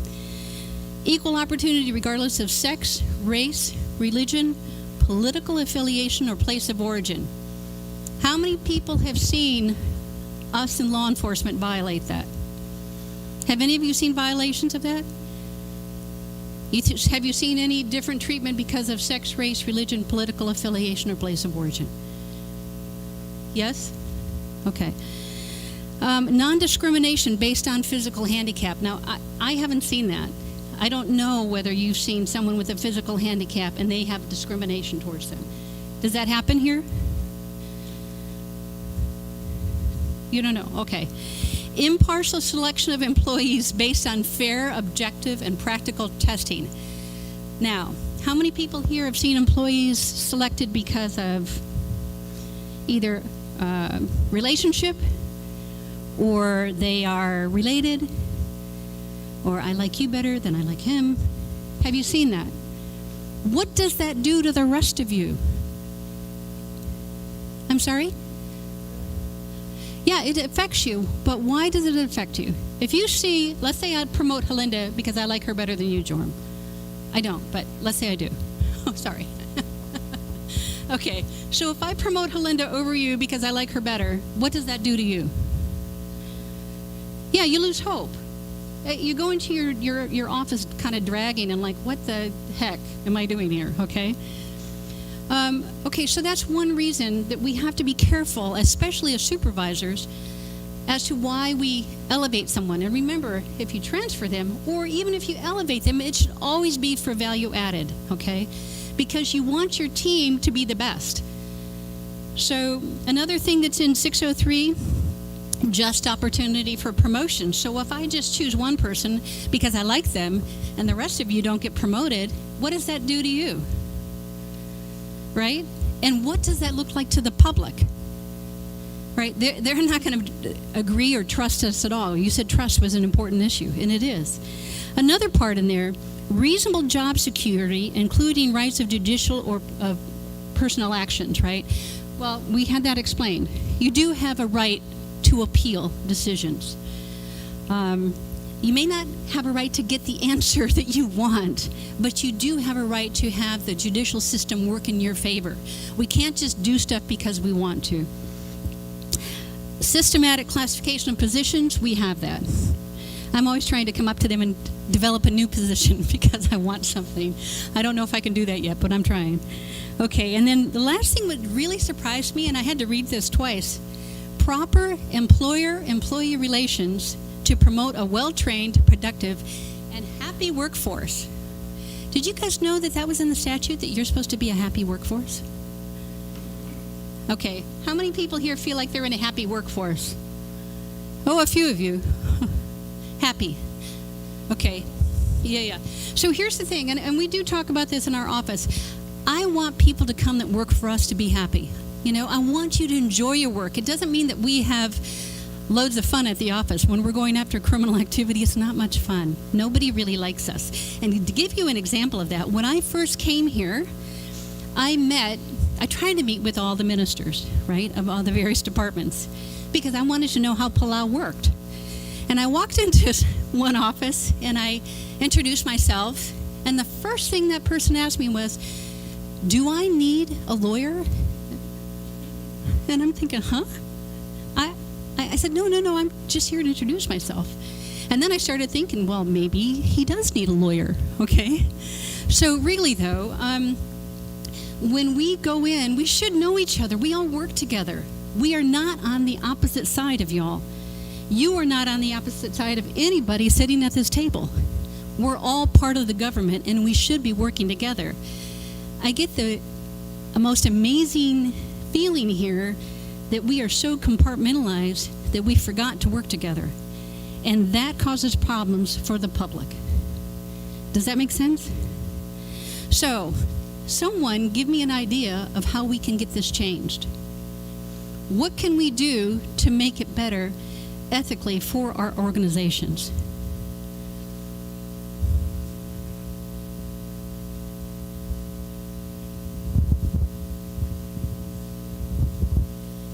Equal opportunity regardless of sex, race, religion, political affiliation, or place of origin. How many people have seen us in law enforcement violate that? Have any of you seen violations of that? Have you seen any different treatment because of sex, race, religion, political affiliation, or place of origin? Yes? Okay. Non-discrimination based on physical handicap. Now, I haven't seen that. I don't know whether you've seen someone with a physical handicap and they have discrimination towards them. Does that happen here? You don't know? Okay. Impartial selection of employees based on fair, objective, and practical testing. Now, how many people here have seen employees selected because of either relationship, or they are related, or I like you better than I like him? Have you seen that? What does that do to the rest of you? I'm sorry? Yeah, it affects you, but why does it affect you? If you see, let's say I'd promote Helinda because I like her better than you, Jorm. I don't, but let's say I do. Oh, sorry. Okay, so if I promote Helinda over you because I like her better, what does that do to you? Yeah, you lose hope. You go into your office kind of dragging and like, what the heck am I doing here, okay? Okay, so that's one reason that we have to be careful, especially as supervisors, as to why we elevate someone. And remember, if you transfer them, or even if you elevate them, it should always be for value added, okay? Because you want your team to be the best. So another thing that's in 603, just opportunity for promotion. So if I just choose one person because I like them and the rest of you don't get promoted, what does that do to you? Right? And what does that look like to the public? Right? They're not going to agree or trust us at all. You said trust was an important issue, and it is. Another part in there, reasonable job security, including rights of judicial or of personal actions, right? Well, we had that explained. You do have a right to appeal decisions. You may not have a right to get the answer that you want, but you do have a right to have the judicial system work in your favor. We can't just do stuff because we want to. Systematic classification of positions, we have that. I'm always trying to come up to them and develop a new position because I want something. I don't know if I can do that yet, but I'm trying. Okay, and then the last thing that really surprised me, and I had to read this twice, proper employer-employee relations to promote a well-trained, productive, and happy workforce. Did you guys know that that was in the statute, that you're supposed to be a happy workforce? Okay, how many people here feel like they're in a happy workforce? Oh, a few of you. Happy. Okay, yeah. So here's the thing, and we do talk about this in our office. I want people to come that work for us to be happy. You know, I want you to enjoy your work. It doesn't mean that we have loads of fun at the office. When we're going after criminal activity, it's not much fun. Nobody really likes us. And to give you an example of that, when I first came here, I tried to meet with all the ministers, right, of all the various departments, because I wanted to know how Palau worked. And I walked into one office, and I introduced myself, and the first thing that person asked me was, do I need a lawyer? And I'm thinking, huh? I said, no, I'm just here to introduce myself. And then I started thinking, well, maybe he does need a lawyer, okay? So really, though, when we go in, we should know each other. We all work together. We are not on the opposite side of y'all. You are not on the opposite side of anybody sitting at this table. We're all part of the government, and we should be working together. I get a most amazing feeling here that we are so compartmentalized that we forgot to work together. And that causes problems for the public. Does that make sense? So, someone give me an idea of how we can get this changed. What can we do to make it better ethically for our organizations?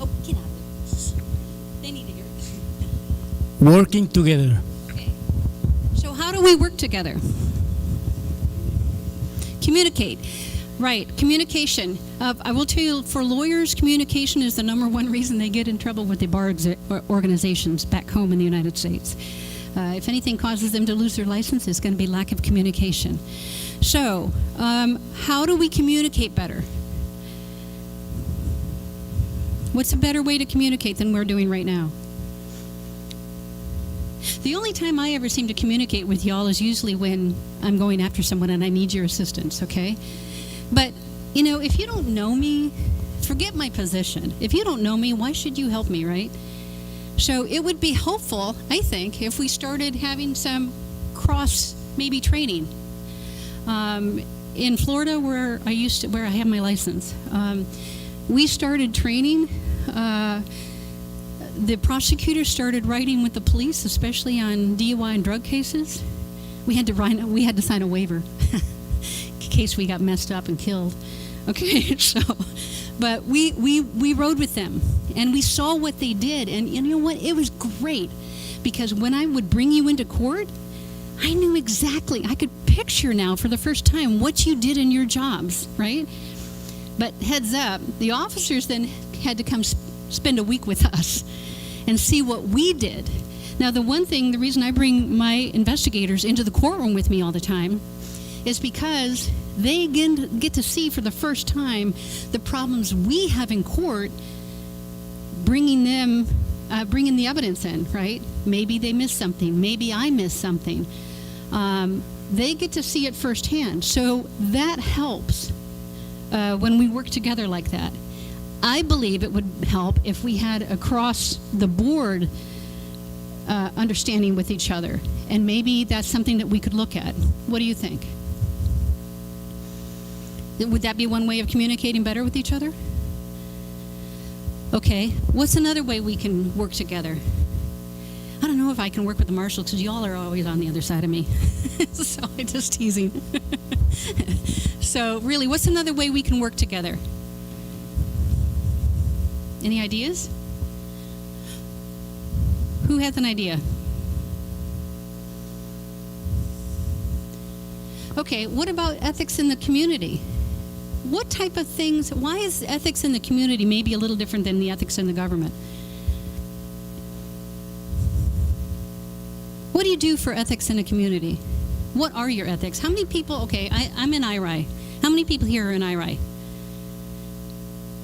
Oh, get out of it. They need to hear it. Working together. Okay. So how do we work together? Communicate. Right, communication. I will tell you, for lawyers, communication is the number one reason they get in trouble with the bar organizations back home in the United States. If anything causes them to lose their license, it's going to be lack of communication. So, how do we communicate better? What's a better way to communicate than we're doing right now? The only time I ever seem to communicate with y'all is usually when I'm going after someone and I need your assistance, okay? But, you know, if you don't know me, forget my position. If you don't know me, why should you help me, right? So it would be helpful, I think, if we started having some cross maybe training. In Florida, where I have my license, we started training. The prosecutors started writing with the police, especially on DUI and drug cases. We had to sign a waiver in case we got messed up and killed. Okay, so, but we rode with them, and we saw what they did, and you know what? It was great, because when I would bring you into court, I knew exactly. I could picture now for the first time what you did in your jobs, right? But heads up, the officers then had to come spend a week with us and see what we did. Now, the reason I bring my investigators into the courtroom with me all the time is because they get to see for the first time the problems we have in court, bringing the evidence in, right? Maybe they missed something. Maybe I missed something. They get to see it firsthand. So that helps when we work together like that. I believe it would help if we had across the board understanding with each other. And maybe that's something that we could look at. What do you think? Would that be one way of communicating better with each other? Okay. What's another way we can work together? I don't know if I can work with the marshals because y'all are always on the other side of me. So I'm just teasing. So really, what's another way we can work together? Any ideas? Who has an idea? Okay, what about ethics in the community? What type of things, why is ethics in the community maybe a little different than the ethics in the government? What do you do for ethics in the community? What are your ethics? How many people, okay, I'm in IRI. How many people here are in IRI?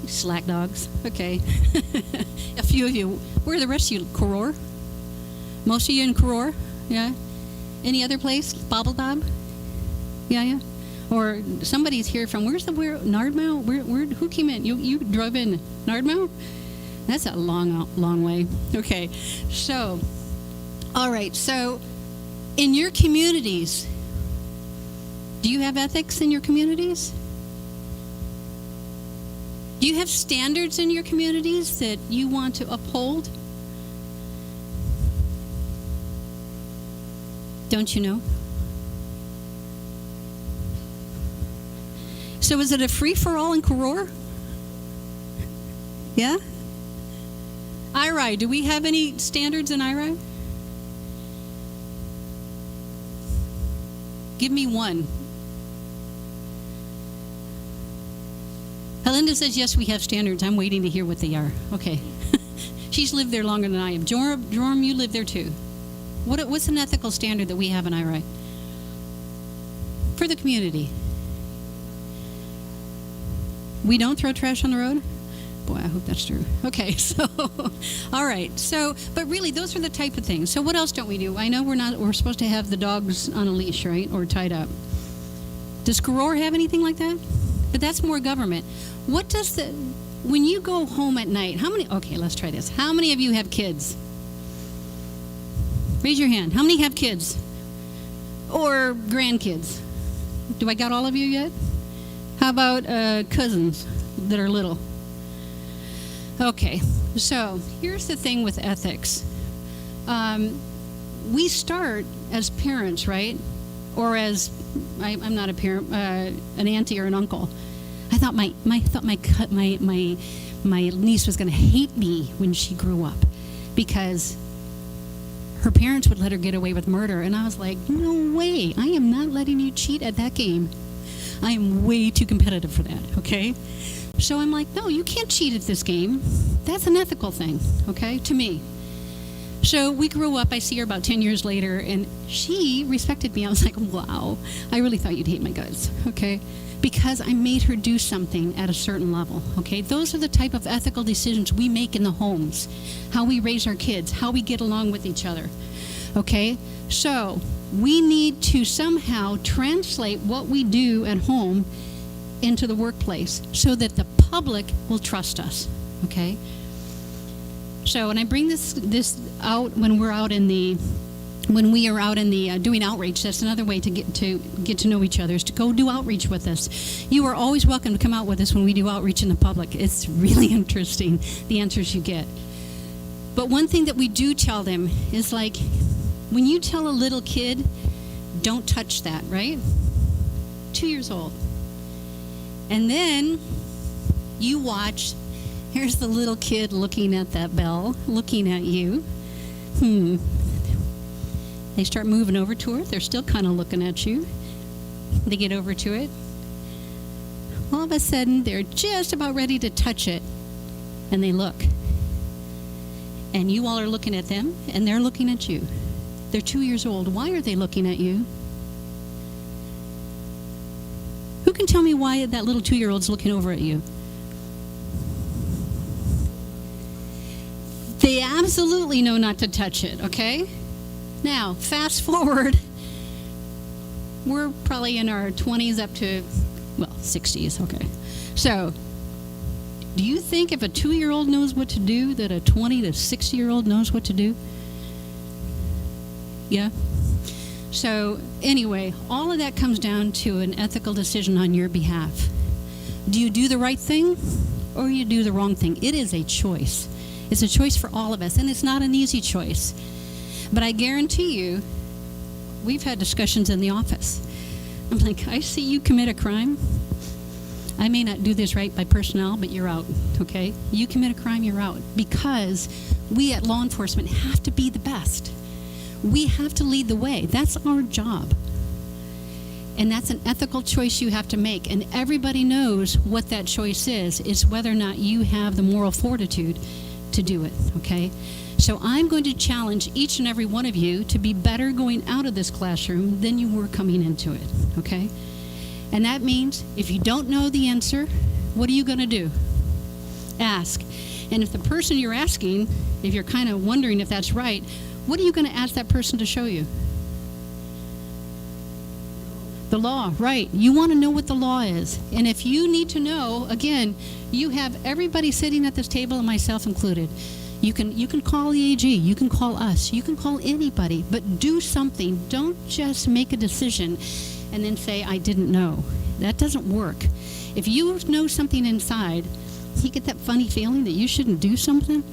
Slack dogs, okay. A few of you. Where are the rest of you? Koror? Most of you in Koror? Yeah? Any other place? Babaldob? Yeah? Or somebody's here from, where Nardmouth? Who came in? You drove in Nardmouth? That's a long way. Okay, so, all right, so in your communities, do you have ethics in your communities? Do you have standards in your communities that you want to uphold? Don't you know? So is it a free-for-all in Koror? Yeah? IRI, do we have any standards in IRI? Give me one. Helinda says, yes, we have standards. I'm waiting to hear what they are. Okay. She's lived there longer than I have. Joram, you live there too. What's an ethical standard that we have in IRI? For the community. We don't throw trash on the road? Boy, I hope that's true. Okay, so, all right. So, but really, those are the type of things. So what else don't we do? I know we're supposed to have the dogs on a leash, right? Or tied up. Does Koror have anything like that? But that's more government. What does when you go home at night, okay, let's try this. How many of you have kids? Raise your hand. How many have kids? Or grandkids? Do I got all of you yet? How about cousins that are little? Okay, so here's the thing with ethics. We start as parents, right? Or as, I'm not a parent, an auntie or an uncle. I thought my niece was going to hate me when she grew up because her parents would let her get away with murder. And I was like, no way. I am not letting you cheat at that game. I am way too competitive for that, okay? So I'm like, no, you can't cheat at this game. That's an ethical thing, okay, to me. So we grew up. I see her about 10 years later, and she respected me. I was like, wow, I really thought you'd hate my guts, okay? Because I made her do something at a certain level, okay? Those are the type of ethical decisions we make in the homes, how we raise our kids, how we get along with each other, okay? So we need to somehow translate what we do at home into the workplace so that the public will trust us, okay? So, and I bring this out when we are out in the doing outreach. That's another way to get to know each other, is to go do outreach with us. You are always welcome to come out with us when we do outreach in the public. It's really interesting, the answers you get. But one thing that we do tell them is, like, when you tell a little kid, don't touch that, right? 2 years old. And then you watch, here's the little kid looking at that bell, looking at you. They start moving over to it. They're still kind of looking at you. They get over to it. All of a sudden, they're just about ready to touch it. And they look. And you all are looking at them, and they're looking at you. They're 2 years old. Why are they looking at you? Who can tell me why that little 2-year-old's looking over at you? They absolutely know not to touch it, okay? Now, fast forward. We're probably in our 20s up to, 60s, okay. So, do you think if a 2-year-old knows what to do, that a 20 to 60-year-old knows what to do? Yeah? So, anyway, all of that comes down to an ethical decision on your behalf. Do you do the right thing, or you do the wrong thing? It is a choice. It's a choice for all of us, and it's not an easy choice. But I guarantee you, we've had discussions in the office. I'm like, I see you commit a crime. I may not do this right by personnel, but you're out, okay? You commit a crime, you're out. Because we at law enforcement have to be the best. We have to lead the way. That's our job. And that's an ethical choice you have to make. And everybody knows what that choice is. It's whether or not you have the moral fortitude to do it, okay? So I'm going to challenge each and every one of you to be better going out of this classroom than you were coming into it, okay? And that means if you don't know the answer, what are you going to do? Ask. And if the person you're asking, if you're kind of wondering if that's right, what are you going to ask that person to show you? The law, right. You want to know what the law is. And if you need to know, again, you have everybody sitting at this table, and myself included. You can call the AG, you can call us, you can call anybody, but do something. Don't just make a decision and then say, I didn't know. That doesn't work. If you know something inside, you get that funny feeling that you shouldn't do something,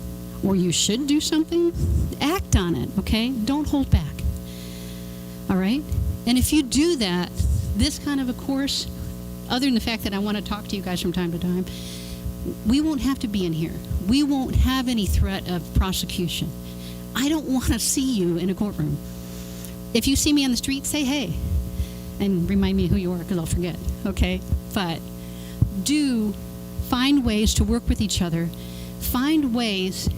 or you should do something, act on it, okay? Don't hold back, all right? And if you do that, this kind of a course, other than the fact that I want to talk to you guys from time to time, we won't have to be in here. We won't have any threat of prosecution. I don't want to see you in a courtroom. If you see me on the street, say hey, and remind me who you are, because I'll forget, okay? But do find ways to work with each other. Find ways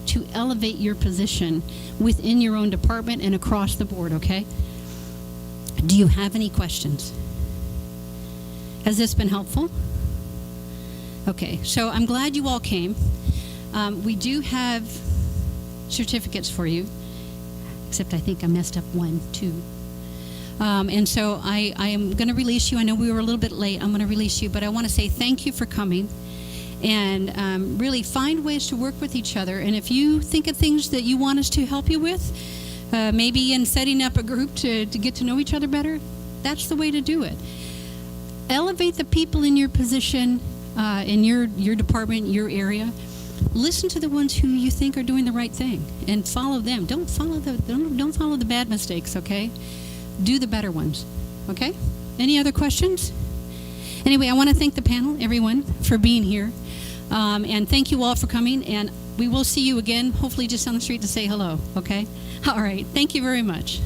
to elevate your position within your own department and across the board, okay? Do you have any questions? Has this been helpful? Okay, so I'm glad you all came. We do have certificates for you, except I think I messed up 1, 2. And so I am going to release you. I know we were a little bit late. I'm going to release you, but I want to say thank you for coming. And really find ways to work with each other. And if you think of things that you want us to help you with, maybe in setting up a group to get to know each other better, that's the way to do it. Elevate the people in your position, in your department, your area. Listen to the ones who you think are doing the right thing and follow them. Don't follow the bad mistakes, okay? Do the better ones, okay? Any other questions? Anyway, I want to thank the panel, everyone, for being here. And thank you all for coming. And we will see you again, hopefully just on the street to say hello, okay? All right. Thank you very much.